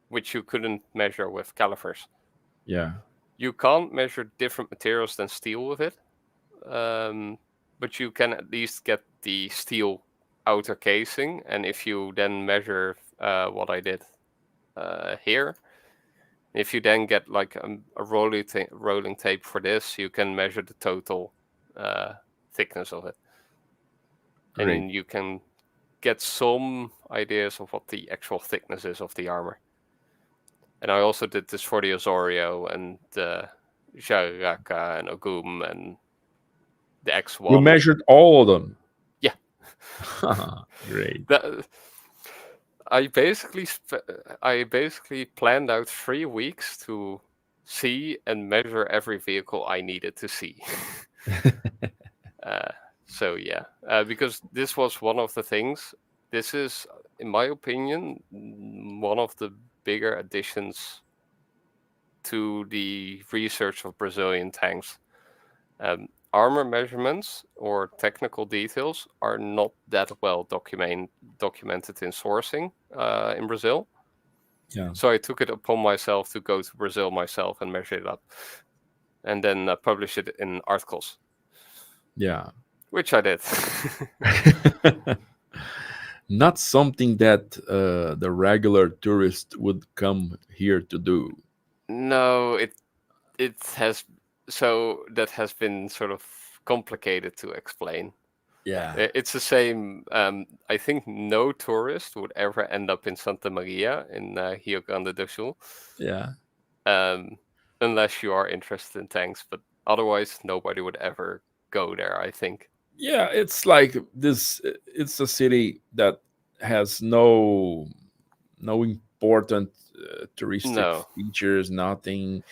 which you couldn't measure with calipers. Yeah. You can't measure different materials than steel with it, but you can at least get the steel outer casing. And if you then measure what I did here, if you then get like a rolling tape for this, you can measure the total thickness of it. Great. And you can get some ideas of what the actual thickness is of the armor. And I also did this for the Osorio and the Jararaca and Ogum and the X1. You measured all of them? Yeah. Great. I basically planned out 3 weeks to see and measure every vehicle I needed to see. So yeah, because this was one of the things. This is, in my opinion, one of the bigger additions to the research of Brazilian tanks. Armor measurements or technical details are not that well documented in sourcing in Brazil. Yeah. So I took it upon myself to go to Brazil myself and measure it up, and then publish it in articles. Yeah. Which I did. Not something that the regular tourist would come here to do. No, it has. So that has been sort of complicated to explain. Yeah. It's the same. I think no tourist would ever end up in Santa Maria in Rio Grande do Sul. Yeah. Unless you are interested in tanks, but otherwise nobody would ever go there, I think. Yeah, it's like this. It's a city that has no important touristic features. Nothing.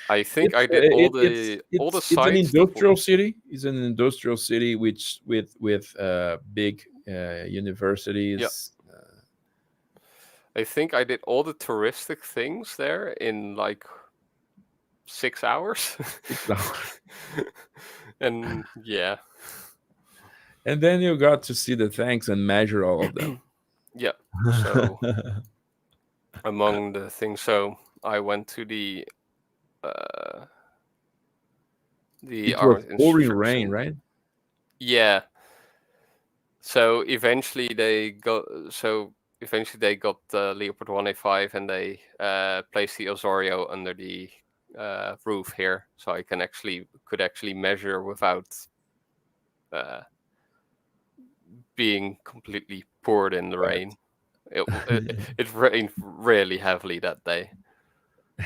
I think I did all the sites. It's an industrial city. It's an industrial city with big universities. Yeah. I think I did all the touristic things there in like 6 hours. 6 hours. And yeah. And then you got to see the tanks and measure all of them. Yeah. So among the things, so I went to the it was pouring rain, right? Yeah. So eventually they got the Leopard 1A5 and they placed the Osorio under the roof here, so I could actually measure without being completely poured in the rain. It rained really heavily that day.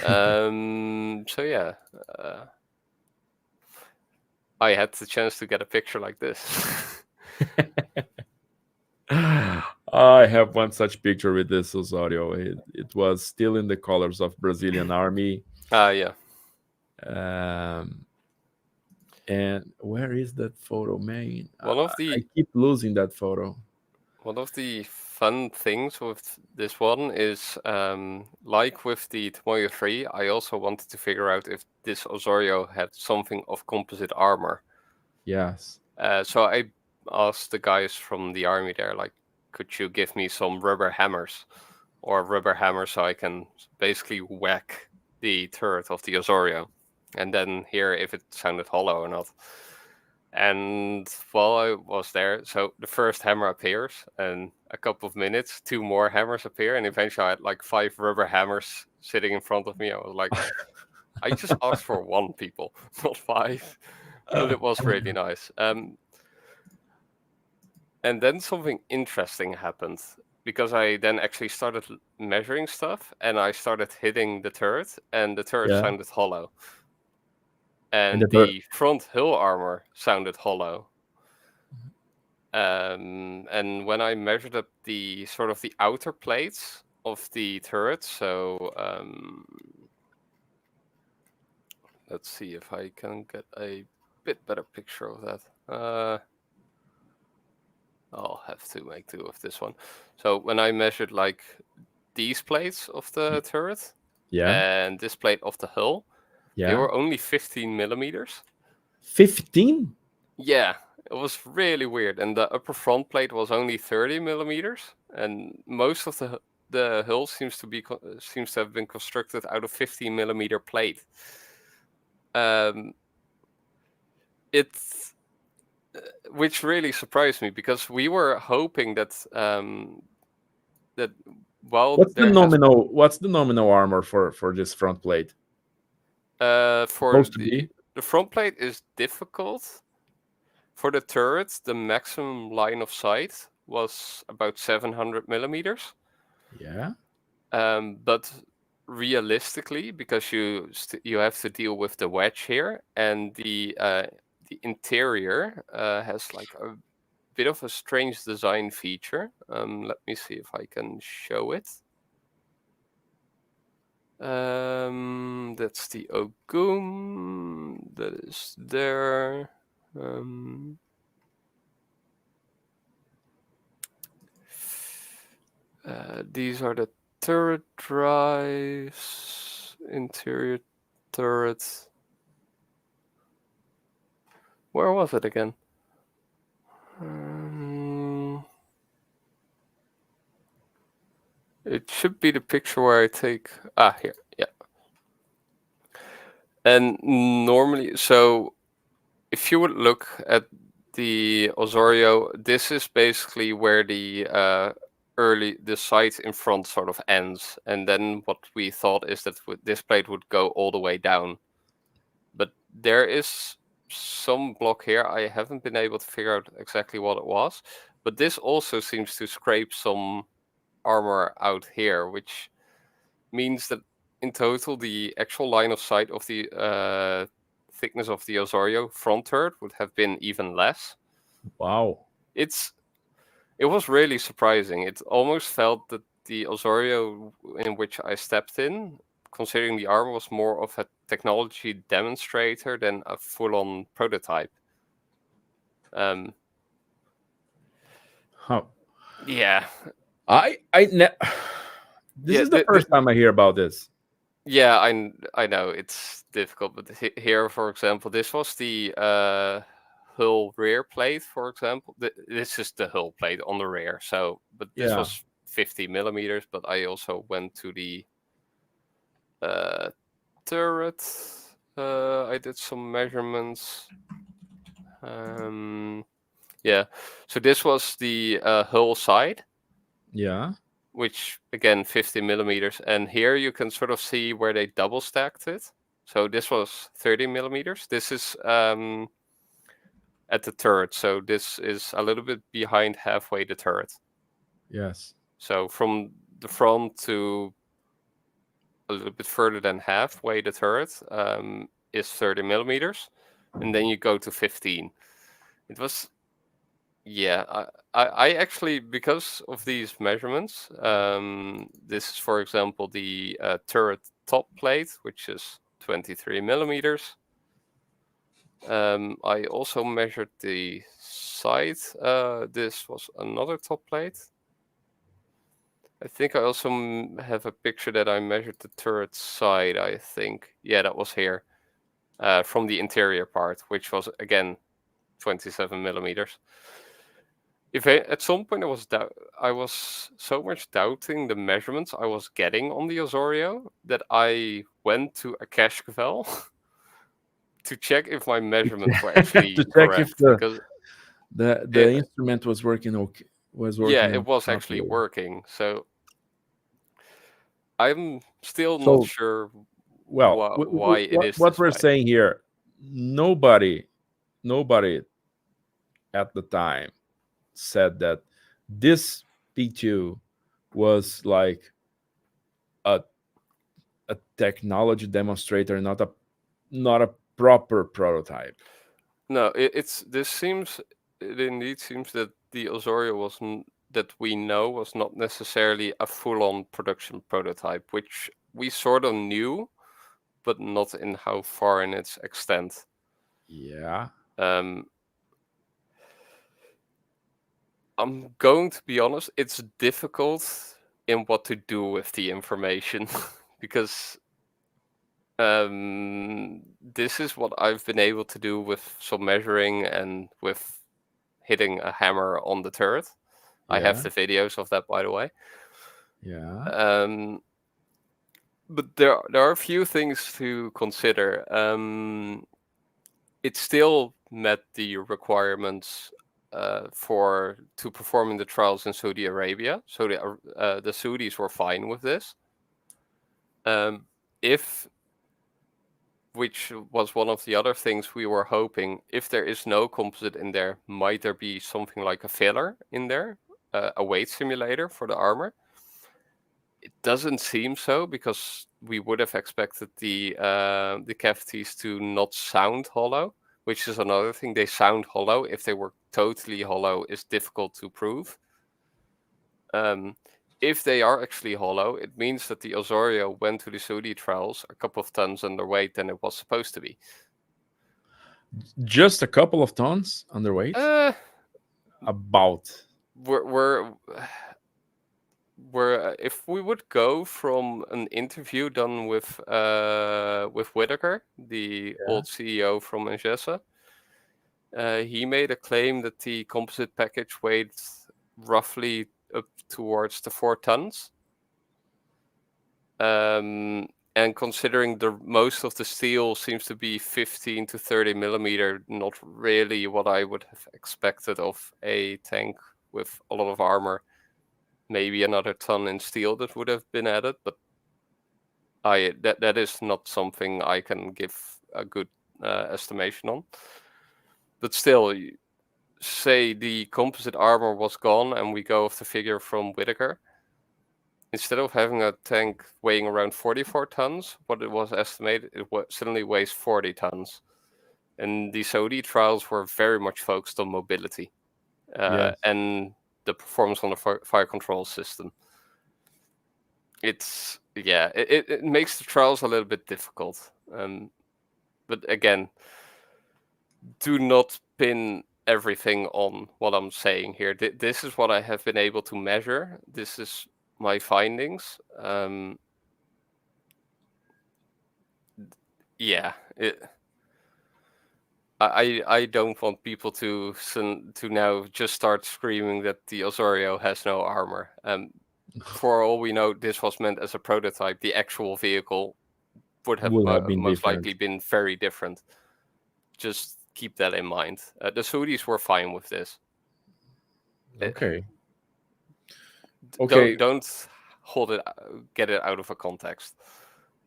So yeah, I had the chance to get a picture like this. I have one such picture with this Osorio. It was still in the colors of Brazilian Army. Yeah. And where is that photo, man? I keep losing that photo. One of the fun things with this one is, like with the Tomoyo 3, I also wanted to figure out if this Osorio had something of composite armor. Yes. So I asked the guys from the army there, like, could you give me some rubber hammers so I can basically whack the turret of the Osorio and then hear if it sounded hollow or not. And while I was there, so the first hammer appears, and a couple of minutes, 2 more hammers appear, and eventually I had like 5 rubber hammers sitting in front of me. I was like, I just asked for 1, people, not 5. But it was really nice. And then something interesting happened, because I then actually started measuring stuff, and I started hitting the turret, and the turret sounded hollow. And the front hull armor sounded hollow. And when I measured up the sort of the outer plates of the turret, so let's see if I can get a bit better picture of that. I'll have to make do with this one. So when I measured like these plates of the turret and this plate of the hull, they were only 15 millimeters. 15? Yeah, it was really weird. And the upper front plate was only 30 millimeters, and most of the hull seems to have been constructed out of 15 millimeter plate. It's which really surprised me, because we were hoping that what's the nominal armor for this front plate? For the front plate is difficult. For the turret, the maximum line of sight was about 700 millimeters. Yeah. But realistically, because you have to deal with the wedge here, and the interior has like a bit of a strange design feature. Let me see if I can show it. That's the Ogum that is there. These are the turret drives, interior turrets. Where was it again? It should be the picture where I take... here, yeah. And normally, so if you would look at the Osorio, this is basically where the sight in front sort of ends. And then what we thought is that this plate would go all the way down. But there is some block here. I haven't been able to figure out exactly what it was. But this also seems to scrape some armor out here, which means that in total the actual line of sight of the thickness of the Osorio front turret would have been even less. Wow. It was really surprising. It almost felt that the Osorio in which I stepped in, considering the armor, was more of a technology demonstrator than a full-on prototype. Yeah. This is the first time I hear about this. Yeah, I know it's difficult, but here, for example, this was the hull rear plate. For example, this is the hull plate on the rear. So, but this was 50 millimeters. But I also went to the turret. I did some measurements. Yeah. So this was the hull side. Yeah. Which again 50 millimeters, and here you can sort of see where they double stacked it. So this was 30 millimeters. This is at the turret, so this is a little bit behind halfway the turret. Yes. So from the front to a little bit further than halfway the turret is 30 millimeters, and then you go to 15. It was... Yeah, I actually, because of these measurements, this is, for example, the turret top plate, which is 23 millimeters. I also measured the side. This was another top plate. I think I also have a picture that I measured the turret side, I think. Yeah, that was here. From the interior part, which was, again, 27 millimeters. At some point I was so much doubting the measurements I was getting on the Osorio that I went to a Cashkavel to check if my measurements were actually to check correct. If the instrument was working okay. Yeah, it was actually working. So I'm still not sure why it is what this we're way. saying here. Nobody at the time said that this P2 was like a technology demonstrator, not a proper prototype. No, it indeed seems that the Osorio that we know was not necessarily a full-on production prototype, which we sort of knew, but not in how far in its extent. Yeah. I'm going to be honest, it's difficult in what to do with the information because this is what I've been able to do with some measuring and with hitting a hammer on the turret. I have Yeah. the videos of that, by the way. Yeah. But there are a few things to consider. It still met the requirements to perform in the trials in Saudi Arabia. So the Saudis were fine with this. Which was one of the other things we were hoping, if there is no composite in there, might there be something like a filler in there, a weight simulator for the armor? It doesn't seem so, because we would have expected the cavities to not sound hollow, which is another thing. They sound hollow. If they were totally hollow, it's difficult to prove. If they are actually hollow, it means that the Osorio went to the Saudi trials a couple of tons underweight than it was supposed to be. Just a couple of tons underweight? About. If we would go from an interview done with Whitaker, the old CEO from Ingesa, he made a claim that the composite package weighed roughly up towards the 4 tons. And considering most of the steel seems to be 15 to 30 millimeter, not really what I would have expected of a tank with a lot of armor. Maybe another ton in steel that would have been added, but that is not something I can give a good estimation on. But still, say the composite armor was gone and we go off the figure from Whitaker. Instead of having a tank weighing around 44 tons, what it was estimated, it suddenly weighs 40 tons. And the Saudi trials were very much focused on mobility and the performance on the fire control system. It makes the trials a little bit difficult. But again, do not pin everything on what I'm saying here. This is what I have been able to measure. This is my findings. I don't want people to now just start screaming that the Osorio has no armor. For all we know, this was meant as a prototype. The actual vehicle would have most likely been very different. Just keep that in mind. The Saudis were fine with this. Okay. Don't hold it, get it out of a context.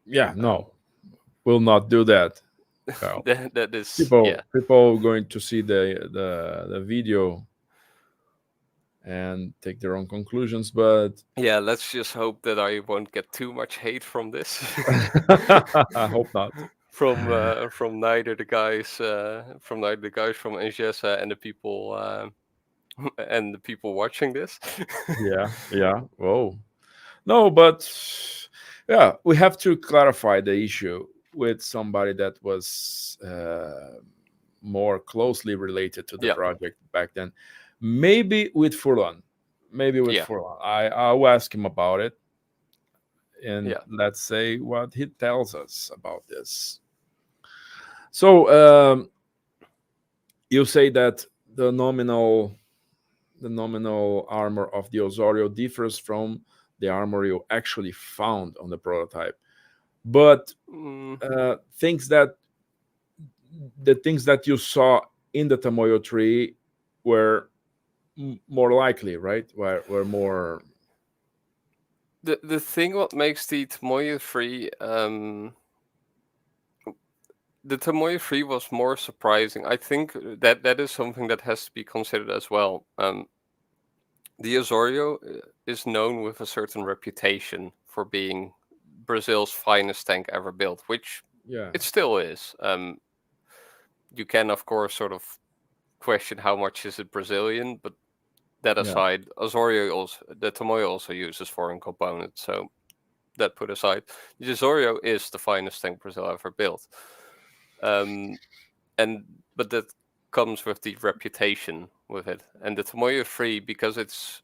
Yeah, no, we'll not do that. Well, that is people going to see the video and take their own conclusions, but yeah, let's just hope that I won't get too much hate from this. I hope not. From neither the guys from Ingesa and the people watching this. Yeah. Whoa. No, but yeah, we have to clarify the issue with somebody that was more closely related to the project back then. Maybe with Furlan. I'll ask him about it. And let's say what he tells us about this. So you say that the nominal armor of the Osorio differs from the armor you actually found on the prototype, but the things that you saw in the Tamoyo tree were more likely, right? Were more. The thing what makes the Tamoyo tree the Tamoyo 3 was more surprising. I think that is something that has to be considered as well. The Osorio is known with a certain reputation for being Brazil's finest tank ever built, which it still is. You can, of course, sort of question how much is it Brazilian, but that aside, the Tamoyo also uses foreign components, so that put aside, the Osorio is the finest tank Brazil ever built. but that comes with the reputation with it. And the Tomoyo 3, because it's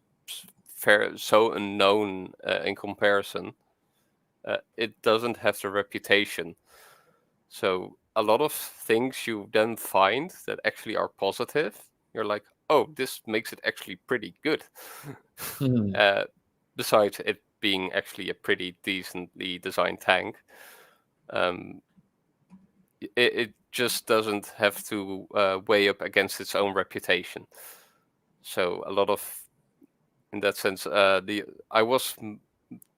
so unknown in comparison, it doesn't have the reputation. So a lot of things you then find that actually are positive, you're like, oh, this makes it actually pretty good. Besides it being actually a pretty decently designed tank, it just doesn't have to weigh up against its own reputation. So a lot of, in that sense, I was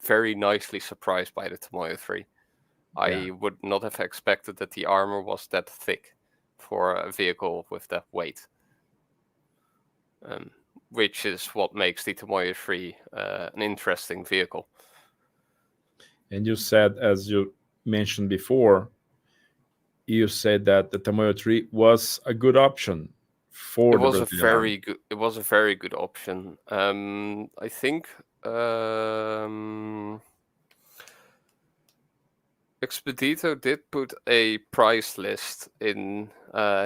very nicely surprised by the Tomoyo 3. I would not have expected that the armor was that thick for a vehicle with that weight, which is what makes the Tomoyo 3 an interesting vehicle. And you said, as you mentioned before, you said that the Tomoyo 3 was a good option for the Brazilian Army. It was a very good option. I think Expedito did put a price list in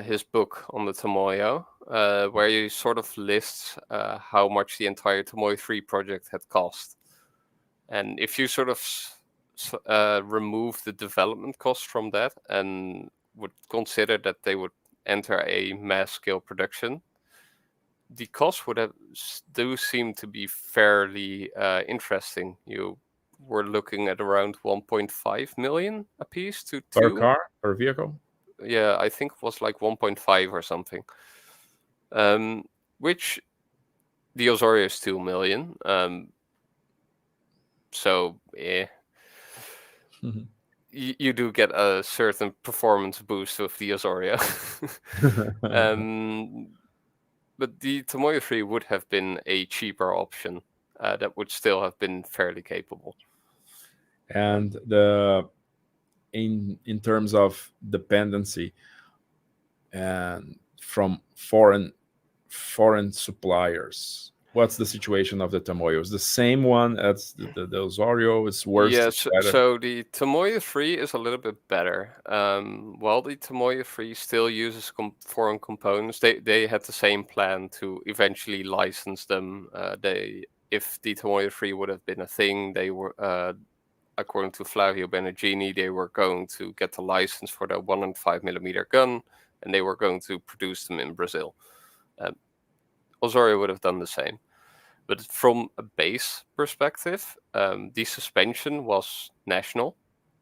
his book on the Tomoyo, where he sort of lists how much the entire Tomoyo 3 project had cost. And if you sort of remove the development cost from that and would consider that they would enter a mass scale production, the cost would do seem to be fairly interesting. You were looking at around 1.5 million a piece to Per two. car, per vehicle? Yeah, I think it was like 1.5 or something. Which the Osorio is 2 million. So, yeah. You do get a certain performance boost with the Osorio. But the Tomoyo 3 would have been a cheaper option that would still have been fairly capable. And in terms of dependency and from foreign suppliers, what's the situation of the Tomoyo? Is the same one as the Osorio? It's worse? Yeah, so the Tomoyo 3 is a little bit better. While the Tomoyo 3 still uses foreign components, they had the same plan to eventually license them. If the Tomoyo 3 would have been a thing, they were, according to Flavio Beneghini, they were going to get the license for the 105mm gun, and they were going to produce them in Brazil. Osorio would have done the same. But from a base perspective, the suspension was national.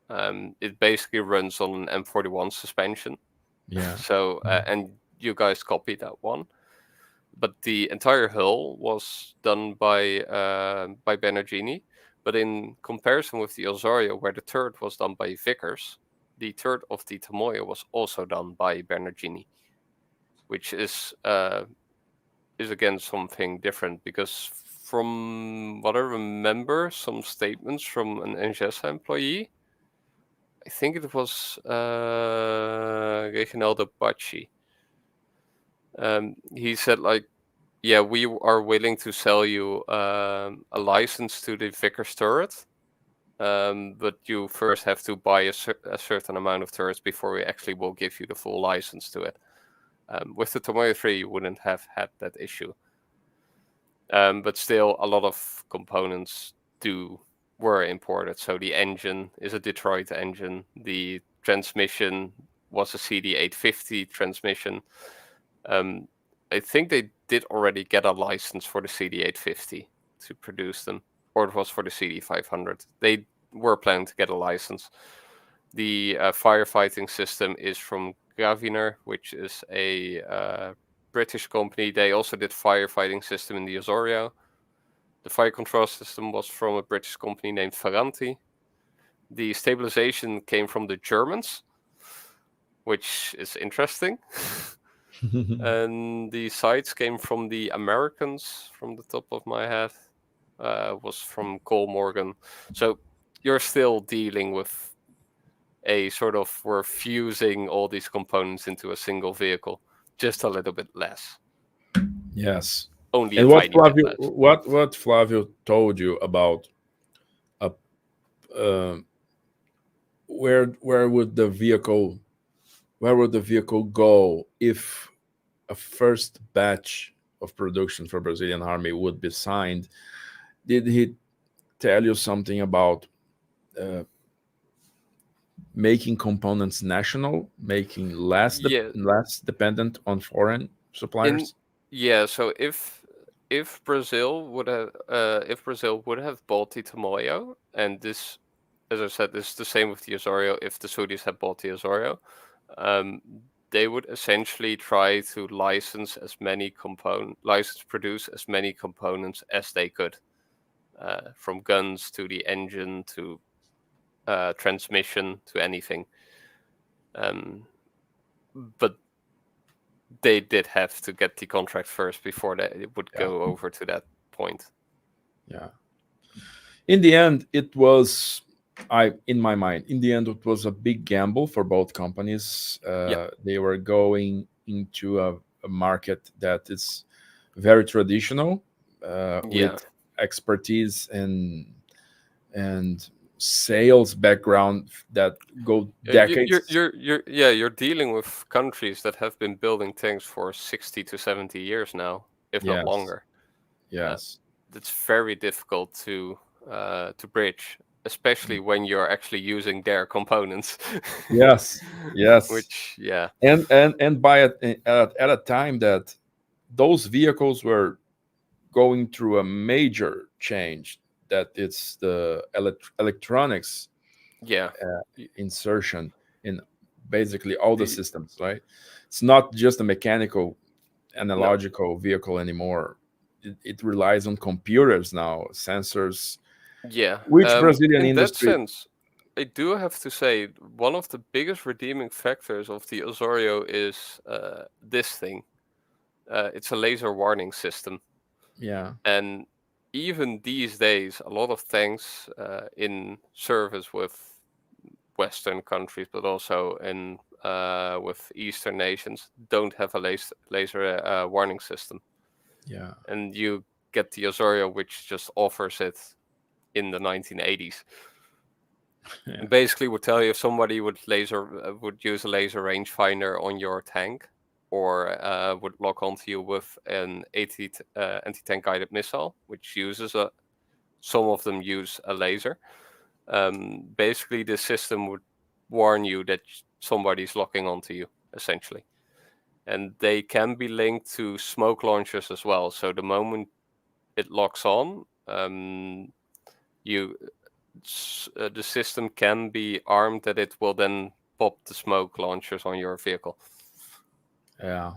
It basically runs on an M41 suspension. Yeah. So, and you guys copied that one. But the entire hull was done by Beneghini. But in comparison with the Osorio, where the turret was done by Vickers, the turret of the Tomoyo was also done by Beneghini, which is again something different, because from what I remember, some statements from an NGS employee, I think it was Reginaldo Bacci. He said, like, yeah, we are willing to sell you a license to the Vickers turret, but you first have to buy a certain amount of turrets before we actually will give you the full license to it. With the Tomoyo 3, you wouldn't have had that issue. But still, a lot of components were imported. So the engine is a Detroit engine. The transmission was a CD850 transmission. I think they did already get a license for the CD850 to produce them, or it was for the CD500. They were planning to get a license. The firefighting system is from Graviner, which is a British company. They also did firefighting system in the Osorio. The fire control system was from a British company named Ferranti. The stabilization came from the Germans, which is interesting. And the sights came from the Americans, from the top of my head. Was from Cole Morgan. So you're still dealing with a sort of, we're fusing all these components into a single vehicle, just a little bit less. Yes. Only and a what tiny bit Flavio, less. what Flavio told you about where would the vehicle where would the vehicle go if a first batch of production for Brazilian Army would be signed? Did he tell you something about making components national, making less dependent on foreign suppliers? So if Brazil would have bought the Tamoyo, and this, as I said, this is the same with the Osorio. If the Saudis had bought the Osorio, they would essentially try to produce as many components as they could, from guns to the engine to transmission to anything. But they did have to get the contract first before it would go over to that point. Yeah. In the end, it was, in my mind, it was a big gamble for both companies. They were going into a market that is very traditional, with expertise and sales background that go decades. You're dealing with countries that have been building tanks for 60 to 70 years now, if not longer. Yes. It's very difficult to bridge, especially when you're actually using their components. Yes. Which and by at a time that those vehicles were going through a major change, that it's the electronics insertion in basically all the systems, right? It's not just a mechanical analogical vehicle anymore. It relies on computers now, sensors. Which Brazilian industry? In that sense, I do have to say one of the biggest redeeming factors of the Osorio is this thing. It's a laser warning system. Yeah. And even these days, a lot of tanks in service with Western countries, but also in with Eastern nations, don't have a laser warning system. Yeah. And you get the Osorio, which just offers it in the 1980s. Yeah. Basically, would tell you if somebody would use a laser rangefinder on your tank, or would lock onto you with an anti-tank guided missile, which uses some of them use a laser. Basically, the system would warn you that somebody's locking onto you, essentially. And they can be linked to smoke launchers as well. So the moment it locks on, the system can be armed that it will then pop the smoke launchers on your vehicle. Yeah,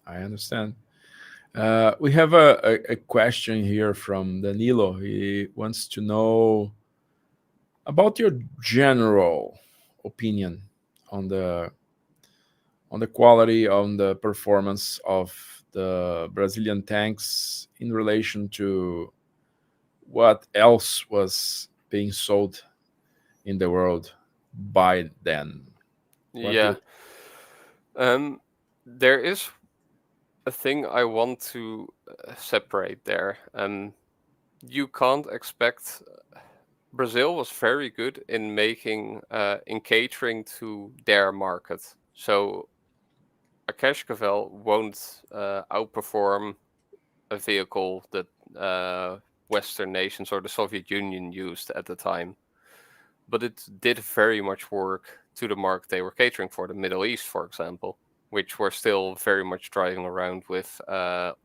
I understand. We have a question here from Danilo. He wants to know about your general opinion on the quality, on the performance of the Brazilian tanks in relation to what else was being sold in the world by then. There is a thing I want to separate there. You can't expect. Brazil was very good in in catering to their market. So a Cascavel won't outperform a vehicle that Western nations or the Soviet Union used at the time. But it did very much work to the market they were catering for, the Middle East, for example, which were still very much driving around with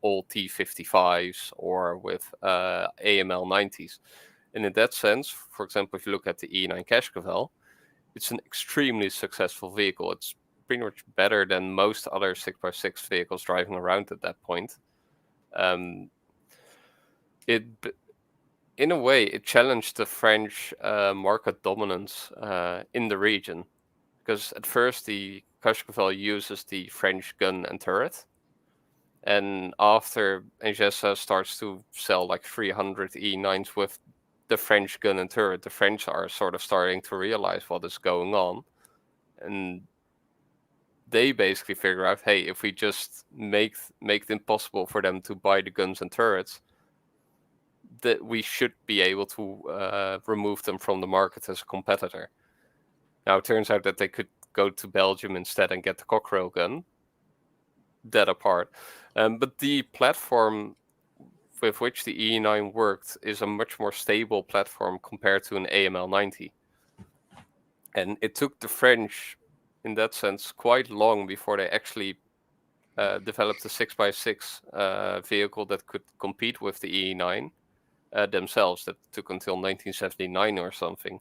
old T-55s or with AML 90s. And in that sense, for example, if you look at the E9 Cascavel, it's an extremely successful vehicle. It's pretty much better than most other 6x6 vehicles driving around at that point. In a way, it challenged the French market dominance in the region, because at first the Cascavel uses the French gun and turret, and after Engesa starts to sell like 300 E9s with the French gun and turret, the French are sort of starting to realize what is going on, and they basically figure out, hey, if we just make it impossible for them to buy the guns and turrets, that we should be able to remove them from the market as a competitor. Now, it turns out that they could go to Belgium instead and get the Cockerel gun. That apart. But the platform with which the E9 worked is a much more stable platform compared to an AML-90. And it took the French, in that sense, quite long before they actually developed a 6x6 vehicle that could compete with the E9 themselves. That took until 1979 or something.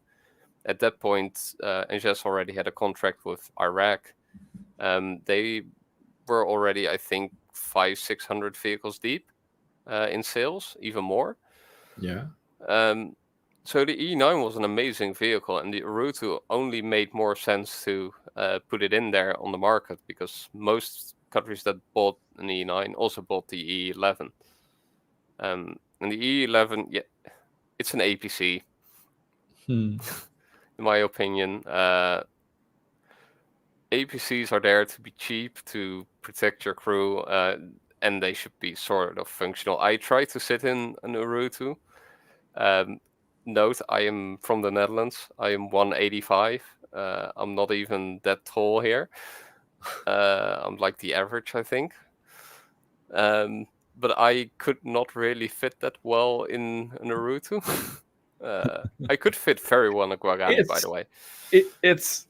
At that point, INGLêS already had a contract with Iraq. They were already, I think, 500-600 vehicles deep in sales, even more. Yeah. So the E9 was an amazing vehicle, and the Introduo only made more sense to put it in there on the market, because most countries that bought an E9 also bought the E11. And the E11, yeah, it's an APC, in my opinion. APCs are there to be cheap, to protect your crew, and they should be sort of functional. I try to sit in an Introduo. Note, I am from the Netherlands. I am 185. I'm not even that tall here. I'm like the average, I think. But I could not really fit that well in an Introduo. I could fit very well in a Guarani, by the way. It's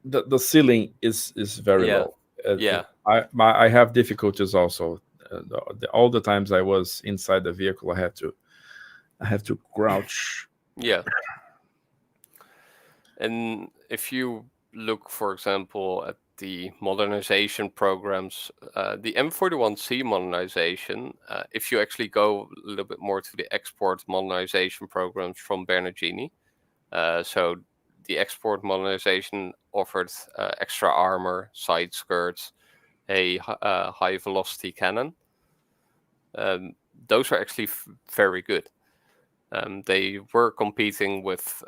the ceiling is very low. Yeah. I have difficulties also. All the times I was inside the vehicle, I have to crouch. Yeah. And if you look, for example, at the modernization programs, the M41C modernization, if you actually go a little bit more to the export modernization programs from Bernardini, so the export modernization offered extra armor, side skirts, a high velocity cannon. Those are actually very good. They were competing with,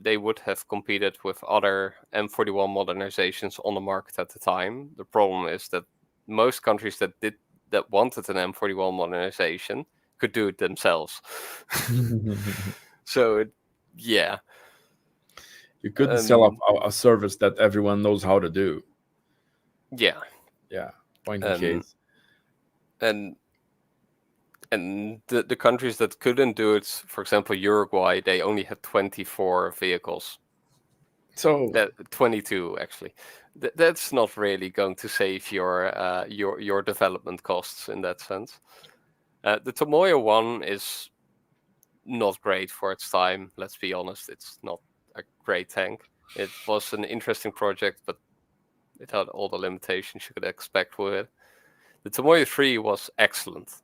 they would have competed with other M41 modernizations on the market at the time. The problem is that most countries that wanted an M41 modernization could do it themselves. So, yeah. You couldn't sell a service that everyone knows how to do. Yeah. Yeah. Point in case. And the countries that couldn't do it, for example, Uruguay, they only had 24 vehicles. So 22 actually. That's not really going to save your development costs in that sense. The Tomoyo one is not great for its time. Let's be honest, it's not a great tank. It was an interesting project, but it had all the limitations you could expect with it. The Tomoyo 3 was excellent.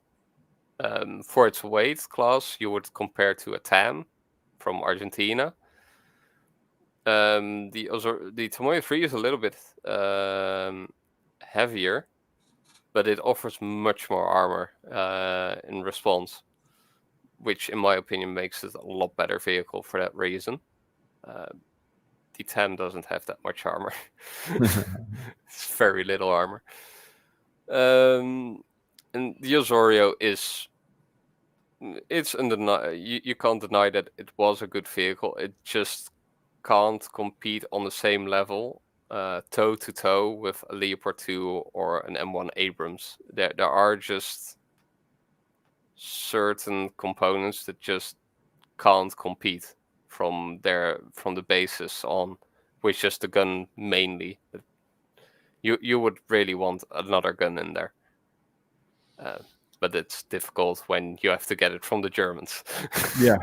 For its weight class, you would compare to a TAM from Argentina. The Tomoyo 3 is a little bit heavier, but it offers much more armor in response, which in my opinion makes it a lot better vehicle for that reason. The TAM doesn't have that much armor. It's very little armor. And the Osorio is, you can't deny that it was a good vehicle. It just can't compete on the same level, toe to toe, with a Leopard 2 or an M1 Abrams. There are just certain components that just can't compete from the basis on which is the gun mainly. You would really want another gun in there. But it's difficult when you have to get it from the Germans. Yeah,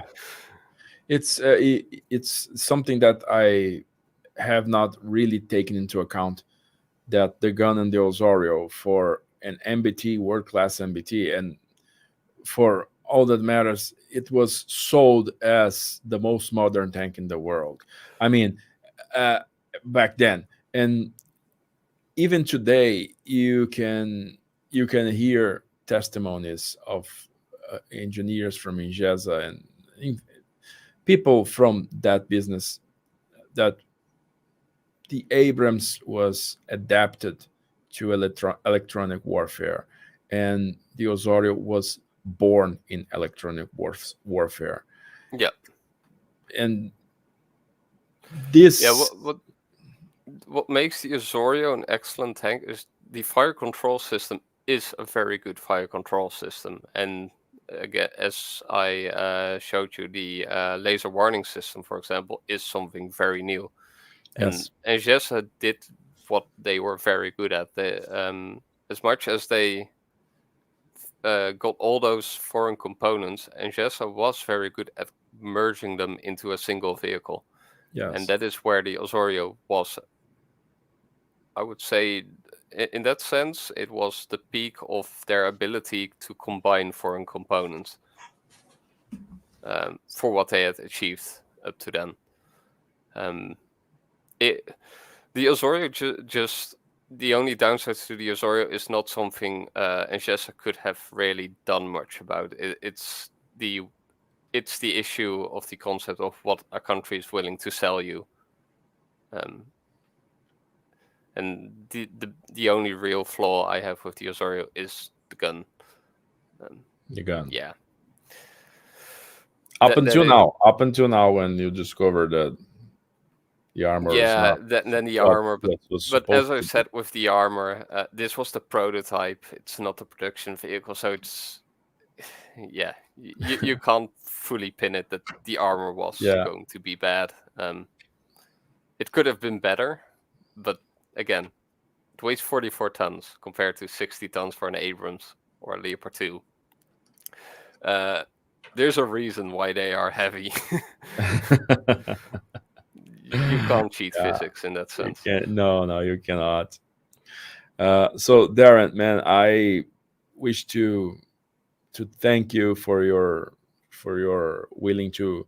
it's something that I have not really taken into account, that the gun and the Osorio, for an MBT, world-class MBT, and for all that matters, it was sold as the most modern tank in the world. I mean, back then, and even today, you can hear testimonies of engineers from INGLêS and people from that business, that the Abrams was adapted to electronic warfare, and the Osorio was born in electronic warfare. Yeah. And this... Yeah, what makes the Osorio an excellent tank is the fire control system is a very good fire control system. And again, as I showed you, the laser warning system, for example, is something very new. Yes. And Jessa did what they were very good at. As much as they got all those foreign components, and Jessa was very good at merging them into a single vehicle. Yes. And that is where the Osorio was. I would say, in that sense, it was the peak of their ability to combine foreign components for what they had achieved up to then. The Osorio just the only downside to the Osorio is not something Engesa could have really done much about. It's the issue of the concept of what a country is willing to sell you. And the only real flaw I have with the Osorio is the gun. The gun. Yeah. Up until now, when you discover that the armor yeah, is not then the what armor. But as supposed I to said, with the armor, this was the prototype. It's not the production vehicle, so it's yeah, you can't fully pin it that the armor was going to be bad. It could have been better, but again, it weighs 44 tons compared to 60 tons for an Abrams or a Leopard 2. There's a reason why they are heavy. You can't cheat physics in that sense. No, you cannot. So Darren, man, I wish to thank you for your willing to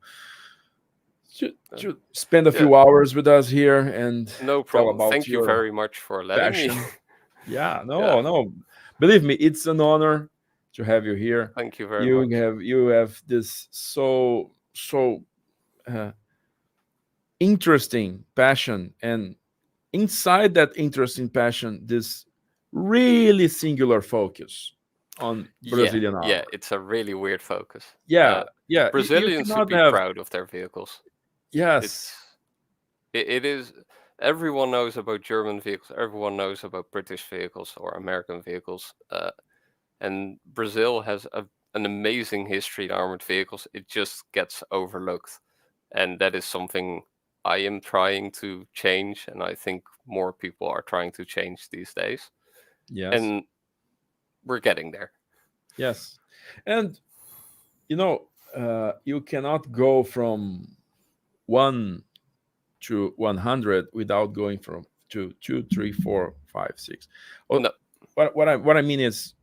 spend a few hours with us here and no problem. Thank you very much for letting me. No. Believe me, it's an honor to have you here. Thank you very much. You have this so interesting passion, and inside that interesting passion, this really singular focus on Brazilian armor. Yeah, it's a really weird focus. Yeah. Brazilians should be proud of their vehicles. Yes. It is. Everyone knows about German vehicles. Everyone knows about British vehicles or American vehicles. And Brazil has an amazing history in armored vehicles. It just gets overlooked. And that is something I am trying to change. And I think more people are trying to change these days. Yes. And we're getting there. Yes. And, you cannot go from 1 to 100 without going from 2, 3, 4, 5, 6. No. What I mean is,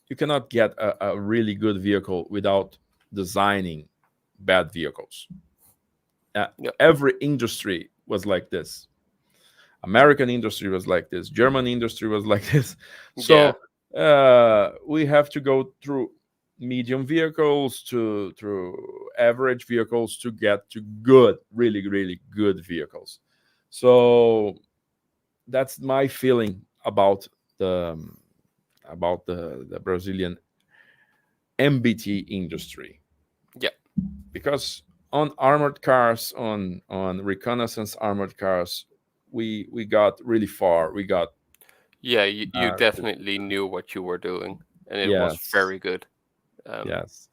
you cannot get a really good vehicle without designing bad vehicles. Every industry was like this. American industry was like this. German industry was like this. So we have to go through medium vehicles through average vehicles to get to good, really, really good vehicles. So that's my feeling about the Brazilian MBT industry. Yeah, because on armored cars, on reconnaissance armored cars, we got really far. We got you definitely knew what you were doing, and it was very good. Yes,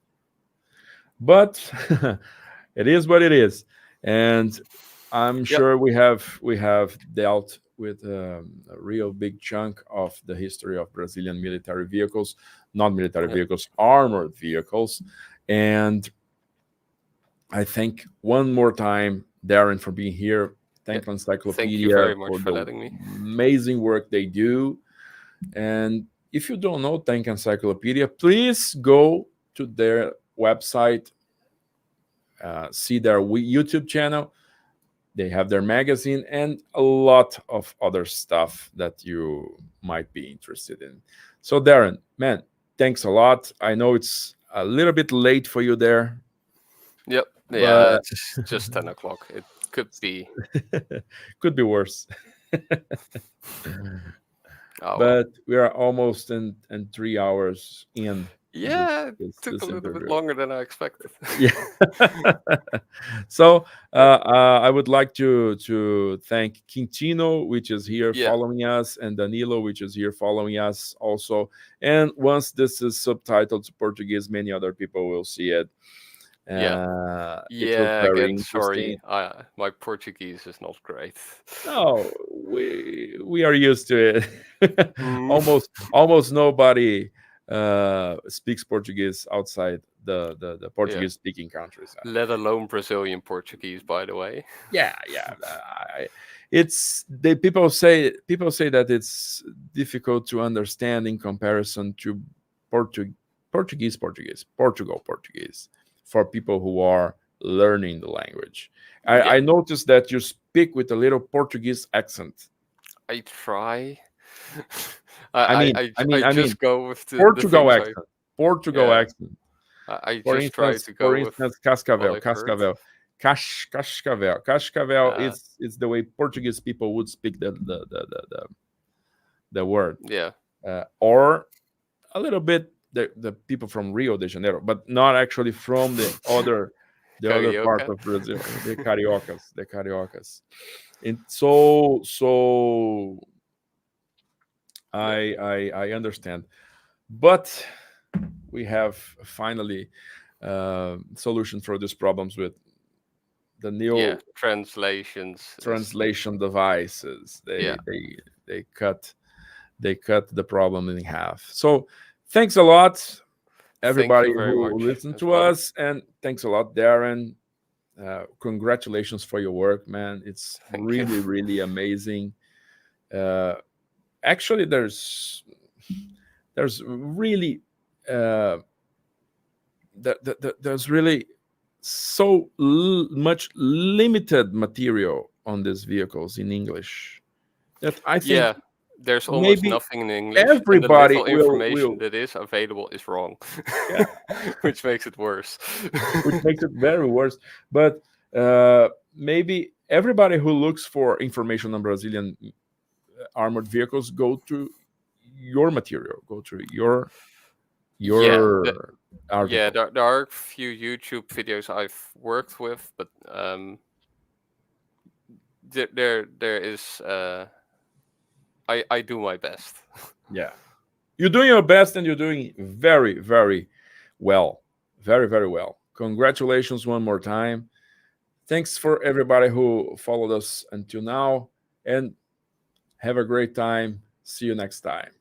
but it is what it is, and I'm sure we have dealt with a real big chunk of the history of Brazilian military vehicles, not military vehicles, armored vehicles. And I thank one more time Darren for being here. Tank Encyclopedia. Thank you very much for letting me. Amazing work they do. And if you don't know Tank Encyclopedia, please go to their website, see their YouTube channel. They have their magazine and a lot of other stuff that you might be interested in. So Darren, man, thanks a lot. I know it's a little bit late for you there. Yep. Yeah, it's just 10 o'clock. It could be. Could be worse. But we are almost in 3 hours in. Yeah, it took a little bit longer than I expected. Yeah. So I would like to thank Quintino, which is here following us, and Danilo, which is here following us also. And once this is subtitled to Portuguese, many other people will see it. It looks very again, interesting. sorry, my Portuguese is not great. No, we are used to it. Almost nobody speaks Portuguese outside the Portuguese speaking countries. Let alone Brazilian Portuguese, by the way. Yeah. People say that it's difficult to understand in comparison to Portuguese Portuguese for people who are learning the language. I noticed that you speak with a little Portuguese accent. I try. I just go with the Portugal the accent. Portugal accent. I just try to go for instance, Cascavel. Cascavel is the way Portuguese people would speak the word. Yeah. Or a little bit the people from Rio de Janeiro, but not actually from the other part of Brazil, the Cariocas. And so I understand, but we have finally solution for these problems with the new translation devices. They cut the problem in half. So thanks a lot, everybody who listened to us, and thanks a lot, Darren. Congratulations for your work, man. It's really amazing. Actually, there's really there's really so much limited material on these vehicles in English that I think there's almost nothing in English. Everybody and the little information that is available is wrong, which makes it worse. Which makes it very worse. But maybe everybody who looks for information on Brazilian armored vehicles, go to your material, go to your article. There are a few YouTube videos I've worked with, but there is I do my best. Yeah, you're doing your best, and you're doing very, very well. Very, very well. Congratulations one more time. Thanks for everybody who followed us until now, and have a great time. See you next time.